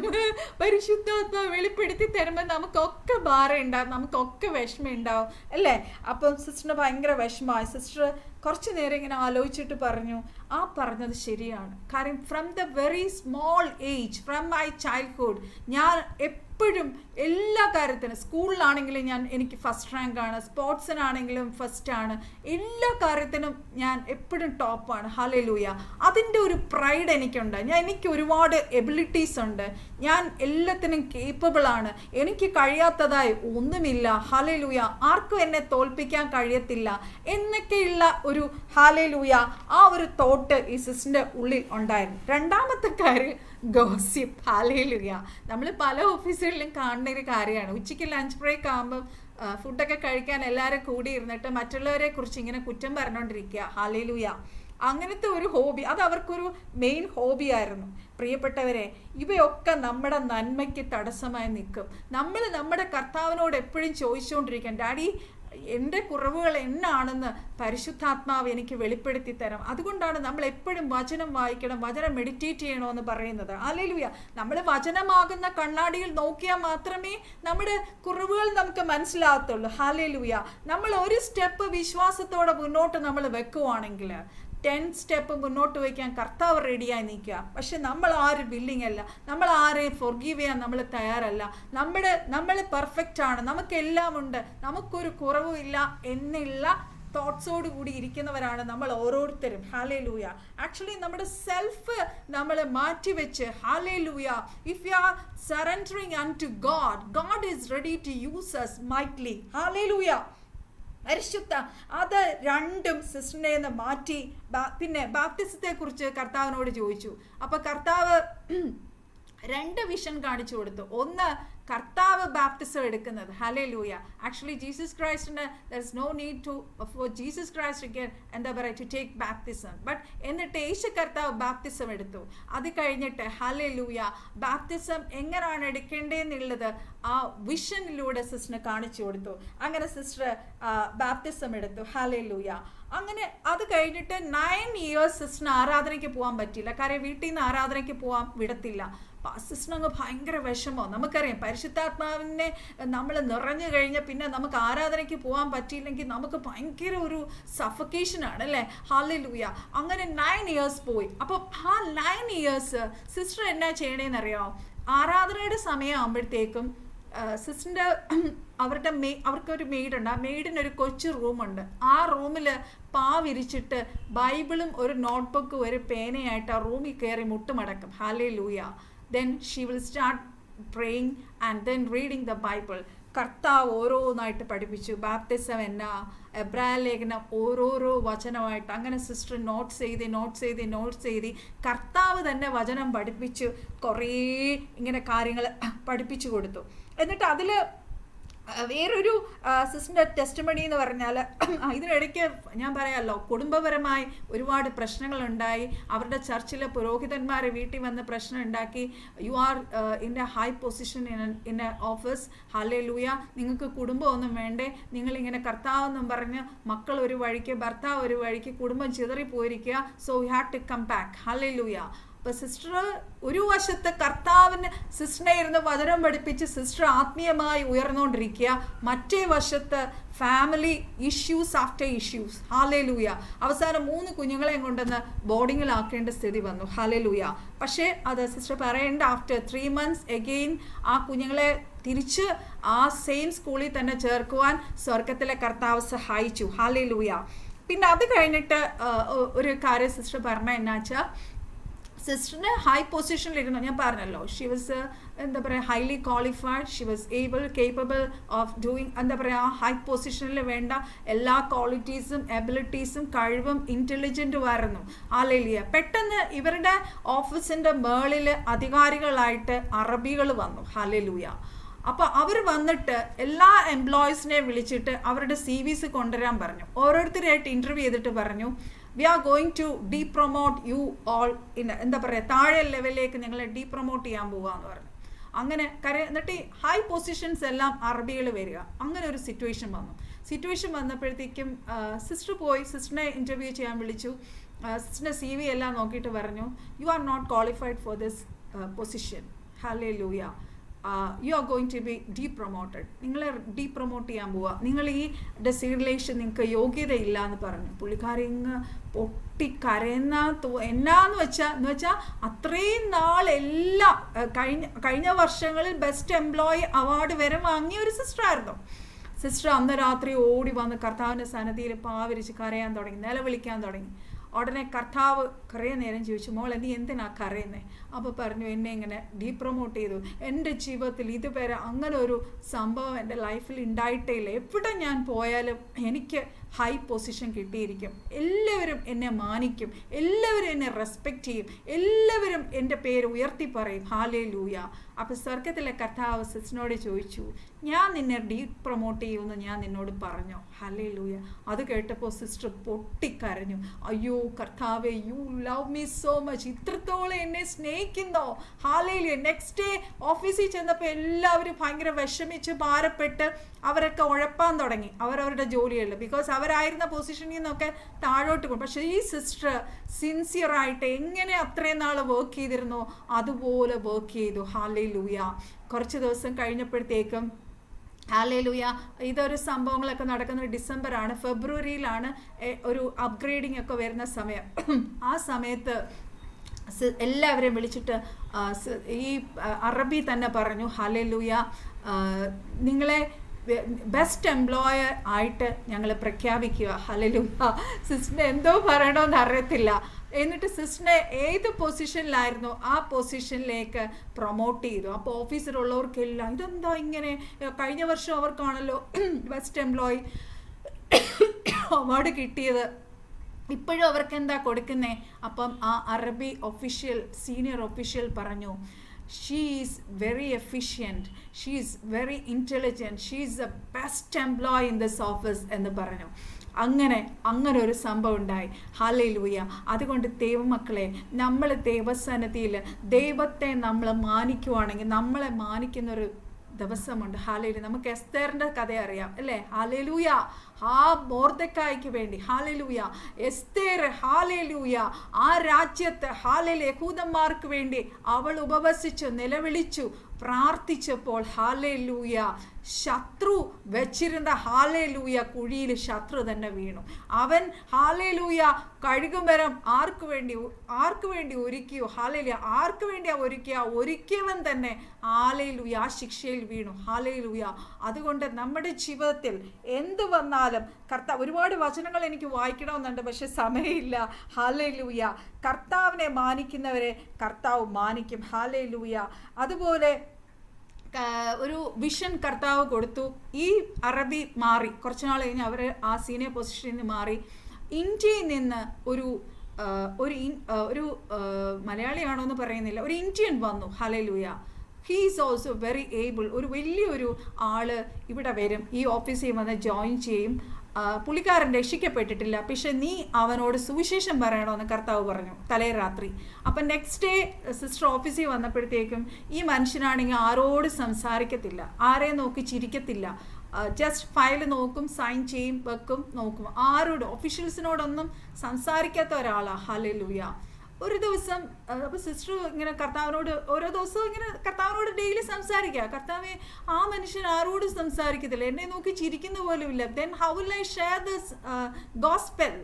പരിശുദ്ധാത്മാവ് വെളിപ്പെടുത്തി തരുമ്പോൾ നമുക്കൊക്കെ ഭാരം ഉണ്ടാവും, നമുക്കൊക്കെ വിഷമം ഉണ്ടാവും, അല്ലേ? അപ്പം സിസ്റ്ററിന് ഭയങ്കര വിഷമമായി. സിസ്റ്റർ കുറച്ച് നേരം ഇങ്ങനെ ആലോചിച്ചിട്ട് പറഞ്ഞു, ആ പറഞ്ഞത് ശരിയാണ്. കാര്യം from the very small age, from my childhood, ഞാൻ എപ്പോഴും എല്ലാ കാര്യത്തിനും, സ്കൂളിലാണെങ്കിലും എനിക്ക് ഫസ്റ്റ് റാങ്കാണ്, സ്പോർട്സിനാണെങ്കിലും ഫസ്റ്റാണ്, എല്ലാ കാര്യത്തിനും ഞാൻ എപ്പോഴും ടോപ്പാണ്. ഹല്ലേലൂയ. അതിൻ്റെ ഒരു പ്രൈഡ് എനിക്കുണ്ട്. എനിക്ക് ഒരുപാട് എബിലിറ്റീസ് ഉണ്ട്, ഞാൻ എല്ലാത്തിനും കേപ്പബിളാണ്, എനിക്ക് കഴിയാത്തതായി ഒന്നുമില്ല. ഹല്ലേലൂയ. ആർക്കും എന്നെ തോൽപ്പിക്കാൻ കഴിയത്തില്ല എന്നൊക്കെയുള്ള ഒരു ഹല്ലേലൂയ ആ ഒരു തോട്ട് ഈ സിസ്റ്ററിൻ്റെ ഉള്ളിൽ ഉണ്ടായിരുന്നു. 2ാമത്തെ കാര്യം ഗോസിപ്പ്. ഹല്ലേലൂയ. നമ്മൾ പല ഓഫീസുകളിലും കാണുന്ന ഒരു കാര്യമാണ്. ഉച്ചയ്ക്ക് ലഞ്ച് ബ്രേക്ക് ആകുമ്പം ഫുഡൊക്കെ കഴിക്കാൻ എല്ലാവരും കൂടി ഇരുന്നിട്ട് മറ്റുള്ളവരെ കുറിച്ച് ഇങ്ങനെ കുറ്റം പറഞ്ഞുകൊണ്ടിരിക്കുക. ഹല്ലേലൂയ. അങ്ങനത്തെ ഒരു ഹോബി, അത് അവർക്കൊരു മെയിൻ ഹോബിയായിരുന്നു. പ്രിയപ്പെട്ടവരെ, ഇവയൊക്കെ നമ്മുടെ നന്മയ്ക്ക് തടസ്സമായി നിൽക്കും. നമ്മൾ നമ്മുടെ കർത്താവിനോട് എപ്പോഴും ചോദിച്ചുകൊണ്ടിരിക്കാം, ഡാഡി, എൻ്റെ കുറവുകൾ എന്നാണെന്ന് പരിശുദ്ധാത്മാവ് എനിക്ക് വെളിപ്പെടുത്തി തരാം. അതുകൊണ്ടാണ് നമ്മൾ എപ്പോഴും വചനം വായിക്കണം, വചനം മെഡിറ്റേറ്റ് ചെയ്യണമെന്ന് പറയുന്നത്. ഹല്ലേലൂയ. നമ്മൾ വചനമാകുന്ന കണ്ണാടിയിൽ നോക്കിയാൽ മാത്രമേ നമ്മുടെ കുറവുകൾ നമുക്ക് മനസ്സിലാകത്തുള്ളൂ. ഹല്ലേലൂയ. നമ്മൾ ഒരു സ്റ്റെപ്പ് വിശ്വാസത്തോടെ മുന്നോട്ട് നമ്മൾ വെക്കുവാണെങ്കിൽ 10 സ്റ്റെപ്പ് മുന്നോട്ട് വയ്ക്കാൻ കർത്താവ് റെഡിയായി നിൽക്കുക. പക്ഷെ നമ്മൾ ആരും വില്ലിങ് അല്ല, നമ്മൾ ആരെയും ഫൊർഗീവ് ചെയ്യാൻ നമ്മൾ തയ്യാറല്ല. നമ്മൾ പെർഫെക്റ്റ് ആണ്, നമുക്കെല്ലാം ഉണ്ട്, നമുക്കൊരു കുറവുമില്ല എന്നുള്ള തോട്ട്സോട് കൂടി ഇരിക്കുന്നവരാണ് നമ്മൾ ഓരോരുത്തരും. ഹല്ലേലൂയ. ആക്ച്വലി നമ്മുടെ സെൽഫ് നമ്മൾ മാറ്റിവെച്ച്, ഹല്ലേലൂയ, if you are surrendering unto God, God is ready to use us mightily. ഹല്ലേലൂയ. പരിശുദ്ധ അത് രണ്ടും സിസ്റ്ററിനെ നിന്ന് മാറ്റി. പിന്നെ ബാപ്റ്റിസത്തെ കുറിച്ച് കർത്താവിനോട് ചോദിച്ചു. അപ്പൊ കർത്താവ് 2 വിഷൻ കാണിച്ചു കൊടുത്തു. ഒന്ന്, കർത്താവ് ബാപ്റ്റിസം എടുക്കുന്നത്. ഹല്ലേലൂയ. ആക്ച്വലി ജീസസ് ക്രൈസ്റ്റിന് there is no need to for Jesus Christ എന്താ പറയുക ടു ടേക്ക് ബാപ്റ്റിസം. ബട്ട് എന്നിട്ട് യേശു കർത്താവ് ബാപ്റ്റിസം എടുത്തു. അത് കഴിഞ്ഞിട്ട് ഹല്ലേലൂയ ബാപ്റ്റിസം എങ്ങനെയാണ് എടുക്കേണ്ടതെന്നുള്ളത് ആ വിഷനിലൂടെ സിസ്റ്ററിന് കാണിച്ചു കൊടുത്തു. അങ്ങനെ സിസ്റ്റർ ബാപ്റ്റിസം എടുത്തു. ഹല്ലേലൂയ. അങ്ങനെ അത് കഴിഞ്ഞിട്ട് 9 years സിസ്റ്ററിന് ആരാധനയ്ക്ക് പോകാൻ പറ്റില്ല. കാര്യം വീട്ടിൽ നിന്ന് ആരാധനയ്ക്ക് പോകാൻ വിടത്തില്ല. സിസ്റ്ററിന് ഭയങ്കര വിഷമോ. നമുക്കറിയാം പരിശുദ്ധാത്മാവിനെ നമ്മൾ നിറഞ്ഞു കഴിഞ്ഞാൽ പിന്നെ നമുക്ക് ആരാധനയ്ക്ക് പോകാൻ പറ്റിയില്ലെങ്കിൽ നമുക്ക് ഭയങ്കര ഒരു സഫക്കേഷനാണ് അല്ലേ. ഹല്ലേലൂയ. അങ്ങനെ 9 years പോയി. അപ്പം ആ 9 years സിസ്റ്റർ എന്നാ ചെയ്യണേന്നറിയാമോ? ആരാധനയുടെ സമയം ആകുമ്പോഴത്തേക്കും സിസ്റ്ററിൻ്റെ അവർക്കൊരു മെയ്ഡുണ്ട്. ആ മെയ്ഡിനൊരു കൊച്ചു റൂമുണ്ട്. ആ റൂമിൽ വിരിച്ചിട്ട് ബൈബിളും ഒരു നോട്ട്ബുക്കും ഒരു പേനയായിട്ട് ആ റൂമിൽ കയറി മുട്ടുമടക്കും. Hallelujah. Then she will start praying and then reading the Bible. കർത്താവ് ഓരോന്നായിട്ട് പഠിപ്പിച്ചു. ബാപ്റ്റിസം എന്നാ, എബ്രായ ലേഖനം ഓരോരോ വചനമായിട്ട് അങ്ങനെ സിസ്റ്റർ നോട്ട്സ് ചെയ്ത് കർത്താവ് തന്നെ വചനം പഠിപ്പിച്ചു കുറേ ഇങ്ങനെ കാര്യങ്ങൾ പഠിപ്പിച്ചു കൊടുത്തു. എന്നിട്ട് അതിൽ വേറൊരു സിസ്റ്ററിൻ്റെ ടെസ്റ്റിമണി എന്ന് പറഞ്ഞാൽ ഇതിനിടയ്ക്ക് ഞാൻ പറയാമല്ലോ കുടുംബപരമായി ഒരുപാട് പ്രശ്നങ്ങളുണ്ടായി. അവരുടെ ചർച്ചിലെ പുരോഹിതന്മാരെ വീട്ടിൽ വന്ന് പ്രശ്നം ഉണ്ടാക്കി. You are in A high position in A office. Hallelujah. നിങ്ങൾക്ക് കുടുംബമൊന്നും വേണ്ടേ, നിങ്ങളിങ്ങനെ കർത്താവെന്നും പറഞ്ഞ് മക്കൾ ഒരു വഴിക്ക് ഭർത്താവ് ഒരു വഴിക്ക് കുടുംബം ചിതറിപ്പോയിരിക്കുക. So you have to come back. Hallelujah. അപ്പോൾ സിസ്റ്റർ ഒരു വശത്ത് കർത്താവിന് സിസ്റ്ററിനെ ഇരുന്ന് വചനം പഠിപ്പിച്ച് സിസ്റ്റർ ആത്മീയമായി ഉയർന്നുകൊണ്ടിരിക്കുക, മറ്റേ വശത്ത് family issues after issues. Hallelujah. അവസാനം 3 കുഞ്ഞുങ്ങളെയും കൊണ്ടുവന്ന് ബോർഡിങ്ങിലാക്കേണ്ട സ്ഥിതി വന്നു. ഹല്ലേലൂയ. പക്ഷേ അത് സിസ്റ്റർ പറയേണ്ട ആഫ്റ്റർ 3 months എഗെയിൻ ആ കുഞ്ഞുങ്ങളെ തിരിച്ച് ആ സെയിം സ്കൂളിൽ തന്നെ ചേർക്കുവാൻ സ്വർഗത്തിലെ കർത്താവ് സഹായിച്ചു. ഹല്ലേലൂയ. പിന്നെ അത് കഴിഞ്ഞിട്ട് ഒരു കാര്യം സിസ്റ്റർ പറഞ്ഞ എന്നാച്ചാൽ സിസ്റ്ററിന് ഹൈ പൊസിഷനിലിരുന്നു. ഞാൻ പറഞ്ഞല്ലോ ഷി വാസ് എന്താ പറയുക highly qualified. She was capable of doing എന്താ പറയുക ഹൈ പൊസിഷനിൽ വേണ്ട എല്ലാ ക്വാളിറ്റീസും എബിലിറ്റീസും കഴിവും ഇൻ്റലിജൻറ്റും ആയിരുന്നു. ഹല്ലേലൂയ. പെട്ടെന്ന് ഇവരുടെ ഓഫീസിൻ്റെ മേളിൽ അധികാരികളായിട്ട് അറബികൾ വന്നു. ഹല്ലേലൂയ. അപ്പോൾ അവർ വന്നിട്ട് എല്ലാ എംപ്ലോയീസിനെയും വിളിച്ചിട്ട് അവരുടെ CVs കൊണ്ടുവരാൻ പറഞ്ഞു. ഓരോരുത്തരായിട്ട് ഇൻ്റർവ്യൂ ചെയ്തിട്ട് പറഞ്ഞു we are going to depromote you all എന്താ പറയുക താഴെ ലെവലിലേക്ക് ഞങ്ങളെ ഡീപ്രൊമോട്ട് ചെയ്യാൻ പോകാമെന്ന് പറഞ്ഞു. അങ്ങനെ എന്നിട്ട് ഹൈ പൊസിഷൻസ് എല്ലാം അറബികൾ വരിക. അങ്ങനെ ഒരു സിറ്റുവേഷൻ വന്നപ്പോഴത്തേക്കും സിസ്റ്റർ പോയി സിസ്റ്ററിനെ ഇൻ്റർവ്യൂ ചെയ്യാൻ വിളിച്ചു. സിസ്റ്ററിൻ്റെ CV എല്ലാം നോക്കിയിട്ട് പറഞ്ഞു you are not qualified for this position. Hallelujah. You are going to be depromoted. നിങ്ങളെ ഡീപ്രൊമോട്ട് ചെയ്യാൻ പോവുക. നിങ്ങൾ ഈ ഡെസിഗ്നേഷൻ നിങ്ങൾക്ക് യോഗ്യതയില്ല എന്ന് പറഞ്ഞു. പുള്ളിക്കാരി ഇങ്ങ് പൊട്ടിക്കരയുന്ന എന്നാന്ന് വെച്ചാൽ അത്രയും നാളെല്ലാം കഴിഞ്ഞ വർഷങ്ങളിൽ ബെസ്റ്റ് എംപ്ലോയി അവാർഡ് വരെ വാങ്ങിയ ഒരു സിസ്റ്ററായിരുന്നു. സിസ്റ്റർ അന്ന് രാത്രി ഓടി വന്ന് കർത്താവിൻ്റെ സന്നിധിയിൽ പാവിരിച്ച് കരയാൻ തുടങ്ങി, നിലവിളിക്കാൻ തുടങ്ങി. ഉടനെ കർത്താവ് കുറേ നേരം ചോദിച്ചു മോളെ നീ എന്തിനാ കരയുന്നത്? അപ്പോൾ പറഞ്ഞു എന്നെ ഇങ്ങനെ ഡീപ്രൊമോട്ട് ചെയ്തു. എൻ്റെ ജീവിതത്തിൽ ഇതുവരെ അങ്ങനെ ഒരു സംഭവം എൻ്റെ ലൈഫിൽ ഉണ്ടായിട്ടേ ഇല്ല. എവിടെ ഞാൻ പോയാലും എനിക്ക് ഹൈ പൊസിഷൻ കിട്ടിയിരിക്കും. എല്ലാവരും എന്നെ മാനിക്കും, എല്ലാവരും എന്നെ റെസ്പെക്റ്റ് ചെയ്യും, എല്ലാവരും എൻ്റെ പേര് ഉയർത്തി പറയും. ഹല്ലേലൂയ. അപ്പോൾ സ്വർഗത്തിലെ കർത്താവ് സിസ്റ്ററിനോട് ചോദിച്ചു ഞാൻ നിന്നെ ഡീപ്രൊമോട്ട് ചെയ്യുമെന്ന് ഞാൻ നിന്നോട് പറഞ്ഞോ? ഹല്ലേലൂയ. അത് കേട്ടപ്പോൾ സിസ്റ്റർ പൊട്ടിക്കരഞ്ഞു. അയ്യോ കർത്താവേ you love me so much, ഇത്രത്തോളം എന്നെ സ്നേഹിക്കുന്നോ? ഹല്ലേലൂയ. നെക്സ്റ്റ് ഡേ ഓഫീസിൽ ചെന്നപ്പോൾ എല്ലാവരും ഭയങ്കര വിഷമിച്ച് ഭാരപ്പെട്ട് അവരൊക്കെ ഉഴപ്പാൻ തുടങ്ങി അവരവരുടെ ജോലികളിൽ. ബിക്കോസ് അവരായിരുന്ന പൊസിഷനിൽ നിന്നൊക്കെ താഴോട്ട് പോകും. പക്ഷേ ഈ സിസ്റ്റർ സിൻസിയറായിട്ട് എങ്ങനെ അത്രയും നാൾ വർക്ക് ചെയ്തിരുന്നോ അതുപോലെ വർക്ക് ചെയ്തു. ഹല്ലേലൂയ. കുറച്ച് ദിവസം കഴിഞ്ഞപ്പോഴത്തേക്കും ഹല്ലേലൂയ ഇതൊരു സംഭവങ്ങളൊക്കെ നടക്കുന്നത് ഡിസംബറാണ്. ഫെബ്രുവരിയിലാണ് ഒരു അപ്ഗ്രേഡിംഗ് ഒക്കെ വരുന്ന സമയം. ആ സമയത്ത് എല്ലാവരെയും വിളിച്ചിട്ട് ഈ അറബി തന്നെ പറഞ്ഞു ഹല്ലേലൂയ നിങ്ങളെ ബെസ്റ്റ് എംപ്ലോയർ ആയിട്ട് ഞങ്ങൾ പ്രഖ്യാപിക്കുക. ഹല്ലേലൂയ. സിസ്റ്ററിന് എന്തോ പറയണമെന്ന് അറിയത്തില്ല. എന്നിട്ട് സിസ്റ്ററിനെ ഏത് പൊസിഷനിലായിരുന്നു ആ പൊസിഷനിലേക്ക് പ്രൊമോട്ട് ചെയ്തു. അപ്പോൾ ഓഫീസിലുള്ളവർക്കെല്ലാം ഇതെന്താ ഇങ്ങനെ, കഴിഞ്ഞ വർഷം അവർക്കാണല്ലോ ബെസ്റ്റ് എംപ്ലോയി, അവാർഡ് കിട്ടിയത്. ഇപ്പോഴും അവർക്ക് എന്താ കൊടുക്കുന്നേ? അപ്പം ആ അറബി ഒഫീഷ്യൽ, സീനിയർ ഒഫീഷ്യൽ പറഞ്ഞു, she is very efficient, she is very intelligent, she is the best employee in this office എന്ന് പറഞ്ഞു. അങ്ങനെ ഒരു സംഭവം ഉണ്ടായി. ഹല്ലേലൂയ. അതുകൊണ്ട് ദൈവമക്കളെ, നമ്മൾ ദൈവസന്നിധിയിൽ ദൈവത്തെ നമ്മൾ മാനിക്കുവാണെങ്കിൽ, നമ്മളെ മാനിക്കുന്നൊരു ദിവസമുണ്ട്. ഹല്ലേലൂയ. നമുക്ക് എസ്തേറിൻ്റെ കഥ അറിയാം അല്ലേ? ഹല്ലേലൂയ. ആ മൊർദെഖായിക്ക് വേണ്ടി, ഹല്ലേലൂയ, എസ്തേർ, ഹല്ലേലൂയ, ആ രാജ്യത്ത്, ഹല്ലേലൂയ, യഹൂദന്മാർക്ക് വേണ്ടി അവൾ ഉപവസിച്ചു, നിലവിളിച്ചു, പ്രാർത്ഥിച്ചപ്പോൾ, ഹല്ലേലൂയ, ശത്രു വെച്ചിരുന്ന, ഹല്ലേലൂയ, കുഴിയിൽ ശത്രു തന്നെ വീണു. അവൻ, ഹല്ലേലൂയ, കഴുകുമരം ആർക്ക് വേണ്ടി ഒരുക്കിയോ, ഹല്ലേലൂയ, ആർക്ക് വേണ്ടിയാ ഒരുക്കിയവൻ തന്നെ, ഹല്ലേലൂയ, ആ ശിക്ഷയിൽ വീണു. ഹല്ലേലൂയ. അതുകൊണ്ട് നമ്മുടെ ജീവിതത്തിൽ എന്ത് വന്നാലും കർത്താവ്, ഒരുപാട് വചനങ്ങൾ എനിക്ക് വായിക്കണമെന്നുണ്ട്, പക്ഷെ സമയമില്ല. ഹല്ലേലൂയ. കർത്താവിനെ മാനിക്കുന്നവരെ കർത്താവ് മാനിക്കും. ഹല്ലേലൂയ. അതുപോലെ ഒരു വിഷൻ കർത്താവ് കൊടുത്തു. ഈ അറബി മാറി, കുറച്ച് നാൾ കഴിഞ്ഞ് അവർ ആ സീനിയർ പൊസിഷനിൽ നിന്ന് മാറി. ഇന്ത്യയിൽ നിന്ന് ഒരു മലയാളിയാണോ എന്ന് പറയുന്നില്ല, ഒരു ഇന്ത്യൻ വന്നു. Hallelujah. He is also very able. ഒരു വലിയൊരു ആള് ഇവിടെ വരും, ഈ ഓഫീസിൽ വന്ന് ജോയിൻ ചെയ്യും. പുള്ളിക്കാരൻ രക്ഷിക്കപ്പെട്ടിട്ടില്ല, പക്ഷെ നീ അവനോട് സുവിശേഷം പറയണമെന്ന് കർത്താവ് പറഞ്ഞു തലേ രാത്രി. അപ്പം നെക്സ്റ്റ് ഡേ സിസ്റ്റർ ഓഫീസിൽ വന്നപ്പോഴത്തേക്കും ഈ മനുഷ്യനാണെങ്കിൽ ആരോട് സംസാരിക്കത്തില്ല, ആരെയും നോക്കി ചിരിക്കത്തില്ല, ജസ്റ്റ് ഫയൽ നോക്കും, സൈൻ ചെയ്യും, വെക്കും, നോക്കും, ആരോട് ഒഫീഷ്യൽസിനോടൊന്നും സംസാരിക്കാത്ത ഒരാളാണ്. ഹല്ലേലൂയ. ഒരു ദിവസം അപ്പോൾ സിസ്റ്റർ ഇങ്ങനെ കർത്താവിനോട് ഓരോ ദിവസവും ഇങ്ങനെ കർത്താവിനോട് ഡെയിലി സംസാരിക്കുക, കർത്താവെ, ആ മനുഷ്യൻ ആരോടും സംസാരിക്കത്തില്ല, എന്നെ നോക്കി ചിരിക്കുന്ന പോലും ഇല്ല, then how will I share this gospel?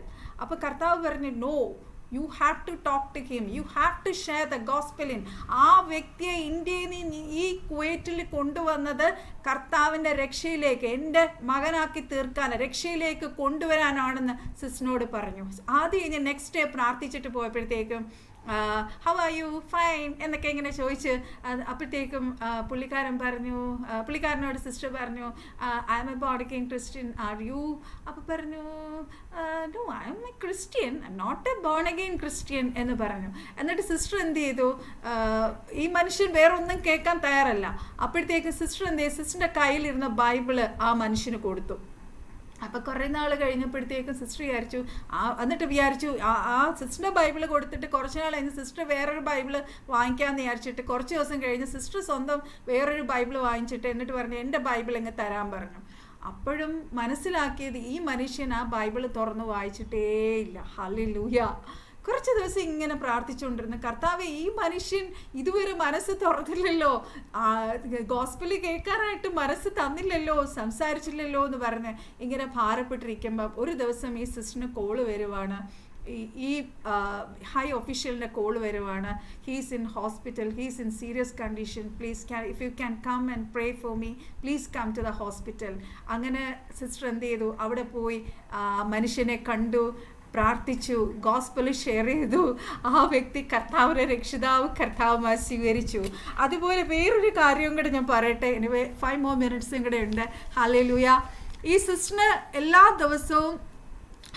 അപ്പോൾ കർത്താവ് പറഞ്ഞു, no, you have to talk to him, you have to share the gospel in. ആ വ്യക്തിയെ ഇന്ത്യയിൽ നിന്ന് ഈ കുവൈറ്റിൽ കൊണ്ടുവന്നത് കർത്താവിൻ്റെ രക്ഷയിലേക്ക്, എൻ്റെ മകനാക്കി തീർക്കാൻ, രക്ഷയിലേക്ക് കൊണ്ടുവരാനാണെന്ന് സിസ്റ്ററിനോട് പറഞ്ഞു. ആദ്യം കഴിഞ്ഞ് നെക്സ്റ്റ് ഡേ പ്രാർത്ഥിച്ചിട്ട് പോയപ്പോഴത്തേക്കും ഹൗ ആർ യു, ഫൈൻ എന്നൊക്കെ ഇങ്ങനെ ചോദിച്ച്, അപ്പോഴത്തേക്കും പുള്ളിക്കാരനോട് സിസ്റ്റർ പറഞ്ഞു, I'm a born again Christian, are you? അപ്പോൾ പറഞ്ഞു, no, I'm a Christian, I'm not a born again Christian എന്ന് പറഞ്ഞു. എന്നിട്ട് സിസ്റ്റർ എന്ത് ചെയ്തു? ഈ മനുഷ്യൻ വേറൊന്നും കേൾക്കാൻ തയ്യാറല്ല. അപ്പോഴത്തേക്ക് സിസ്റ്റർ എന്ത് ചെയ്തു? സിസ്റ്ററിൻ്റെ കയ്യിലിരുന്ന ബൈബിള് ആ മനുഷ്യന് കൊടുത്തു. അപ്പോൾ കുറേ നാൾ കഴിഞ്ഞപ്പോഴത്തേക്കും സിസ്റ്റർ വിചാരിച്ചു ആ സിസ്റ്ററിൻ്റെ ബൈബിള് കൊടുത്തിട്ട് കുറച്ച് നാൾ കഴിഞ്ഞ് സിസ്റ്റർ വേറൊരു ബൈബിള് വാങ്ങിക്കാമെന്ന് വിചാരിച്ചിട്ട് കുറച്ച് ദിവസം കഴിഞ്ഞ് സിസ്റ്റർ സ്വന്തം വേറൊരു ബൈബിള് വാങ്ങിച്ചിട്ട് എന്നിട്ട് പറഞ്ഞു, എൻ്റെ ബൈബിൾ ഇങ്ങ് തരാൻ പറഞ്ഞു. അപ്പോഴും മനസ്സിലാക്കിയത് ഈ മനുഷ്യൻ ആ ബൈബിള് തുറന്ന് വായിച്ചിട്ടേയില്ല. ഹല്ലേലൂയ. കുറച്ച് ദിവസം ഇങ്ങനെ പ്രാർത്ഥിച്ചുകൊണ്ടിരുന്നു, കർത്താവെ, ഈ മനുഷ്യൻ ഇതുവരെ മനസ്സ് തുറന്നില്ലല്ലോ, ഗോസ്പല് കേൾക്കാനായിട്ട് മനസ്സ് തന്നില്ലല്ലോ, സംസാരിച്ചില്ലല്ലോ എന്ന് പറഞ്ഞ് ഇങ്ങനെ ഭാരപ്പെട്ടിരിക്കുമ്പോൾ ഒരു ദിവസം ഈ സിസ്റ്ററിന് കോള് വരുവാണ്. ഈ ഹൈ ഒഫീഷ്യലിൻ്റെ കോള് വരുവാണ്. He's in hospital, he's in serious condition, please if you can come and pray for me, please come to the hospital. അങ്ങനെ സിസ്റ്റർ എന്ത് ചെയ്തു? അവിടെ പോയി മനുഷ്യനെ കണ്ടു, പ്രാർത്ഥിച്ചു, ഗോസ്പൽ ഷെയർ ചെയ്തു. ആ വ്യക്തി കർത്താവിനെ കർത്താവുമായി സ്വീകരിച്ചു. അതുപോലെ വേറൊരു കാര്യം കൂടെ ഞാൻ പറയട്ടെ. എനിവേ 5 more minutes കൂടെ ഉണ്ട്. ഹല്ലേലൂയ. ഈ സിസ്റ്ററിന് എല്ലാ ദിവസവും,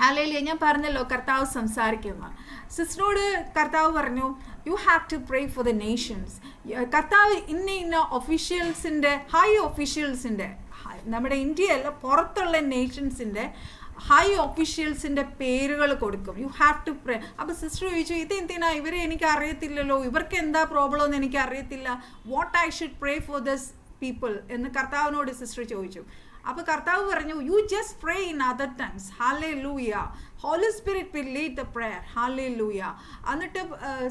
ഹല്ലേലൂയ, ഞാൻ പറഞ്ഞല്ലോ കർത്താവ് സംസാരിക്കുന്ന സിസ്റ്ററിനോട് കർത്താവ് പറഞ്ഞു, you have to pray for the nations. കർത്താവ് ഇന്ന ഒഫീഷ്യൽസിൻ്റെ, ഹൈ ഒഫീഷ്യൽസിൻ്റെ, നമ്മുടെ ഇന്ത്യയല്ല പുറത്തുള്ള നേഷൻസിൻ്റെ ഹൈ ഒഫീഷ്യൽസിൻ്റെ പേരുകൾ കൊടുക്കും. You have to pray. അപ്പോൾ സിസ്റ്റർ ചോദിച്ചു, ഇതെന്തിനാ, ഇവരെ എനിക്ക് അറിയത്തില്ലല്ലോ, ഇവർക്ക് എന്താ പ്രോബ്ലം എന്ന് എനിക്ക് അറിയത്തില്ല, what I should pray for this people എന്ന് കർത്താവിനോട് സിസ്റ്റർ ചോദിച്ചു. അപ്പോൾ കർത്താവ് പറഞ്ഞു, you just pray in other times. Hallelujah. Holy Spirit will lead the prayer. Hallelujah. എന്നിട്ട്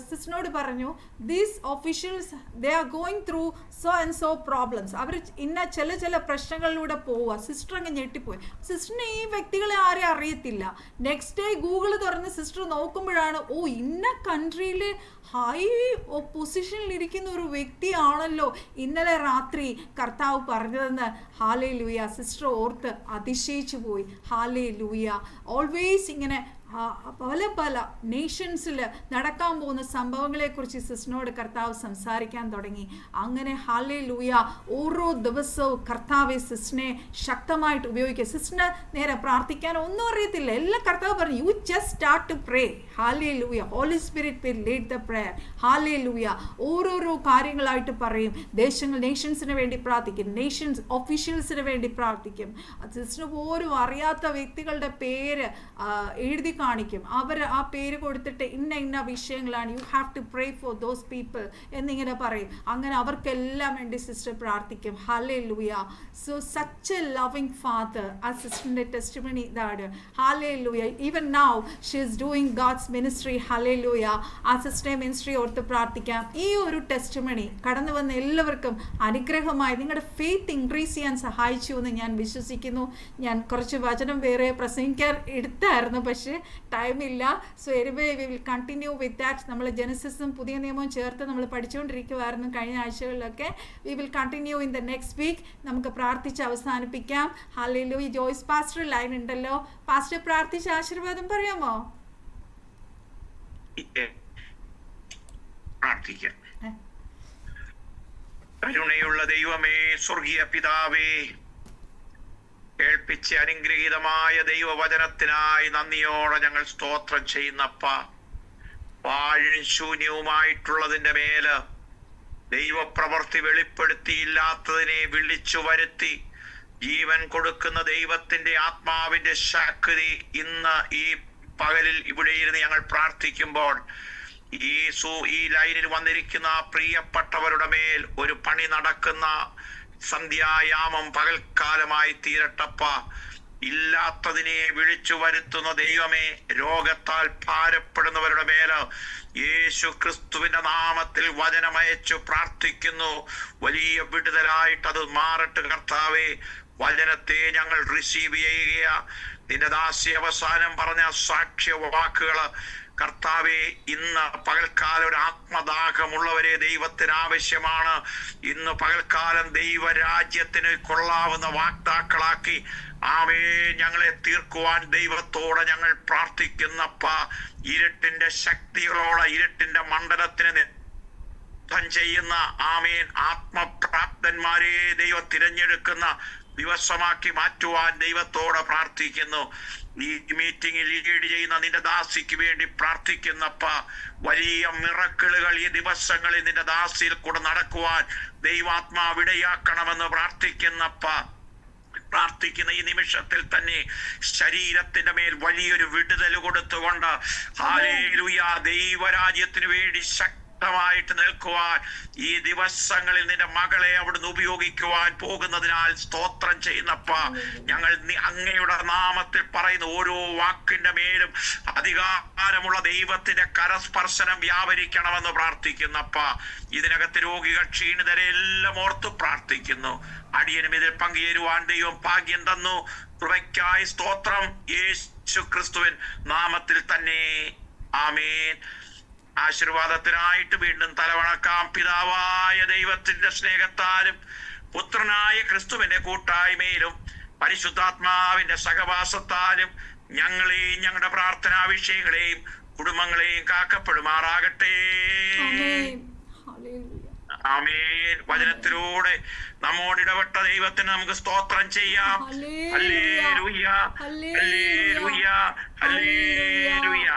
സിസ്റ്ററിനോട് പറഞ്ഞു, these officials they are going through so and so problems. അവർ ചില പ്രശ്നങ്ങളിലൂടെ പോവുക. സിസ്റ്റർ അങ്ങ് ഞെട്ടിപ്പോയി. സിസ്റ്ററിന് ഈ വ്യക്തികളെ ആരെയും അറിയത്തില്ല. നെക്സ്റ്റ് ഡേ ഗൂഗിൾ തുറന്ന് സിസ്റ്റർ നോക്കുമ്പോഴാണ്, ഓ, ഇന്ന കൺട്രിയിൽ ഹൈ പൊസിഷനിൽ ഇരിക്കുന്ന ഒരു വ്യക്തിയാണല്ലോ ഇന്നലെ രാത്രി കർത്താവ് പറഞ്ഞതെന്ന്. ഹല്ലേലൂയ. സിസ്റ്റർ ഓർത്ത് അതിശയിച്ചു പോയി. ഹല്ലേലൂയ. ഓൾവേസ് ഇങ്ങനെ പല പല നേഷൻസിൽ നടക്കാൻ പോകുന്ന സംഭവങ്ങളെക്കുറിച്ച് സിസ്റ്ററിനോട് കർത്താവ് സംസാരിക്കാൻ തുടങ്ങി. അങ്ങനെ ഹല്ലേലൂയ ഓരോ ദിവസവും കർത്താവ് സിസ്റ്ററിനെ ശക്തമായിട്ട് ഉപയോഗിക്കുക. സിസ്റ്ററിന് നേരെ പ്രാർത്ഥിക്കാൻ ഒന്നും അറിയത്തില്ല, എല്ലാം കർത്താവ് പറഞ്ഞു, you just start to pray. ഹല്ലേലൂയ, Holy Spirit will lead the prayer. ഹല്ലേലൂയ, ഓരോരോ കാര്യങ്ങളായിട്ട് പറയും. നേഷൻസിന് വേണ്ടി പ്രാർത്ഥിക്കും, നേഷൻസ് ഒഫീഷ്യൽസിന് വേണ്ടി പ്രാർത്ഥിക്കും. സിസ്റ്ററിന് പോലും അറിയാത്ത വ്യക്തികളുടെ പേര് എഴുതി കാണിക്കും. അവർ ആ പേര് കൊടുത്തിട്ട് ഇന്ന ഇന്ന വിഷയങ്ങളാണ്, you have to pray for those people എന്നിങ്ങനെ പറയും. അങ്ങനെ അവർക്കെല്ലാം വേണ്ടി സിസ്റ്റർ പ്രാർത്ഥിക്കും. ഹല്ലേലൂയ. So such a loving father. ആ സിസ്റ്ററിന്റെ ടെസ്റ്റിമണി ഇതാണ്. ഹല്ലേലൂയ. Even now she is doing God's ministry. ഹല്ലേലൂയ. ആ സിസ്റ്ററെ മിനിസ്ട്രി ഓർത്ത് പ്രാർത്ഥിക്കാം. ഈ ഒരു ടെസ്റ്റിമണി കടന്നു വന്ന എല്ലാവർക്കും അനുഗ്രഹമായി നിങ്ങളുടെ ഫെയ്ത്ത് ഇൻക്രീസ് ചെയ്യാൻ സഹായിച്ചു എന്ന് ഞാൻ വിശ്വസിക്കുന്നു. ഞാൻ കുറച്ച് വചനം വേറെ പ്രസംഗിക്കാൻ എടുത്തായിരുന്നു, പക്ഷേ ടൈമില്ല. So anyway we will continue with that. നമ്മൾ ജെനസിസും പുതിയ നിയമവും ചേർത്ത് നമ്മൾ പഠിച്ചുകൊണ്ടിരിക്കുമായിരുന്നു കഴിഞ്ഞ ആഴ്ചകളിലൊക്കെ. We will continue in the next week. നമുക്ക് പ്രാർത്ഥിച്ച് അവസാനിപ്പിക്കാം. ഹല്ലേലൂയ. ജോയ്സ് പാസ്റ്റർ ലൈൻ ഉണ്ടല്ലോ. പാസ്റ്റർ പ്രാർത്ഥിച്ച് ആശീർവാദം പറയാമോ? പ്രാർത്ഥിക്കാം. കരുണയുള്ള ദൈവമേ, സ്വർഗീയ പിതാവേ, കേൾപ്പിച്ച അനുഗ്രഹീതമായ ദൈവവചനത്തിനായി നന്ദിയോടെ ഞങ്ങൾ സ്തോത്രം ചെയ്യുന്നപ്പ. വാഴും ശൂന്യവുമായിട്ടുള്ളതിൻ്റെ മേല് ദൈവപ്രവൃത്തി വെളിപ്പെടുത്തിയില്ലാത്തതിനെ വിളിച്ചു വരുത്തി ജീവൻ കൊടുക്കുന്ന ദൈവത്തിന്റെ ആത്മാവിന്റെ ശക്തി ഇന്ന് ഈ പകലിൽ ഇവിടെ ഇരുന്ന് ഞങ്ങൾ പ്രാർത്ഥിക്കുമ്പോൾ ഈ ലൈനിൽ വന്നിരിക്കുന്ന പ്രിയപ്പെട്ടവരുടെ മേൽ ഒരു പണി നടക്കുന്ന സന്ധ്യായാമം പകൽക്കാലമായി തീരട്ടപ്പ. ഇല്ലാത്തതിനെ വിളിച്ചു വരുത്തുന്ന ദൈവമേ, രോഗത്താൽ ഭാരപ്പെടുന്നവരുടെ മേല് യേശു ക്രിസ്തുവിന്റെ നാമത്തിൽ വചനമയച്ചു പ്രാർത്ഥിക്കുന്നു. വലിയ വിടുതലായിട്ട് അത് മാറട്ടെ കർത്താവേ. വചനത്തെ ഞങ്ങൾ റിസീവ് ചെയ്യുക. നിന്റെ ദാസി അവസാനം പറഞ്ഞ സാക്ഷ്യ വാക്കുകള് കർത്താവെ, ഇന്ന് പകൽക്കാലം ഒരു ആത്മദാഹമുള്ളവരെ ദൈവത്തിന് ആവശ്യമാണ്. ഇന്ന് പകൽക്കാലം ദൈവരാജ്യത്തിന് കൊള്ളാവുന്ന വാഗ്ദാക്കളാക്കി ആമേ ഞങ്ങളെ തീർക്കുവാൻ ദൈവത്തോടെ ഞങ്ങൾ പ്രാർത്ഥിക്കുന്നപ്പ. ഇരുട്ടിന്റെ ശക്തികളോടെ, ഇരുട്ടിന്റെ മണ്ഡലത്തിന് ചെയ്യുന്ന ആമേൻ ആത്മപ്രാപ്തന്മാരെ ദൈവം തിരഞ്ഞെടുക്കുന്ന ദിവസമാക്കി മാറ്റുവാൻ ദൈവത്തോടെ പ്രാർത്ഥിക്കുന്നു. ഈ മീറ്റിംഗിൽ ലീഡ് ചെയ്യുന്ന നിന്റെ ദാസിക്ക് വേണ്ടി പ്രാർത്ഥിക്കുന്നപ്പ. വലിയ മിറക്കിളുകൾ ഈ ദിവസങ്ങളിൽ നിന്റെ ദാസിയിൽ കൂടെ നടക്കുവാൻ ദൈവാത്മാവിടയാക്കണമെന്ന് പ്രാർത്ഥിക്കുന്നപ്പ. പ്രാർത്ഥിക്കുന്ന ഈ നിമിഷത്തിൽ തന്നെ ശരീരത്തിന്റെ മേൽ വലിയൊരു വിടുതൽ കൊടുത്തുകൊണ്ട് ഹല്ലേലൂയ, ദൈവരാജ്യത്തിന് വേണ്ടി ശക്തമായിട്ട് നിൽക്കുവാൻ ഈ ദിവസങ്ങളിൽ നിന്റെ മകളെ അവിടുന്ന് ഉപയോഗിക്കുവാൻ പോകുന്നതിനാൽ സ്തോത്രം ചെയ്യുന്നപ്പ. ഞങ്ങൾ അങ്ങയുടെ നാമത്തിൽ പറയുന്ന ഓരോ വാക്കിന്റെ മേലും അധികാരമുള്ള ദൈവത്തിന്റെ കരസ്പർശനം വ്യാപരിക്കണമെന്ന് പ്രാർത്ഥിക്കുന്നപ്പ. ഇതിനകത്ത് രോഗികൾ, ക്ഷീണിതരെ എല്ലാം ഓർത്ത് പ്രാർത്ഥിക്കുന്നു. അടിയനും ഇതിൽ പങ്കുചേരുവാൻ ദൈവം ഭാഗ്യം തന്നു. കൃപയ്ക്കായി സ്തോത്രം. യേശു ക്രിസ്തുവിൻ നാമത്തിൽ തന്നെ ആമേൻ. ആശീർവാദത്തിനായിട്ട് വീണ്ടും തലവണക്കാം. പിതാവായ ദൈവത്തിന്റെ സ്നേഹത്താലും പുത്രനായ ക്രിസ്തുവിന്റെ കൂട്ടായ്മയിലും പരിശുദ്ധാത്മാവിന്റെ സഹവാസത്താലും ഞങ്ങളെയും ഞങ്ങളുടെ പ്രാർത്ഥനാ വിഷയങ്ങളെയും കുടുംബങ്ങളെയും കാക്കപ്പെടുമാറാകട്ടെ. ആമേൻ. വചനത്തിലൂടെ നമ്മോട് ഇടപെട്ട ദൈവത്തിന് നമുക്ക് സ്തോത്രം ചെയ്യാം. Hallelujah, hallelujah, hallelujah.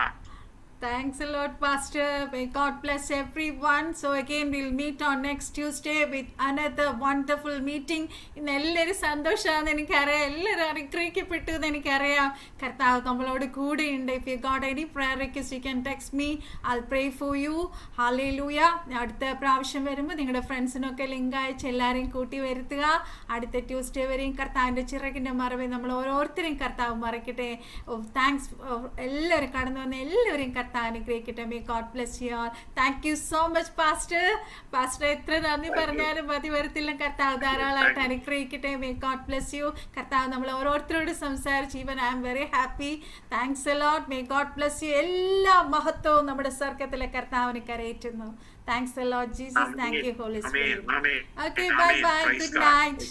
Thanks a lot, Pastor. May God bless everyone. So again, we'll meet on next Tuesday with another wonderful meeting. ഇന്ന് എല്ലാവരും സന്തോഷമാണെന്ന് എനിക്കറിയാം, എല്ലാവരും അനുഗ്രഹിക്കപ്പെട്ടു എന്ന് എനിക്കറിയാം. കർത്താവ് നമ്മളോട് കൂടെയുണ്ട്. If you got any prayer request, you can text me. I'll pray for you. Hallelujah. അടുത്ത പ്രാവശ്യം വരുമ്പോൾ നിങ്ങളുടെ ഫ്രണ്ട്സിനൊക്കെ ലിങ്ക് അയച്ച് എല്ലാവരെയും കൂട്ടി വരുത്തുക. അടുത്ത ട്യൂസ്ഡേ വരെയും കർത്താവിൻ്റെ ചിറകിൻ്റെ മറവിൽ നമ്മൾ ഓരോരുത്തരെയും കർത്താവ് മറക്കട്ടെ. താങ്ക്സ് എല്ലാവരും കടന്നു വന്ന എല്ലാവരെയും അനുഗ്രഹിക്കട്ടെ. May God bless you all. Thank you so much pastor. Pastor എത്ര നന്ദി പറഞ്ഞാലും മതി വരത്തില്ല. കർത്താവ് ധാരാളമായിട്ട് അനുഗ്രഹിക്കട്ടെ. May God bless you. കർത്താവ് നമ്മൾ ഓരോരുത്തരോട് സംസാരിച്ച് even I'm very happy. Thanks a lot. May God bless you. എല്ലാ മഹത്വവും നമ്മുടെ സ്വർഗ്ഗത്തിലെ കർത്താവിന് കരയേറ്റുന്നു. Thanks a lot Jesus. Thank you Holy Spirit. Okay, bye bye. Good night.